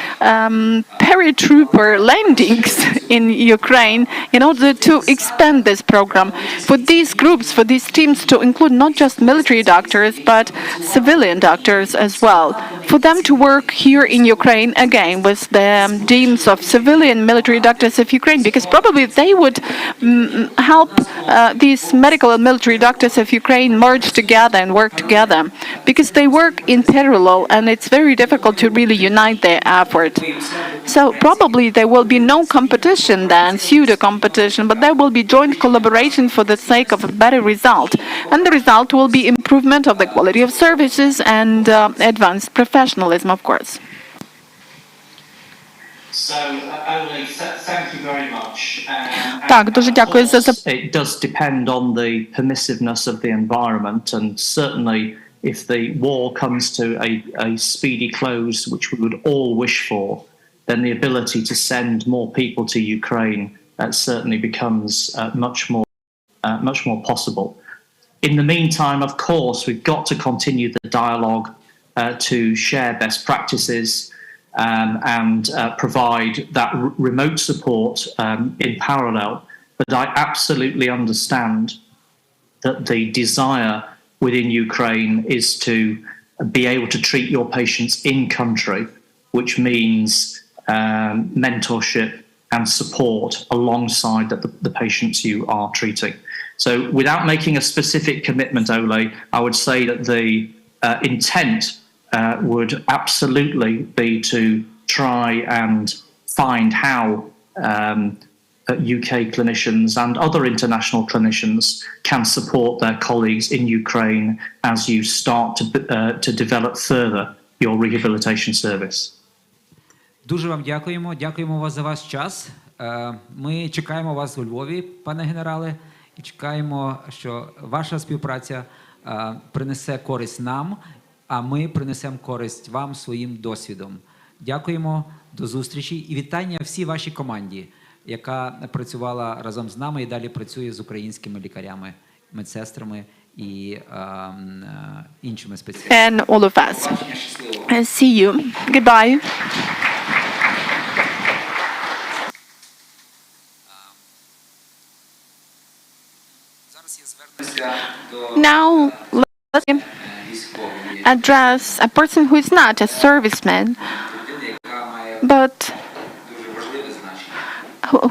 paratrooper landings in Ukraine in order to expand this program for these groups, for these teams to include not just military doctors, but civilian doctors as well, for them to work here in Ukraine again with the teams of civilian military doctors of Ukraine, because probably they would help these medical and military doctors of Ukraine merge together and work together, because they work in parallel and it's very difficult to really unite their effort. So probably there will be no competition then, pseudo competition, but there will be joint collaboration for the sake of a better result. And the result will be improvement of the quality of services and advanced professionalism, of course. So, Ole, thank you very much. Так, дуже дякую за запитання. It does depend on the permissiveness of the environment, and certainly if the war comes to a speedy close, which we would all wish for, then the ability to send more people to Ukraine certainly becomes much more possible. In the meantime, of course, we've got to continue the dialogue to share best practices and provide that remote support in parallel. But I absolutely understand that the desire within Ukraine is to be able to treat your patients in country, which means mentorship and support alongside the patients you are treating. So without making a specific commitment, Ole, I would say that the intent would absolutely be to try and find how UK clinicians and other international clinicians can support their colleagues in Ukraine as you start to develop further your rehabilitation service. Дуже вам дякуємо. Дякуємо вас за ваш час. Ми чекаємо вас у Львові, пане генерале, і чекаємо, що ваша співпраця принесе користь нам, а ми принесемо користь вам своїм досвідом. Дякуємо, до зустрічі і вітання всій вашій команді, яка працювала разом з нами і далі працює з українськими лікарями, медсестрами і іншими спеціалістами. And all of us. See you. Goodbye. Now, let's address a person who is not a serviceman, but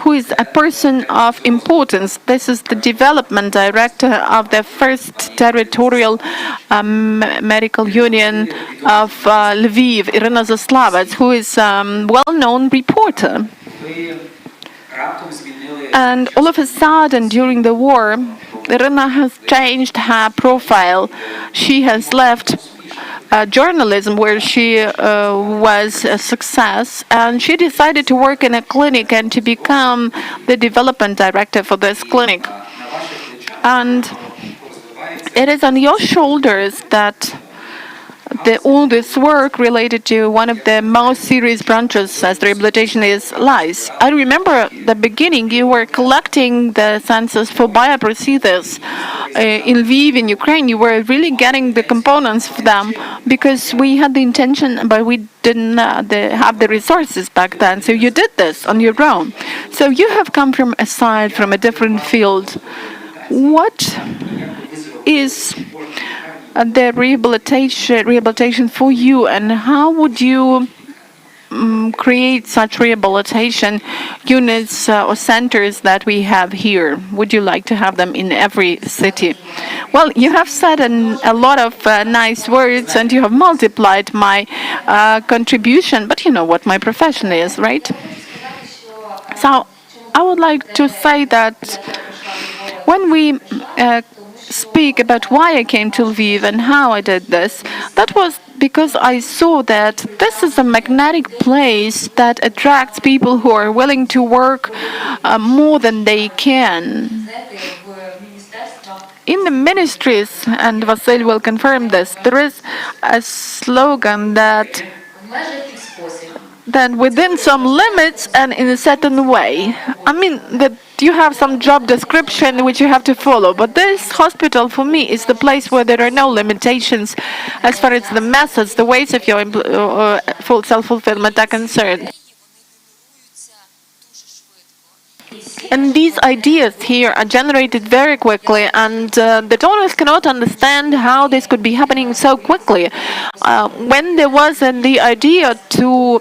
who is a person of importance. This is the development director of the first territorial medical union of Lviv, Irina Zaslavets, who is a well-known reporter. And all of a sudden, during the war, Irina has changed her profile. She has left journalism, where she was a success, and she decided to work in a clinic and to become the development director for this clinic. And it is on your shoulders that all this work related to one of the most serious branches as rehabilitation lies. I remember at the beginning you were collecting the census for bioprosthesis in Lviv, in Ukraine. You were really getting the components for them because we had the intention, but we didn't have the resources back then. So you did this on your own. So you have come from a side, from a different field. What is the rehabilitation for you, and how would you create such rehabilitation units or centers that we have here? Would you like to have them in every city? Well, you have said a lot of nice words, and you have multiplied my contribution, but you know what my profession is, right? So I would like to say that when we speak about why I came to Lviv and how I did this, that was because I saw that this is a magnetic place that attracts people who are willing to work more than they can. In the ministries, and Vasil will confirm this, there is a slogan that within some limits and in a certain way. I mean, that you have some job description which you have to follow, but this hospital for me is the place where there are no limitations as far as the methods, the ways of your full self-fulfillment are concerned. And these ideas here are generated very quickly, and the donors cannot understand how this could be happening so quickly. When there was the idea to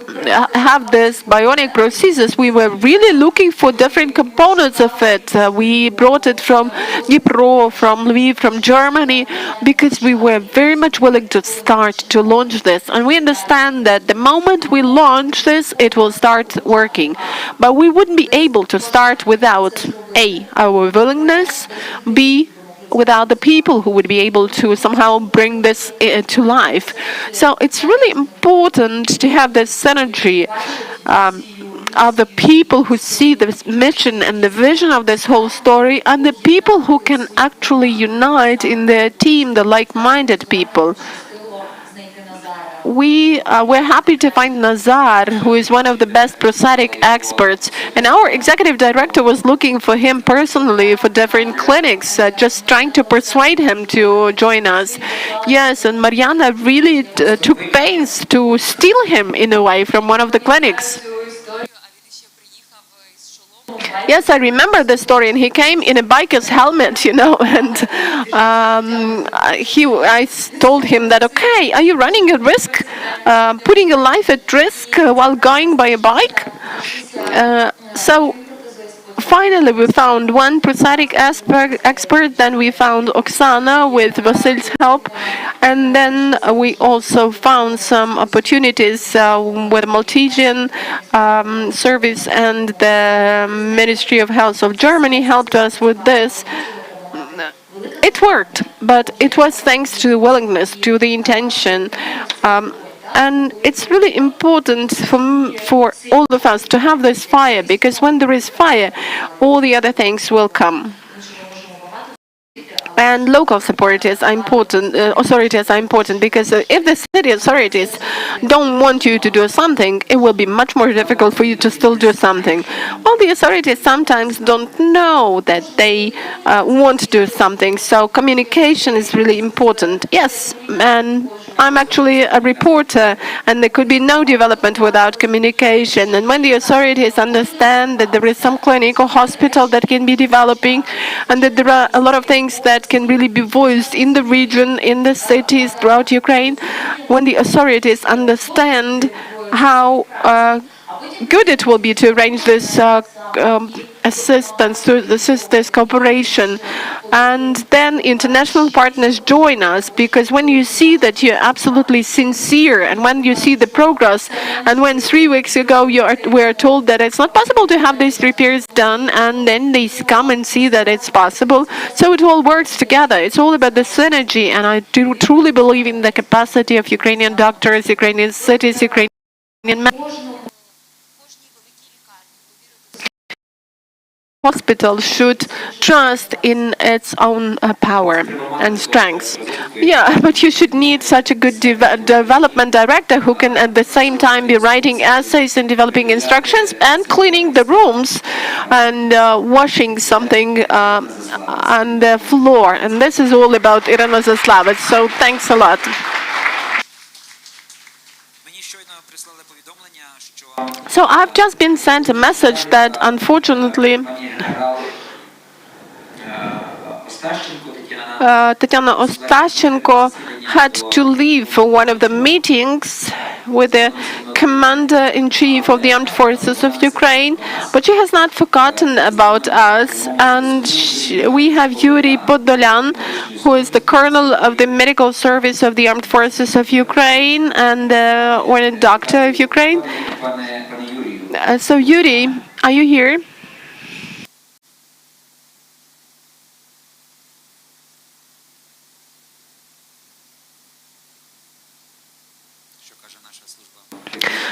have this bionic prosthesis, we were really looking for different components of it. We brought it from Dnipro, from Lviv, from Germany, because we were very much willing to start to launch this. And we understand that the moment we launch this, it will start working. But we wouldn't be able to start without A, our willingness, B, without the people who would be able to somehow bring this to life. So it's really important to have this synergy of the people who see this mission and the vision of this whole story, and the people who can actually unite in their team, the like-minded people. We're happy to find Nazar, who is one of the best prosthetic experts, and our executive director was looking for him personally for different clinics, just trying to persuade him to join us. Yes, and Mariana really took pains to steal him in a way from one of the clinics. Yes, I remember the story, and he came in a biker's helmet, and I told him that, okay, are you running a risk, putting your life at risk while going by a bike? So finally we found one prosthetic expert, then we found Oksana with Vasil's help, and then we also found some opportunities with Maltesian service, and the Ministry of Health of Germany helped us with this. It worked, but it was thanks to the willingness, to the intention. And it's really important for all of us to have this fire, because when there is fire, all the other things will come. and local authorities are important because if the city authorities don't want you to do something, it will be much more difficult for you to still do something. Well, the authorities sometimes don't know that they want to do something, so communication is really important. Yes, and I'm actually a reporter, and there could be no development without communication. And when the authorities understand that there is some clinic or hospital that can be developing, and that there are a lot of things that can really be voiced in the region, in the cities throughout Ukraine, when the authorities understand how good it will be to arrange this assistance, to assist this cooperation. And then international partners join us, because when you see that you're absolutely sincere, and when you see the progress, and when 3 weeks ago we are told that it's not possible to have these repairs done, and then they come and see that it's possible, so it all works together. It's all about the synergy, and I do truly believe in the capacity of Ukrainian doctors, Ukrainian cities, Ukrainian hospital should trust in its own power and strengths. Yeah, but you should need such a good development director who can at the same time be writing essays and developing instructions and cleaning the rooms and washing something on the floor. And this is all about Irina Zaslavets. So thanks a lot. So I've just been sent a message that unfortunately Tatiana Ostashchenko had to leave for one of the meetings with the Commander-in-Chief of the Armed Forces of Ukraine, but she has not forgotten about us. And we have Yuri Podolyan, who is the Colonel of the Medical Service of the Armed Forces of Ukraine and or a doctor of Ukraine. So Yuri, are you here?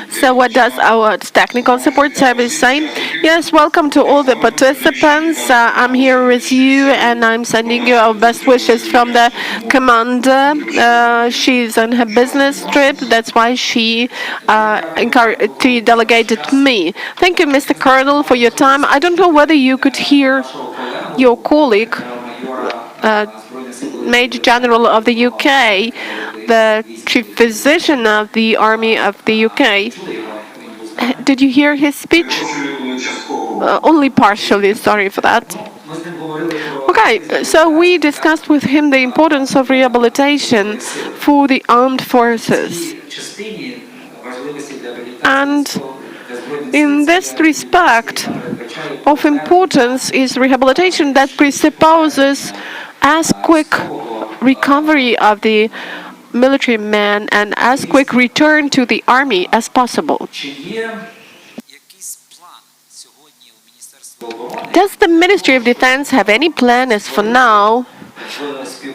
So what does our technical support service say? Yes, welcome to all the participants. I'm here with you, and I'm sending you our best wishes from the commander. She's on her business trip. That's why she delegated me. Thank you, Mr. Colonel, for your time. I don't know whether you could hear your colleague, Major General of the UK, the Chief Physician of the Army of the UK. Did you hear his speech? Only partially, sorry for that. Okay, so we discussed with him the importance of rehabilitation for the armed forces. And in this respect, of importance is rehabilitation that presupposes as quick recovery of the military men and as quick return to the army as possible. Does the Ministry of Defense have any plan as for now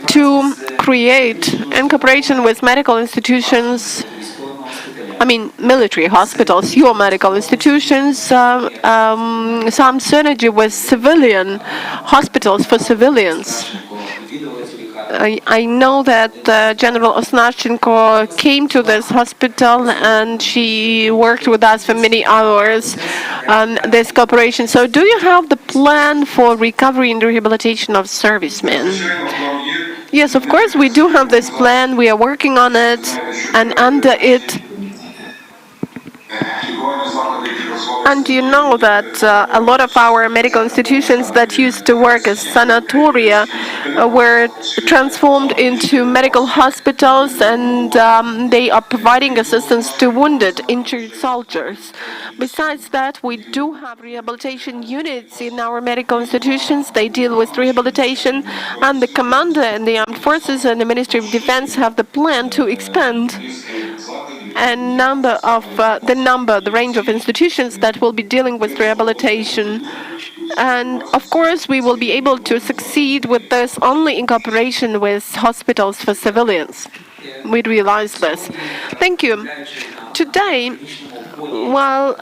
to create, in cooperation with medical institutions, military hospitals, your medical institutions, some synergy with civilian hospitals for civilians? I know that General Osnashchenko came to this hospital and she worked with us for many hours on this cooperation. So do you have the plan for recovery and rehabilitation of servicemen? Yes, of course, we do have this plan. We are working on it, and under it, and you know that a lot of our medical institutions that used to work as sanatoria were transformed into medical hospitals, and they are providing assistance to wounded, injured soldiers. Besides that, we do have rehabilitation units in our medical institutions. They deal with rehabilitation, and the commander and the armed forces and the Ministry of Defense have the plan to expand the range of institutions that will be dealing with rehabilitation. And of course, we will be able to succeed with this only in cooperation with hospitals for civilians. We realize this. Thank you. Today, while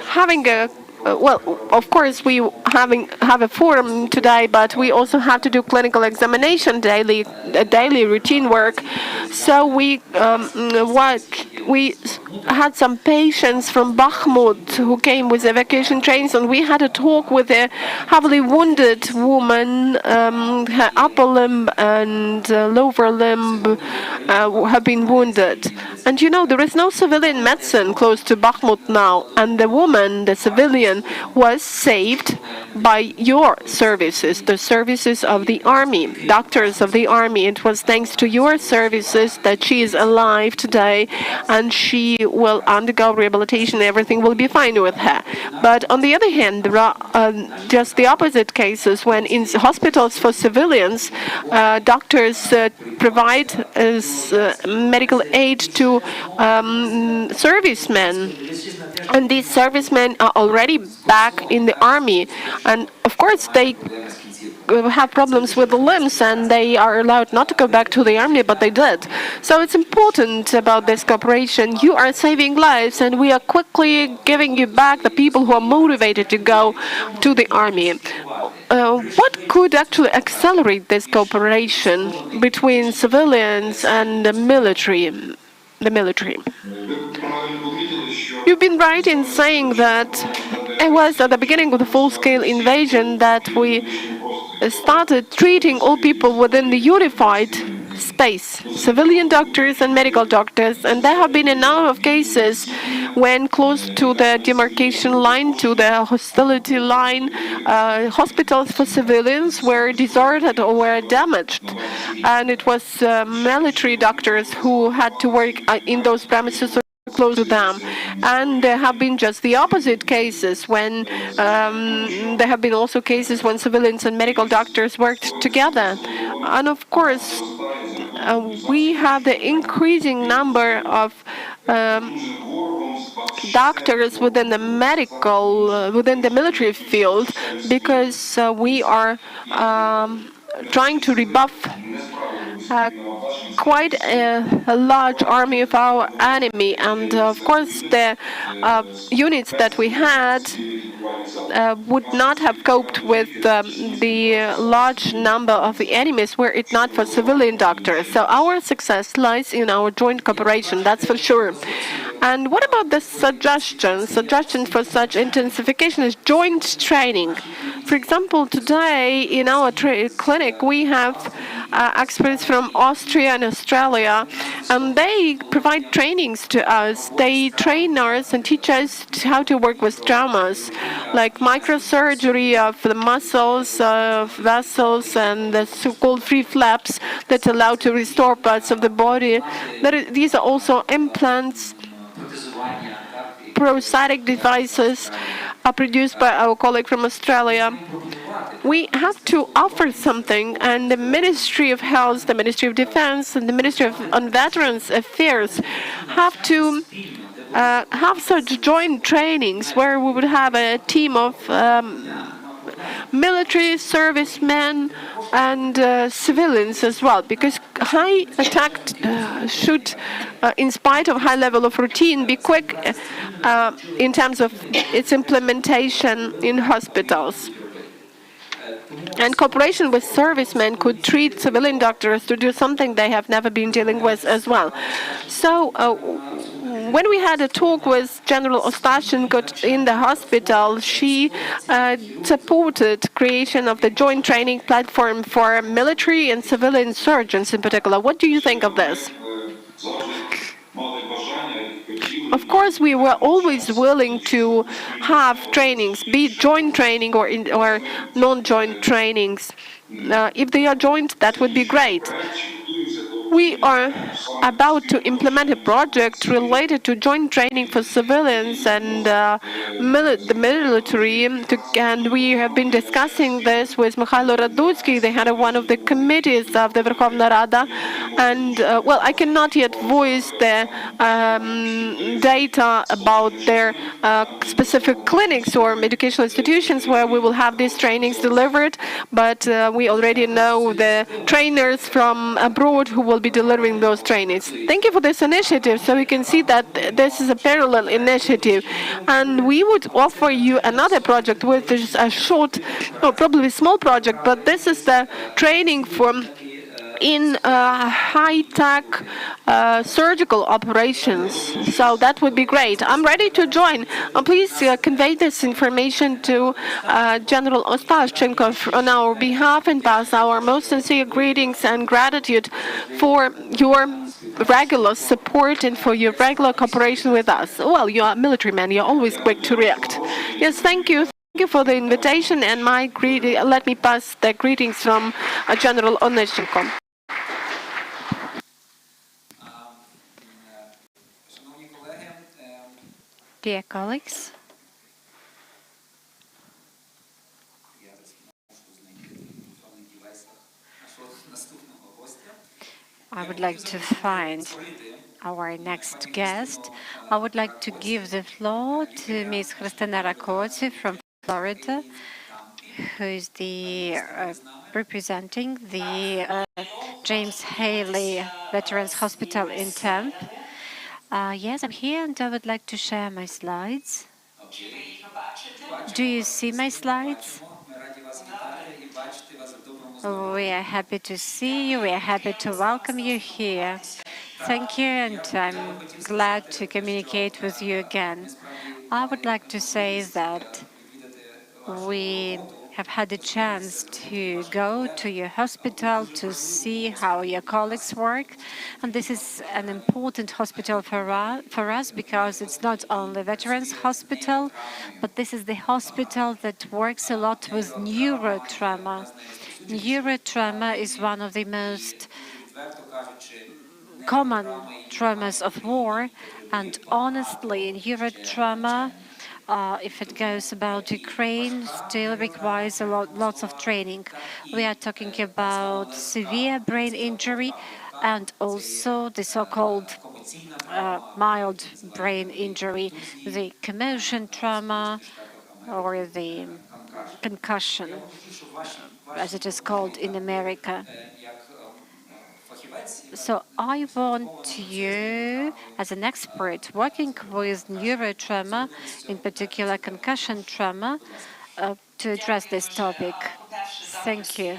having a well, of course, we have a forum today, but we also have to do clinical examination daily routine work. So we had some patients from Bakhmut who came with evacuation trains, and we had a talk with a heavily wounded woman. Her upper limb and lower limb have been wounded. And you know, there is no civilian medicine close to Bakhmut now, and the woman, the civilian, was saved by your services, the services of the army, doctors of the army. It was thanks to your services that she is alive today, and she will undergo rehabilitation. Everything will be fine with her. But on the other hand, there are just the opposite cases when in hospitals for civilians, doctors provide medical aid to servicemen. And these servicemen are already back in the army. And of course, they have problems with the limbs, and they are allowed not to go back to the army, but they did. So it's important about this cooperation. You are saving lives, and we are quickly giving you back the people who are motivated to go to the army. What could actually accelerate this cooperation between civilians and the military? You've been right in saying that it was at the beginning of the full-scale invasion that we started treating all people within the unified space, civilian doctors and medical doctors, and there have been a number of cases when close to the demarcation line, to the hostility line, hospitals for civilians were deserted or were damaged, and it was military doctors who had to work in those premises close to them. And there have been just the opposite cases when there have been also cases when civilians and medical doctors worked together. And of course, we have the increasing number of doctors within the within the military field, because we are trying to rebuff quite a large army of our enemy. And of course, the units that we had would not have coped with the large number of the enemies were it not for civilian doctors. So our success lies in our joint cooperation, that's for sure. And what about the suggestions? Suggestions for such intensification is joint training. For example, today in our clinic we have experts from Austria and Australia, and they provide trainings to us. They train us and teach us how to work with traumas, like microsurgery of the muscles, of vessels, and the so-called free flaps that allow to restore parts of the body. These are also implants. Prosthetic devices are produced by our colleague from Australia. We have to offer something, and the Ministry of Health, the Ministry of Defense, and the Ministry of Veterans Affairs have to have such joint trainings where we would have a team of military servicemen and civilians as well, because high attack should, in spite of high level of routine, be quick in terms of its implementation in hospitals. And cooperation with servicemen could treat civilian doctors to do something they have never been dealing with as well. So when we had a talk with General Ostashenko in the hospital, she supported creation of the joint training platform for military and civilian surgeons in particular. What do you think of this? Of course, we were always willing to have trainings, be it joint training or non-joint trainings. If they are joint, that would be great. We are about to implement a project related to joint training for civilians and the military, and we have been discussing this with Mikhailo Radutsky, the head of one of the committees of the Verkhovna Rada. And, well, I cannot yet voice the data about their specific clinics or educational institutions where we will have these trainings delivered, but we already know the trainers from abroad who will will be delivering those trainings. Thank you for this initiative. So we can see that this is a parallel initiative. And we would offer you another project, which is a short, or probably small project, but this is the training for in high-tech surgical operations. So that would be great. I'm ready to join. Please convey this information to General Ostashchenkov on our behalf and pass our most sincere greetings and gratitude for your regular support and for your regular cooperation with us. Well, you are a military man. You're always quick to react. Yes, thank you. Thank you for the invitation and my let me pass the greetings from General Oneshchenko. Dear colleagues, I would like to find our next guest. I would like to give the floor to Ms. Christina Rakoti from Florida, who is representing the James Haley Veterans Hospital in Tampa. Yes, I'm here and I would like to share my slides. Do you see my slides? We are happy to see you. We are happy to welcome you here. Thank you, and I'm glad to communicate with you again. I would like to say that we have had a chance to go to your hospital to see how your colleagues work. And this is an important hospital for us because it's not only Veterans Hospital, but this is the hospital that works a lot with neurotrauma. Neurotrauma is one of the most common traumas of war, and honestly, neurotrauma, if it goes about Ukraine, still requires lots of training. We are talking about severe brain injury and also the so-called mild brain injury, the commotion trauma or the concussion, as it is called in America. So I want you, as an expert working with neurotrauma, in particular concussion trauma, to address this topic. Thank you.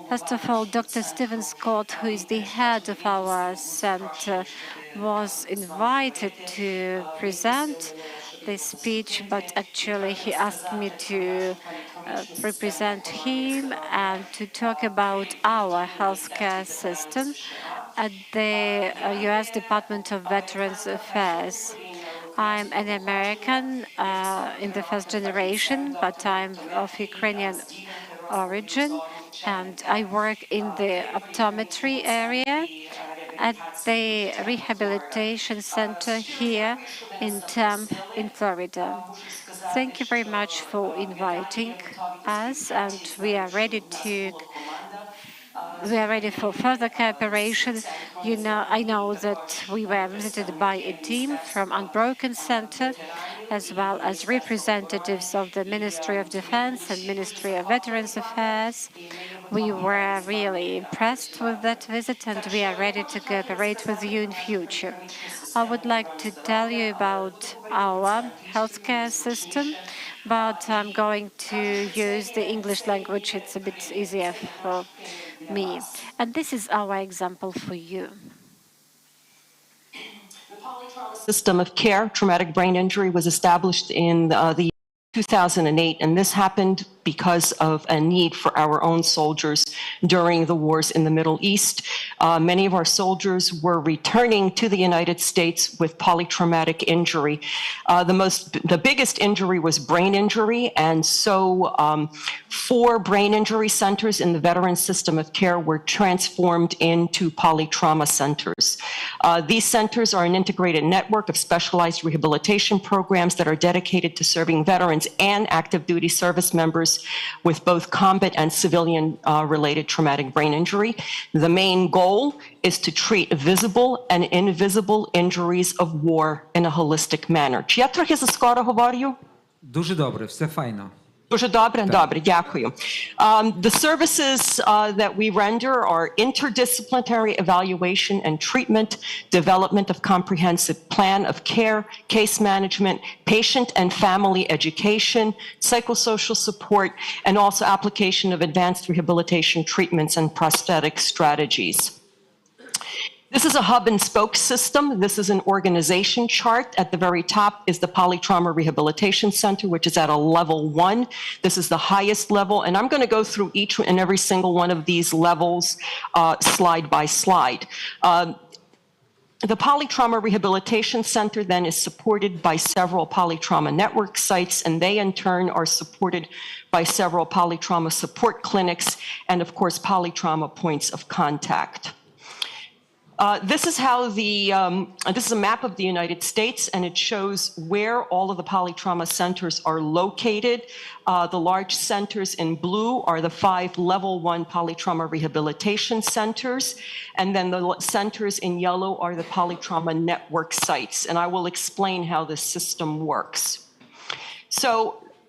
First of all, Dr. Stephen Scott, who is the head of our center, was invited to present this speech, but actually he asked me to represent him and to talk about our healthcare system at the U.S. Department of Veterans Affairs. I'm an American in the first generation, but I'm of Ukrainian origin, and I work in the optometry area at the rehabilitation center here in Tampa, in Florida. Thank you very much for inviting us, and we are ready for further cooperation. I know that we were visited by a team from Unbroken Center, as well as representatives of the Ministry of Defense and Ministry of Veterans Affairs. We were really impressed with that visit, and we are ready to cooperate with you in future. I would like to tell you about our healthcare system, but I'm going to use the English language. It's a bit easier for me. And this is our example for you. System of care, traumatic brain injury, was established in the 2008, and this happened because of a need for our own soldiers during the wars in the Middle East. Many of our soldiers were returning to the United States with polytraumatic injury. The biggest injury was brain injury, and so 4 brain injury centers in the veteran system of care were transformed into polytrauma centers. These centers are an integrated network of specialized rehabilitation programs that are dedicated to serving veterans and active duty service members with both combat and civilian related traumatic brain injury. The main goal is to treat visible and invisible injuries of war in a holistic manner. Чи я трохи заскоро говорю? Дуже добре, все файно. Дуже добре, дякую. The services that we render are interdisciplinary evaluation and treatment, development of comprehensive plan of care, case management, patient and family education, psychosocial support, and also application of advanced rehabilitation treatments and prosthetic strategies. This is a hub and spoke system. This is an organization chart. At the very top is the Polytrauma Rehabilitation Center, which is at a level 1. This is the highest level, and I'm going to go through each and every single one of these levels slide by slide. The Polytrauma Rehabilitation Center then is supported by several polytrauma network sites, and they in turn are supported by several polytrauma support clinics and, of course, polytrauma points of contact. This is how this is a map of the United States, and it shows where all of the polytrauma centers are located. The large centers in blue are the 5 level 1 polytrauma rehabilitation centers, and then the centers in yellow are the polytrauma network sites, and I will explain how this system works. So,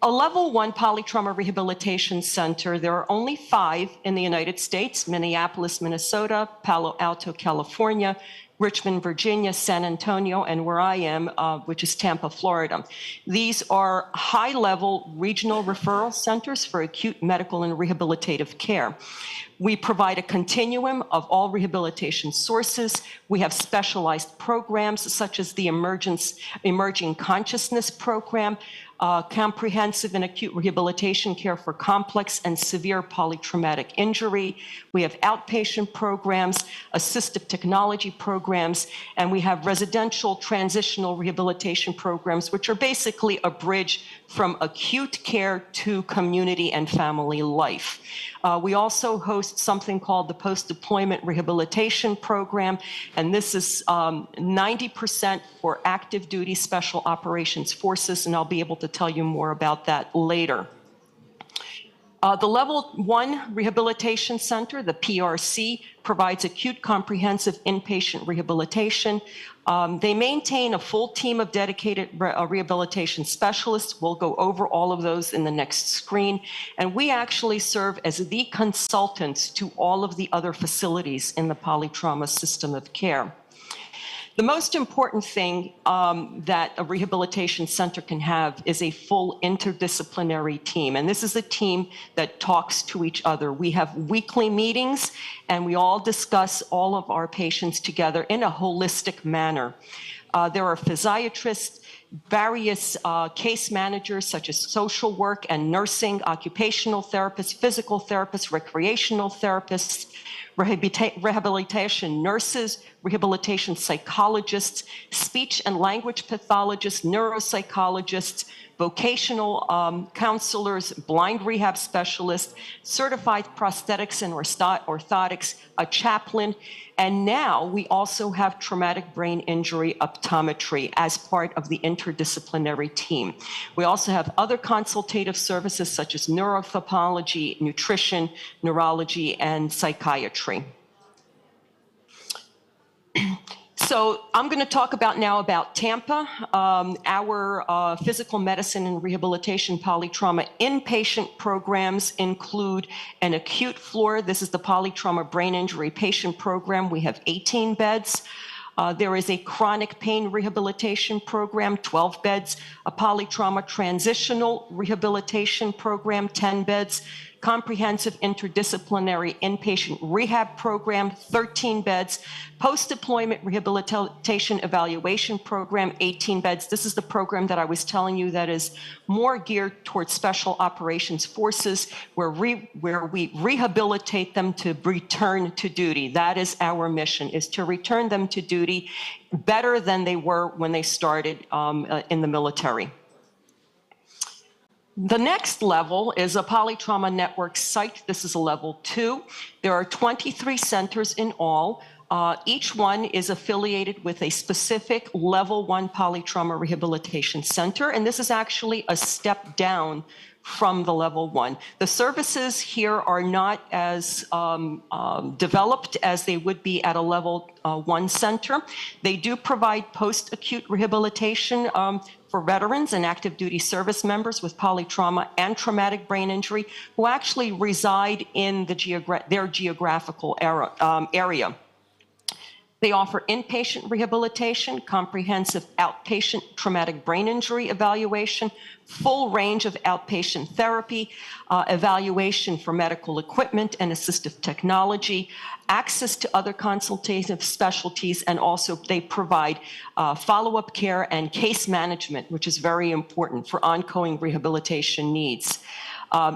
a level 1 polytrauma rehabilitation center, there are only 5 in the United States: Minneapolis, Minnesota, Palo Alto, California, Richmond, Virginia, San Antonio, and where I am, which is Tampa, Florida. These are high-level regional referral centers for acute medical and rehabilitative care. We provide a continuum of all rehabilitation sources. We have specialized programs such as the Emerging Consciousness Program, comprehensive and acute rehabilitation care for complex and severe polytraumatic injury. We have outpatient programs, assistive technology programs, and we have residential transitional rehabilitation programs, which are basically a bridge from acute care to community and family life. We also host something called the Post-Deployment Rehabilitation Program, and this is 90% for active duty special operations forces, and I'll be able to tell you more about that later. The Level 1 Rehabilitation Center, the PRC, provides acute comprehensive inpatient rehabilitation. They maintain a full team of dedicated rehabilitation specialists. We'll go over all of those in the next screen. And we actually serve as the consultants to all of the other facilities in the polytrauma system of care. The most important thing that a rehabilitation center can have is a full interdisciplinary team. And this is a team that talks to each other. We have weekly meetings, and we all discuss all of our patients together in a holistic manner. There are physiatrists, various case managers such as social work and nursing, occupational therapists, physical therapists, recreational therapists, rehabilitation nurses, rehabilitation psychologists, speech and language pathologists, neuropsychologists, vocational counselors, blind rehab specialists, certified prosthetics and orthotics, a chaplain, and now we also have traumatic brain injury optometry as part of the interdisciplinary team. We also have other consultative services such as neuropathology, nutrition, neurology, and psychiatry. So I'm going to talk now about Tampa. Our physical medicine and rehabilitation polytrauma inpatient programs include an acute floor. This is the polytrauma brain injury patient program. We have 18 beds. There is a chronic pain rehabilitation program, 12 beds, a polytrauma transitional rehabilitation program, 10 beds, comprehensive interdisciplinary inpatient rehab program, 13 beds, post-deployment rehabilitation evaluation program, 18 beds. This is the program that I was telling you that is more geared towards special operations forces, where we rehabilitate them to return to duty. That is our mission, is to return them to duty better than they were when they started in the military. The next level is a polytrauma network site. This is a level 2. There are 23 centers in all. Each one is affiliated with a specific level 1 polytrauma rehabilitation center, and this is actually a step down from the level 1. The services here are not as developed as they would be at a level 1 center. They do provide post-acute rehabilitation for veterans and active duty service members with polytrauma and traumatic brain injury who actually reside in their geographical area. They offer inpatient rehabilitation, comprehensive outpatient traumatic brain injury evaluation, full range of outpatient therapy, evaluation for medical equipment and assistive technology, access to other consultative specialties, and also they provide follow-up care and case management, which is very important for ongoing rehabilitation needs.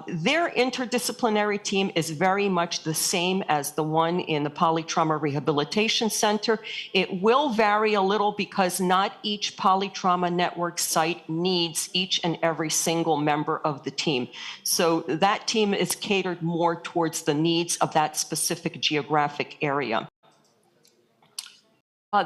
Their interdisciplinary team is very much the same as the one in the Polytrauma Rehabilitation Center. It will vary a little because not each polytrauma network site needs each and every single member of the team. So that team is catered more towards the needs of that specific geographic area.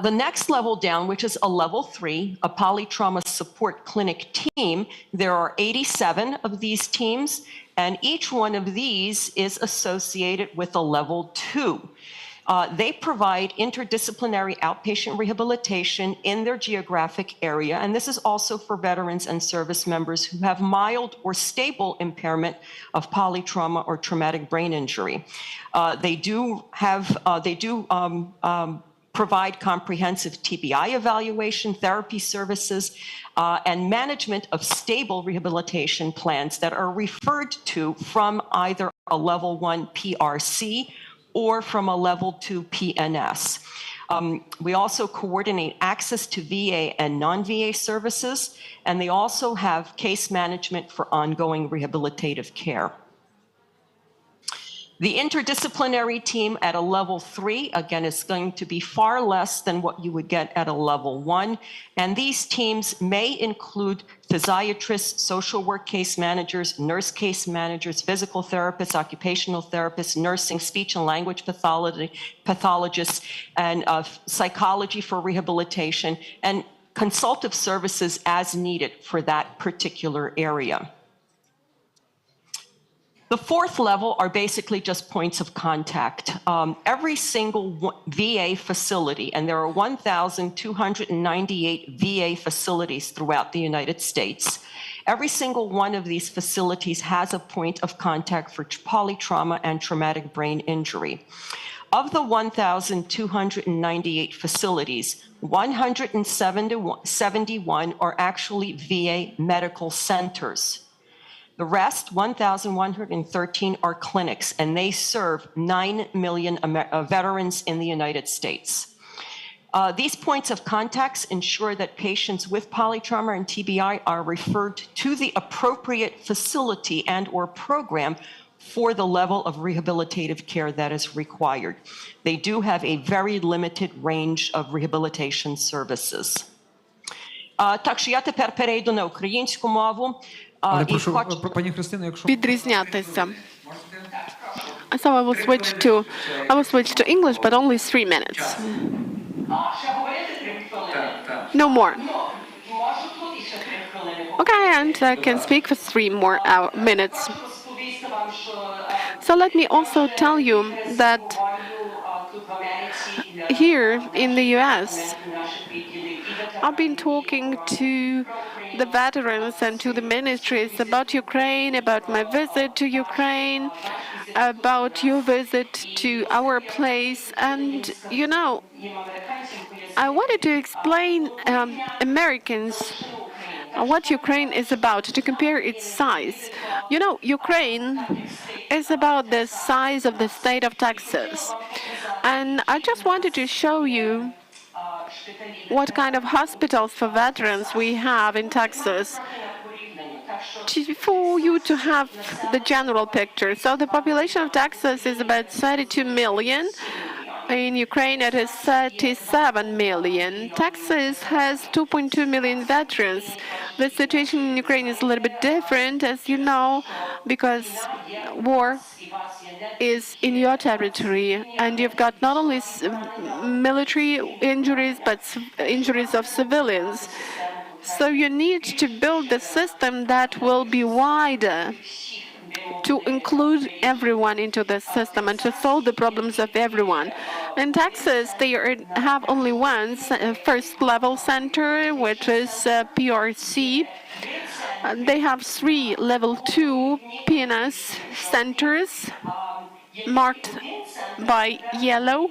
The next level down, which is a level 3, a polytrauma support clinic team, there are 87 of these teams, and each one of these is associated with a level 2. They provide interdisciplinary outpatient rehabilitation in their geographic area, and this is also for veterans and service members who have mild or stable impairment of polytrauma or traumatic brain injury. They do provide comprehensive TBI evaluation, therapy services, and management of stable rehabilitation plans that are referred to from either a level 1 PRC or from a level 2 PNS. We also coordinate access to VA and non-VA services, and they also have case management for ongoing rehabilitative care. The interdisciplinary team at a level 3, again, is going to be far less than what you would get at a level 1. And these teams may include physiatrists, social work case managers, nurse case managers, physical therapists, occupational therapists, nursing, speech and language pathologists, and psychology for rehabilitation, and consultative services as needed for that particular area. The fourth level are basically just points of contact. Every single VA facility, and there are 1,298 VA facilities throughout the United States, every single one of these facilities has a point of contact for polytrauma and traumatic brain injury. Of the 1,298 facilities, 171 are actually VA medical centers. The rest, 1,113, are clinics, and they serve 9 million veterans in the United States. These points of contacts ensure that patients with polytrauma and TBI are referred to the appropriate facility and or program for the level of rehabilitative care that is required. They do have a very limited range of rehabilitation services. Так що я тепер перейду на українську мову. Але прошу, пані Христино, якщо Відрізнятися. So I will switch to English, but only 3 minutes. No more. Okay, and I can speak for 3 more minutes. So let me also tell you that here in the US, I've been talking to the veterans and to the ministries about Ukraine, about my visit to Ukraine, about your visit to our place. And, you know, I wanted to explain Americans what Ukraine is about, to compare its size. You know, Ukraine is about the size of the state of Texas. And I just wanted to show you what kind of hospitals for veterans we have in Texas, for you to have the general picture. So the population of Texas is about 32 million. In Ukraine, it is 37 million. Texas has 2.2 million veterans. The situation in Ukraine is a little bit different, as you know, because war is in your territory, and you've got not only military injuries, but injuries of civilians. So you need to build a system that will be wider to include everyone into the system and to solve the problems of everyone. In Texas, they have only one first level center, which is PRC. They have 3 level 2 PNS centers marked by yellow,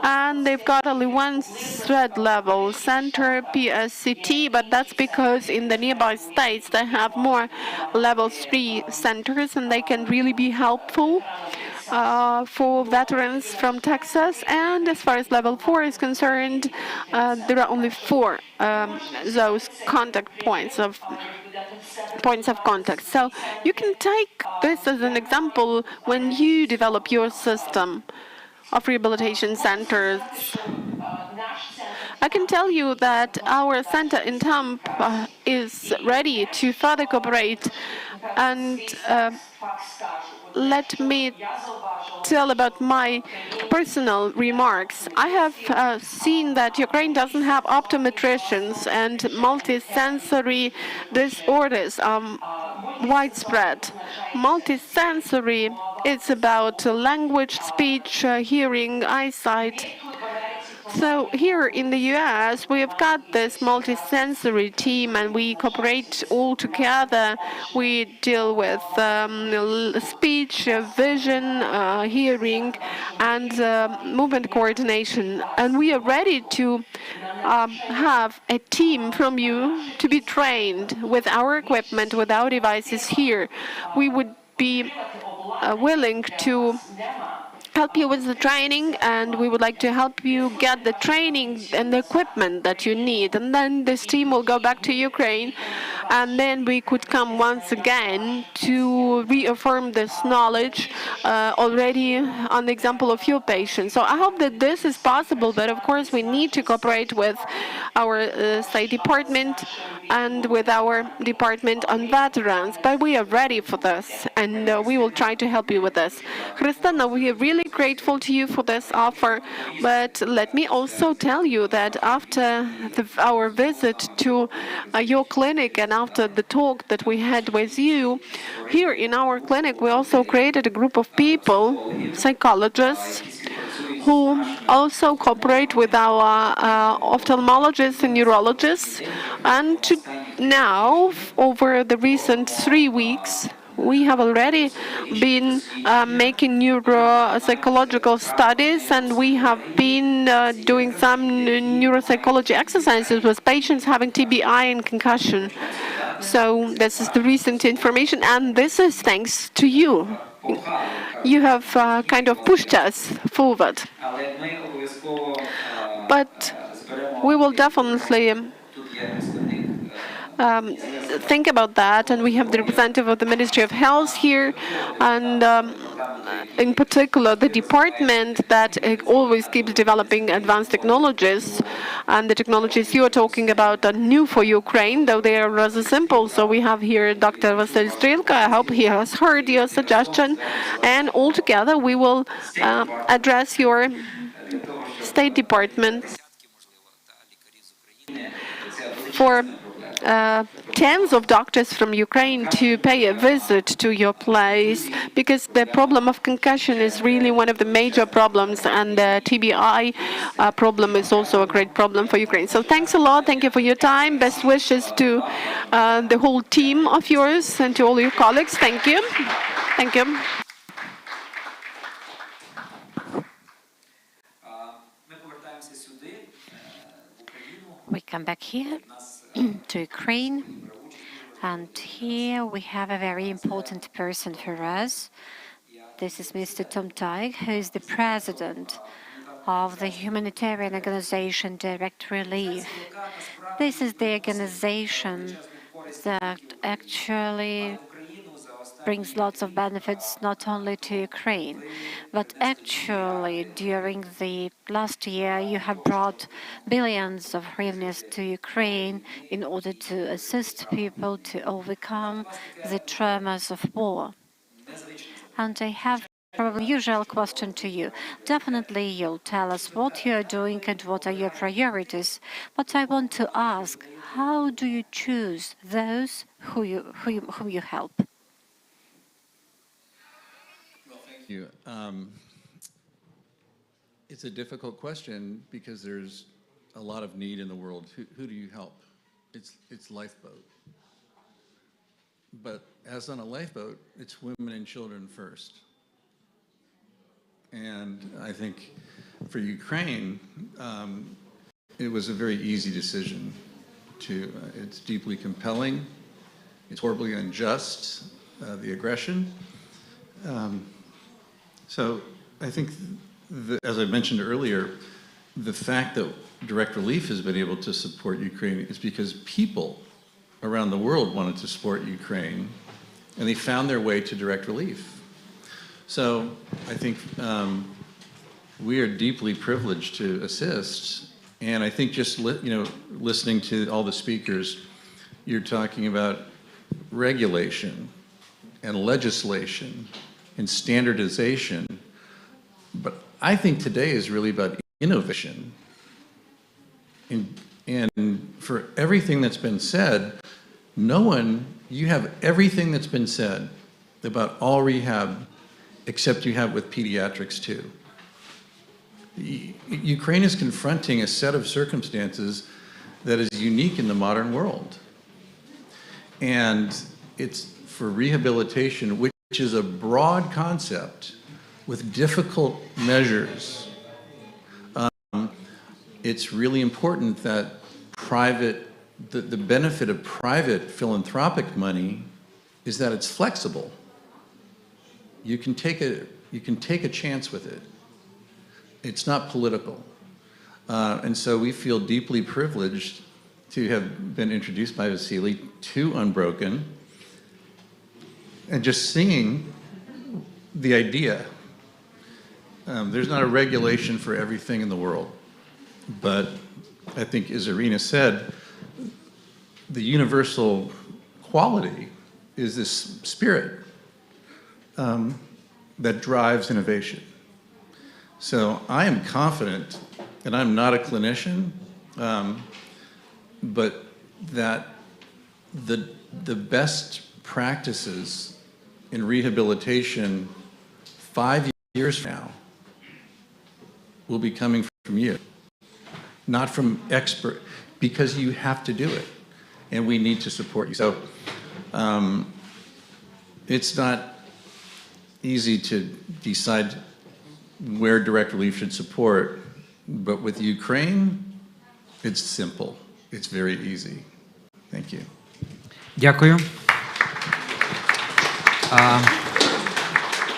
and they've got only one threat level center, PSCT, but that's because in the nearby states they have more level 3 centers, and they can really be helpful for veterans from Texas. And as far as level 4 is concerned, there are only 4 those contact points of contact. So you can take this as an example when you develop your system of rehabilitation centers. I can tell you that our center in Tamp is ready to further cooperate, and let me tell about my personal remarks. I have seen that Ukraine doesn't have optometricians, and multisensory disorders are widespread. Multisensory, it's about language, speech, hearing, eyesight. So here in the US, we have got this multisensory team, and we cooperate all together. We deal with speech, vision, hearing, and movement coordination. And we are ready to have a team from you to be trained with our equipment, with our devices here. We would be willing to help you with the training, and we would like to help you get the training and the equipment that you need. And then this team will go back to Ukraine, and then we could come once again to reaffirm this knowledge already on the example of your patients. So I hope that this is possible, but of course we need to cooperate with our State Department and with our Department on Veterans. But we are ready for this, and we will try to help you with this. Christina, we are really grateful to you for this offer, but let me also tell you that after our visit to your clinic and after the talk that we had with you, here in our clinic we also created a group of people, psychologists, who also cooperate with our ophthalmologists and neurologists. And now, over the recent 3 weeks, we have already been making neuropsychological studies, and we have been doing some neuropsychology exercises with patients having TBI and concussion. So this is the recent information, and this is thanks to you. You have kind of pushed us forward. But we will definitely think about that, and we have the representative of the Ministry of Health here, and in particular the department that always keeps developing advanced technologies, and the technologies you are talking about are new for Ukraine, though they are rather simple. So we have here Dr. Vasyl Strelka. I hope he has heard your suggestion, and all together we will address your State Department for tens of doctors from Ukraine to pay a visit to your place, because the problem of concussion is really one of the major problems, and the TBI problem is also a great problem for Ukraine. So thanks a lot. Thank you for your time. Best wishes to the whole team of yours and to all your colleagues. Thank you. Thank you. We come back here to Ukraine, and here we have a very important person for us. This is Mr. Tom Teig, who is the president of the humanitarian organization Direct Relief. This is the organization that actually brings lots of benefits not only to Ukraine, but actually during the last year you have brought billions of hryvnias to Ukraine in order to assist people to overcome the traumas of war. And I have Probably usual question to you. Definitely you'll tell us what you're doing and what are your priorities. But I want to ask, how do you choose those whom you help? Thank you. It's a difficult question because there's a lot of need in the world. Who do you help? It's lifeboat. But as on a lifeboat, it's women and children first. And I think for Ukraine, it was a very easy decision to, it's deeply compelling, it's horribly unjust, the aggression. So I think, as I mentioned earlier, the fact that Direct Relief has been able to support Ukraine is because people around the world wanted to support Ukraine, and they found their way to Direct Relief. So I think we are deeply privileged to assist, and I think just listening to all the speakers, you're talking about regulation and legislation and standardization, but I think today is really about innovation. And for everything that's been said, you have everything that's been said about all rehab, except you have with pediatrics too. Ukraine is confronting a set of circumstances that is unique in the modern world. And it's for rehabilitation, which is a broad concept with difficult measures. It's really important that the benefit of private philanthropic money is that it's flexible. You can take a chance with it. It's not political. And so we feel deeply privileged to have been introduced by Vasily to Unbroken, and just seeing the idea. There's not a regulation for everything in the world, but I think, as Irina said, the universal quality is this spirit that drives innovation. So I am confident, and I'm not a clinician, but that the best practices in rehabilitation 5 years from now will be coming from you, not from expert, because you have to do it, and we need to support you. So it's not easy to decide where Direct Relief should support, but with Ukraine, it's simple. It's very easy. Thank you. Дякую.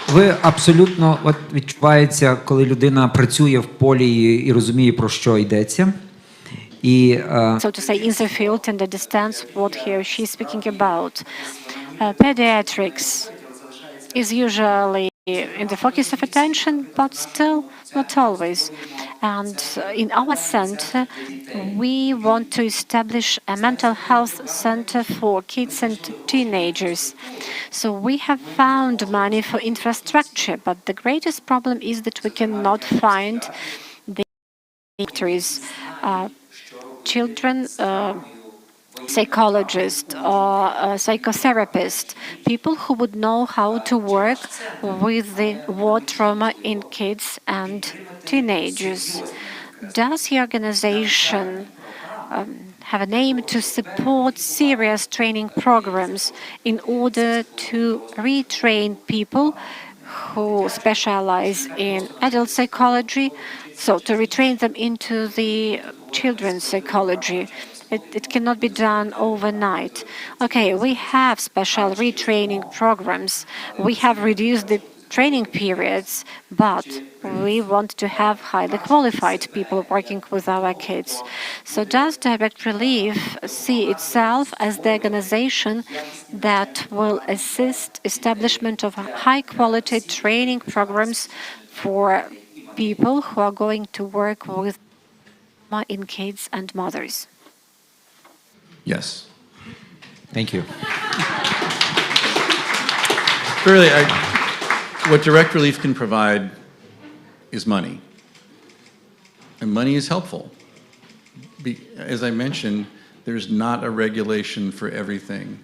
Ви абсолютно, от відчувається, коли людина працює в полі і розуміє, про що йдеться. І, so to say, in the field and understands what he or she is speaking about. Pediatrics is usually in the focus of attention, but still not always. And in our center, we want to establish a mental health center for kids and teenagers. So we have found money for infrastructure, but the greatest problem is that we cannot find the doctors, children, psychologist or psychotherapist, people who would know how to work with the war trauma in kids and teenagers. Does the organization have an aim to support serious training programs in order to retrain people who specialize in adult psychology, so to retrain them into the children's psychology? It cannot be done overnight. Okay, we have special retraining programs. We have reduced the training periods, but we want to have highly qualified people working with our kids. So does Direct Relief see itself as the organization that will assist establishment of high-quality training programs for people who are going to work with in kids and mothers? Yes. Thank you. Really, what direct relief can provide is money. And money is helpful. As I mentioned, there's not a regulation for everything.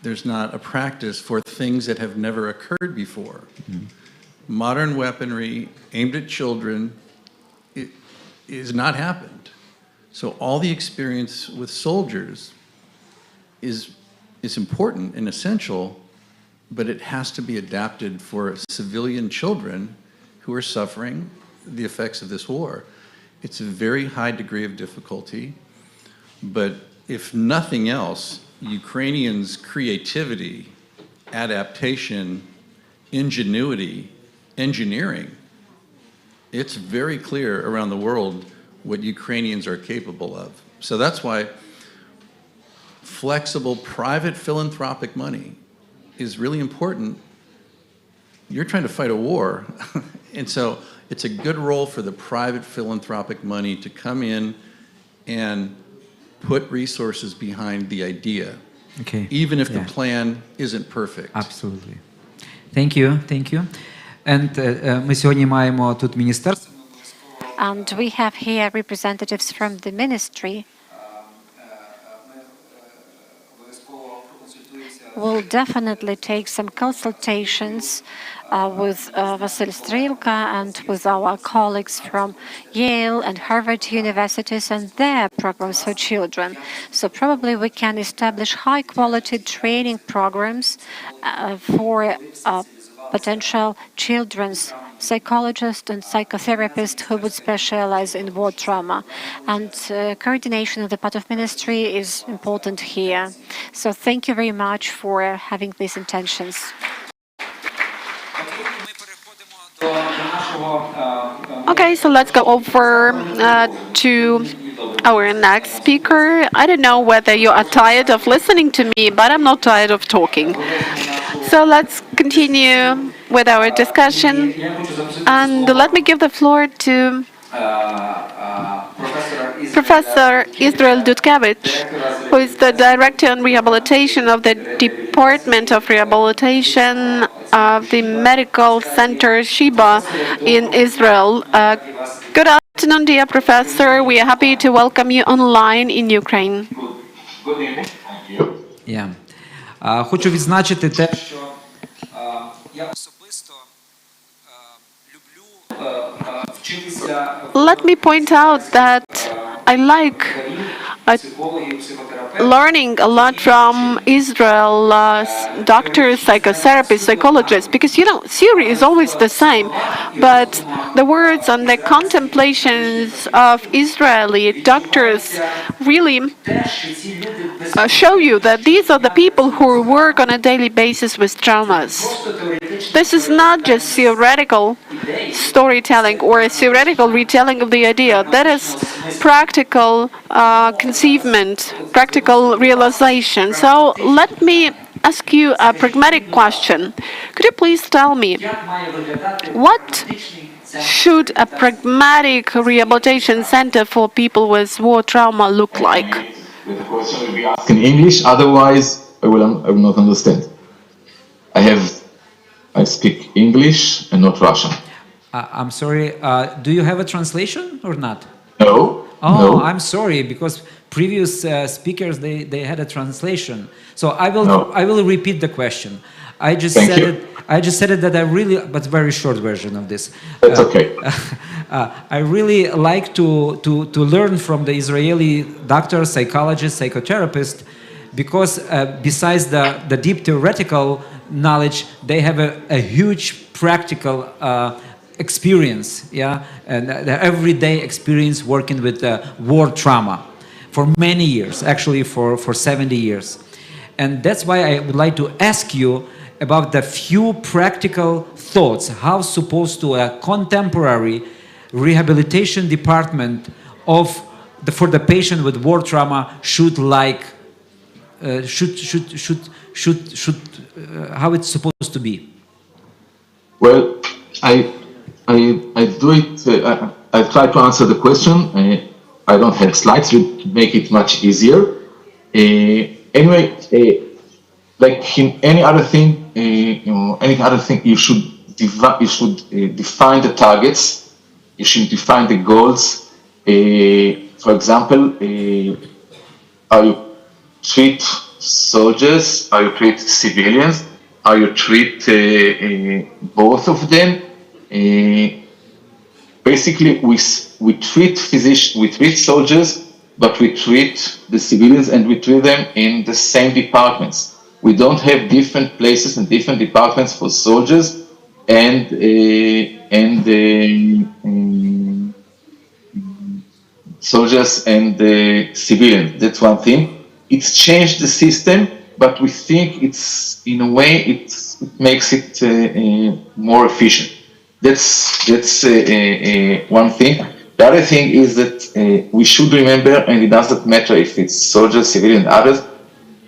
There's not a practice for things that have never occurred before. Modern weaponry aimed at children is not happened. So all the experience with soldiers is important and essential, but it has to be adapted for civilian children who are suffering the effects of this war. It's a very high degree of difficulty, but if nothing else, Ukrainians' creativity, adaptation, ingenuity, engineering, it's very clear around the world what Ukrainians are capable of. So that's why flexible private philanthropic money is really important. You're trying to fight a war, and so it's a good role for the private philanthropic money to come in and put resources behind the idea, even if the plan isn't perfect. Absolutely. Thank you, thank you. And ми сьогодні маємо тут міністерство. And we have here representatives from the ministry. We'll definitely take some consultations with Vasil Strelka and with our colleagues from Yale and Harvard universities and their programs for children. So probably we can establish high-quality training programs for potential children's psychologists and psychotherapists who would specialize in war trauma. And coordination on the part of ministry is important here. So thank you very much for having these intentions. Okay, so let's go over to our next speaker. I don't know whether you are tired of listening to me, but I'm not tired of talking. So let's continue with our discussion. And let me give the floor to Professor Israel Dutkevich, who is the Director on Rehabilitation of the Department of Rehabilitation of the Medical Center Sheba in Israel. Good afternoon, dear Professor. We are happy to welcome you online in Ukraine. Хочу відзначити те, що я особисто люблю вчитися. Let me point out that I like learning a lot from Israel doctors, psychotherapists, psychologists, because, you know, theory is always the same, but the words and the contemplations of Israeli doctors really show you that these are the people who work on a daily basis with traumas. This is not just theoretical storytelling or a theoretical retelling of the idea. That is practical conceivement, practical realization. So let me ask you a pragmatic question. Could you please tell me, what should a pragmatic rehabilitation center for people with war trauma look like? The question will be asked in English, otherwise I will not understand. I speak English and not Russian. I'm sorry, do you have a translation or not? No. Oh, no. I'm sorry, because previous speakers, they had a translation. So I will repeat the question. I just said it that I really, but very short version of this. That's okay. I really like to learn from the Israeli doctors, psychologists, psychotherapists, because besides the deep theoretical knowledge, they have a huge practical experience, and the everyday experience working with war trauma for many years, actually for 70 years. And that's why I would like to ask you about the few practical thoughts, how supposed to a contemporary rehabilitation department for the patient with war trauma should how it's supposed to be. Well, I do it. I try to answer the question. I don't have slides to make it much easier. Anyway, like in any other thing, you should define the targets. You should define the goals. For example, are you treat soldiers? Are you treat civilians? Are you treat both of them? Basically, we treat soldiers, but we treat the civilians and we treat them in the same departments. We don't have different places and different departments for soldiers and soldiers and civilians. That's one thing. It's changed the system, but we think it's in a way it makes it more efficient. That's one thing. The other thing is that we should remember, and it doesn't matter if it's soldiers, civilian, others.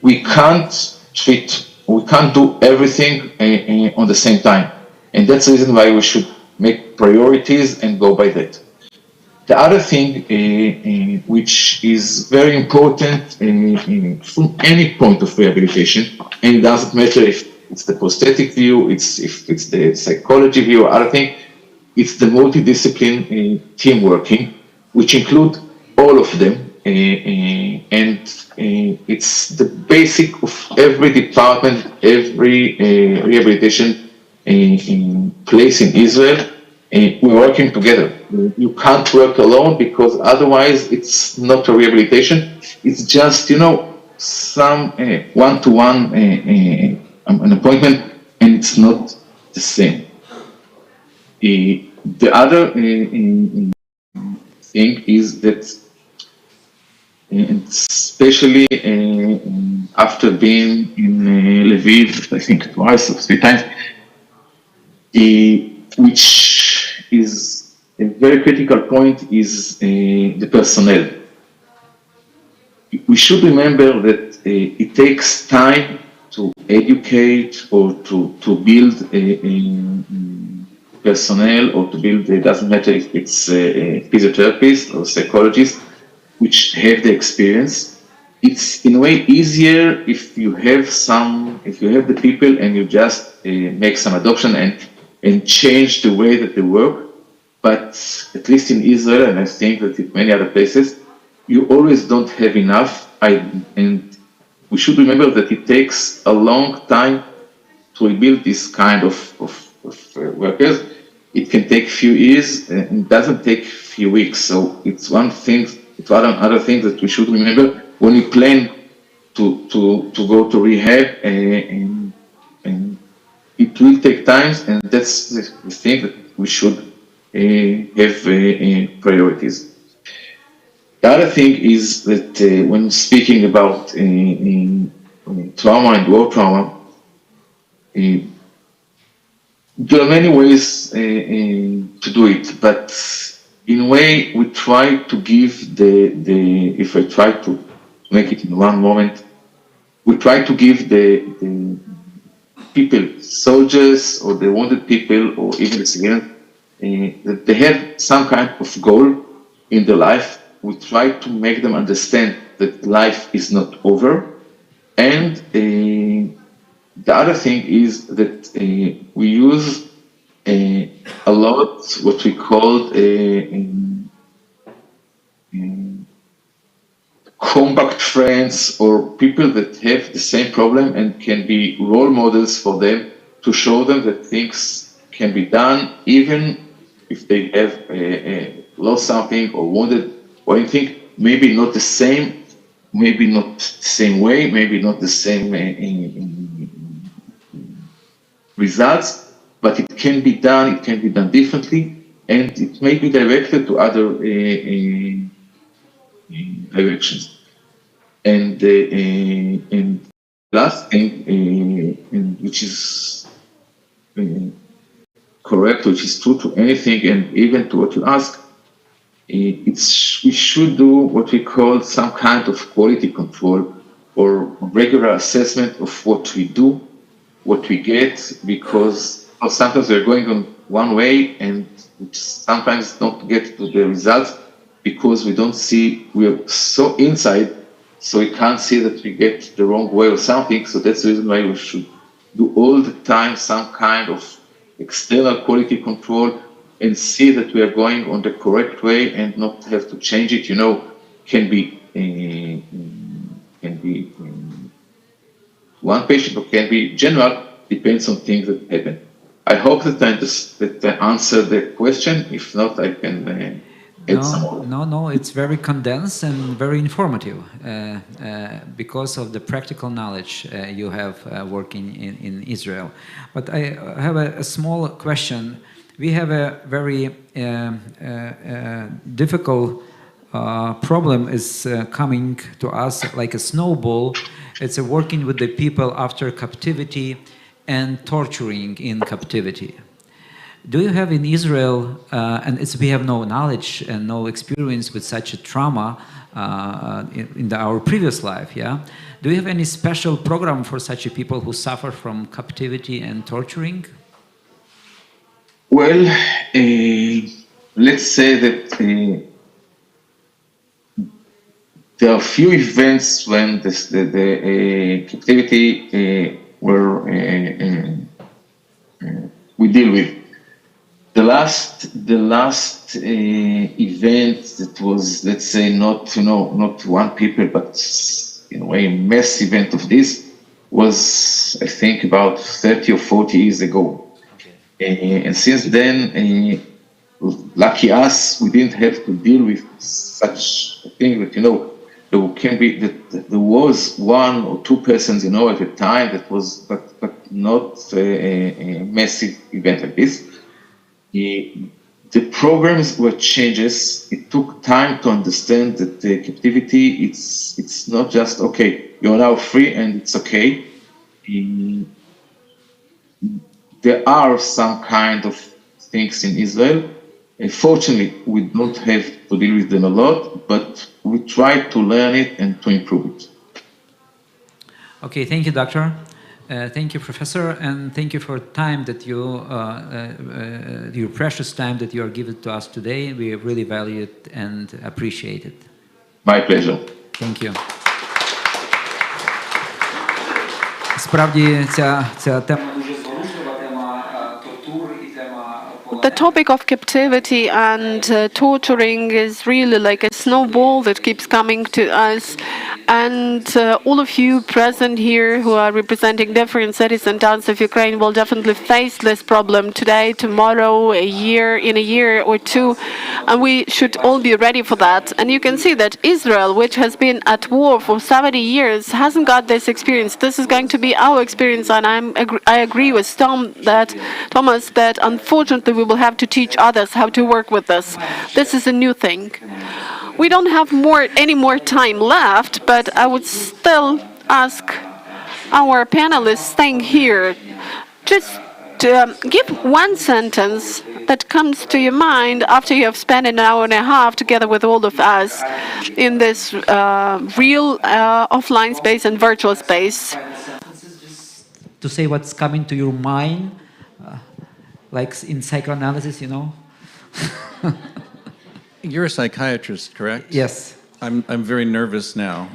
We can't do everything on the same time, and that's the reason why we should make priorities and go by that. The other thing, which is very important from any point of rehabilitation, and it doesn't matter if it's the prosthetic view, if it's the psychology view or other thing, it's the multidiscipline team working, which include all of them, and it's the basic of every department, every rehabilitation place in Israel. We're working together. You can't work alone because otherwise it's not a rehabilitation. It's just, some one-to-one an appointment, and it's not the same. The other thing is that, especially after being in Lviv, I think twice or 3 times, which is a very critical point, is the personnel. We should remember that it takes time to educate or to build personnel, or to build, it doesn't matter if it's a physiotherapist or psychologist, which have the experience. It's in a way easier if you have the people and you just make some adoption and change the way that they work. But at least in Israel, and I think that in many other places, you always don't have enough. And we should remember that it takes a long time to rebuild this kind of workers. It can take few years, and it doesn't take few weeks. So it's one thing. It's one other thing that we should remember when we plan to go to rehab, and it will take time, and that's the thing that we should have priorities. The other thing is that when speaking about trauma and war trauma, there are many ways to do it, but in a way we try to give if I try to make it in one moment, we try to give the people, soldiers or the wounded people or even the civilians, that they have some kind of goal in their life. We try to make them understand that life is not over. And the other thing is that we use a lot what we call compact friends, or people that have the same problem and can be role models for them, to show them that things can be done even if they have lost something or wounded or anything. Maybe not the same, maybe not the same way, maybe not the same results, but it can be done differently, and it may be directed to other directions. And last thing, which is correct, which is true to anything and even to what you ask, we should do what we call some kind of quality control or regular assessment of what we do, what we get, because sometimes we're going on one way and sometimes not get to the results because we don't see, we're so inside, so we can't see that we get the wrong way or something. So that's the reason why we should do all the time some kind of external quality control and see that we are going on the correct way and not have to change it, can be one patient or can be general, depends on things that happen. I hope that I answered the question. If not, I can add some more. No, it's very condensed and very informative because of the practical knowledge you have working in Israel. But I have a small question. We have a very difficult problem is coming to us like a snowball. It's working with the people after captivity and torturing in captivity. Do you have in Israel, and we have no knowledge and no experience with such a trauma in our previous life, yeah? Do you have any special program for such people who suffer from captivity and torturing? Well, let's say that there are few events when the captivity were we deal with. The last event that was, let's say, not one people, but in a way, a mass event of this was, I think, about 30 or 40 years ago. And since then, lucky us, we didn't have to deal with such a thing that, there was one or two persons, at a time that was, but not a massive event like this. The programs were changes. It took time to understand that the captivity, it's not just, okay, you're now free and it's okay. There are some kind of things in Israel. Fortunately, we don't have to deal with them a lot, but we try to learn it and to improve it. Okay, thank you, Doctor. Thank you, Professor, and thank you for time that your precious time that you are giving to us today. We really value it and appreciate it. My pleasure. Thank you. Справді, ця тема дуже зворушлива, тема тортур і тема The topic of captivity and torturing is really like a snowball that keeps coming to us. And all of you present here who are representing different cities and towns of Ukraine will definitely face this problem today, tomorrow, in a year or two. And we should all be ready for that. And you can see that Israel, which has been at war for 70 years, hasn't got this experience. This is going to be our experience. And I agree with Thomas that unfortunately we will have to teach others how to work with this. This is a new thing. We don't have any more time left, but I would still ask our panelists staying here just to give one sentence that comes to your mind after you have spent an hour and a half together with all of us in this real offline space and virtual space. To say what's coming to your mind, like in psychoanalysis, You're a psychiatrist, correct? Yes. I'm very nervous now.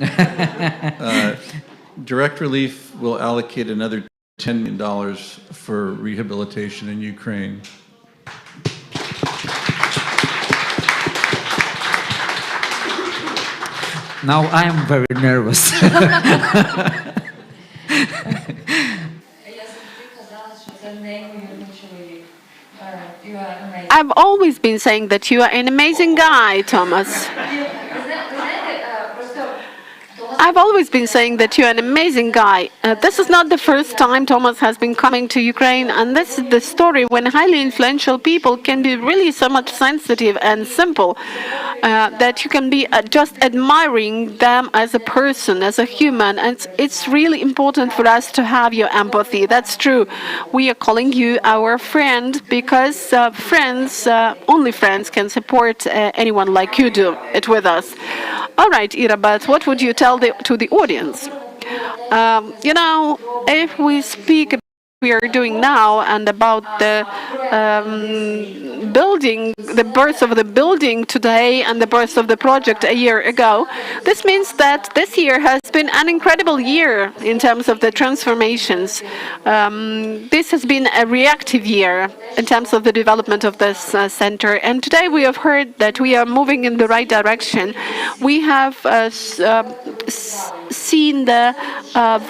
Direct Relief will allocate another $10 million for rehabilitation in Ukraine. Now I am very nervous. I've always been saying that you are an amazing guy, Thomas. I've always been saying that you're an amazing guy. This is not the first time Thomas has been coming to Ukraine, and this is the story when highly influential people can be really so much sensitive and simple that you can be just admiring them as a person, as a human. And it's really important for us to have your empathy. That's true. We are calling you our friend because only friends can support anyone like you do it with us. All right, Ira, but what would you tell to the audience? If we speak we are doing now and about the building, the birth of the building today and the birth of the project a year ago, this means that this year has been an incredible year in terms of the transformations. This has been a reactive year in terms of the development of this center. And today we have heard that we are moving in the right direction. We have seen the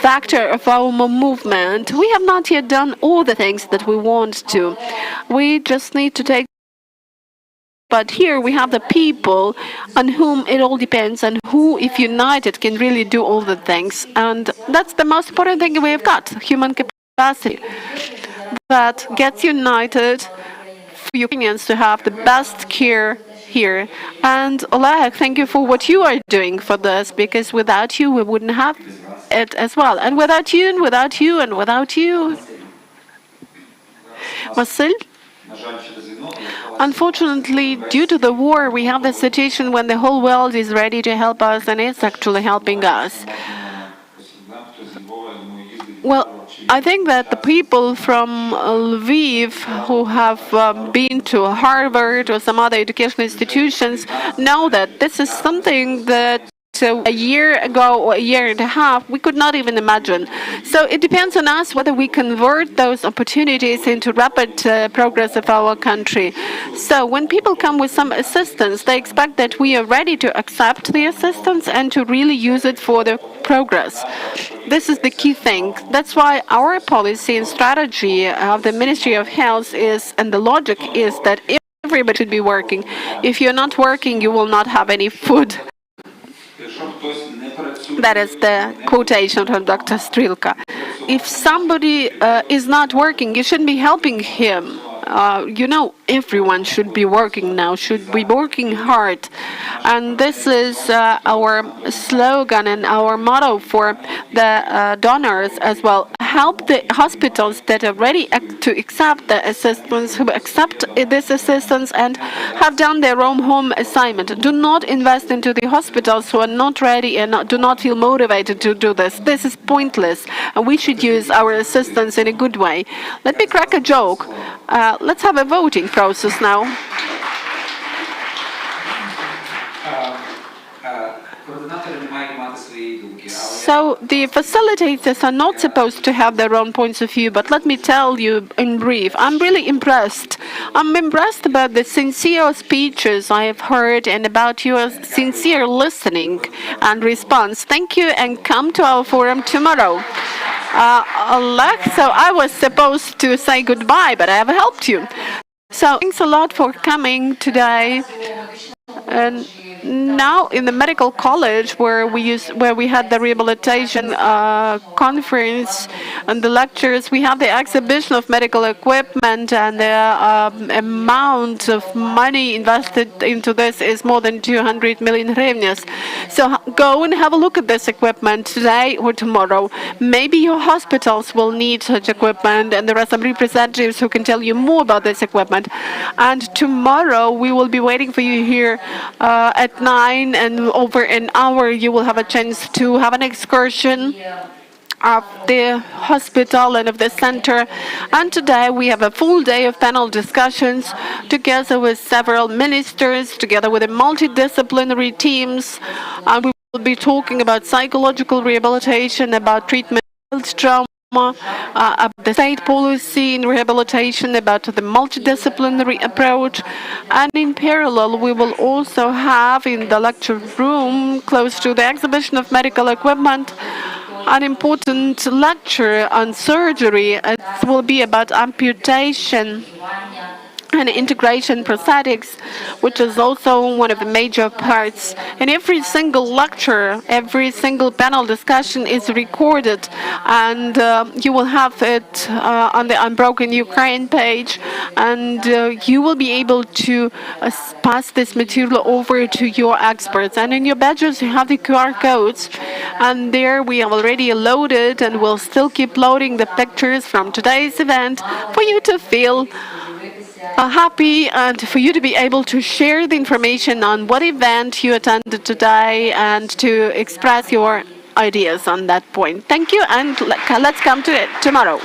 vector of our movement. We have not yet done all the things that we want to. We just need to take. But here we have the people on whom it all depends and who, if united, can really do all the things. And that's the most important thing we have got, human capacity that gets united for Ukrainians to have the best care here. And Oleg, thank you for what you are doing for this, because without you, we wouldn't have it as well. And without you, and without you, and without you. Vasil? Unfortunately, due to the war, we have the situation when the whole world is ready to help us, and it's actually helping us. Well, I think that the people from Lviv who have been to Harvard or some other educational institutions know that this is something that a year ago or a year and a half we could not even imagine. So it depends on us whether we convert those opportunities into rapid progress of our country. So when people come with some assistance, they expect that we are ready to accept the assistance and to really use it for the progress. This is the key thing. That's why our policy and strategy of the Ministry of Health is, and the logic is that everybody should be working. If you're not working, you will not have any food. That is the quotation from Dr. Strilka. If somebody is not working, you shouldn't be helping him. Everyone should be working now, should be working hard. And this is our slogan and our motto for the donors as well. Help the hospitals that are ready to accept the assistance, who accept this assistance and have done their own home assignment. Do not invest into the hospitals who are not ready and do not feel motivated to do this. This is pointless, and we should use our assistance in a good way. Let me crack a joke. Let's have a voting process now. So the facilitators are not supposed to have their own points of view, but let me tell you in brief, I'm really impressed. I'm impressed about the sincere speeches I have heard and about your sincere listening and response. Thank you, and come to our forum tomorrow. Oleg, so I was supposed to say goodbye, but I have helped you. So thanks a lot for coming today. And now in the medical college where we had the rehabilitation conference and the lectures, we have the exhibition of medical equipment, and the amount of money invested into this is more than 200 million hryvnias. So go and have a look at this equipment today or tomorrow. Maybe your hospitals will need such equipment, and there are some representatives who can tell you more about this equipment. And tomorrow we will be waiting for you here at 9, and over an hour you will have a chance to have an excursion of the hospital and of the center. And today we have a full day of panel discussions together with several ministers, together with the multidisciplinary teams. And we will be talking about psychological rehabilitation, about treatment of trauma, about the state policy in rehabilitation, about the multidisciplinary approach. And in parallel, we will also have in the lecture room close to the exhibition of medical equipment an important lecture on surgery. It will be about amputation and integration prosthetics, which is also one of the major parts. And every single lecture, every single panel discussion is recorded, and you will have it on the Unbroken Ukraine page, and you will be able to pass this material over to your experts. And in your badges you have the QR codes, and there we have already loaded, and we'll still keep loading the pictures from today's event for you to feel happy and for you to be able to share the information on what event you attended today and to express your ideas on that point. Thank you, and let's come to it tomorrow.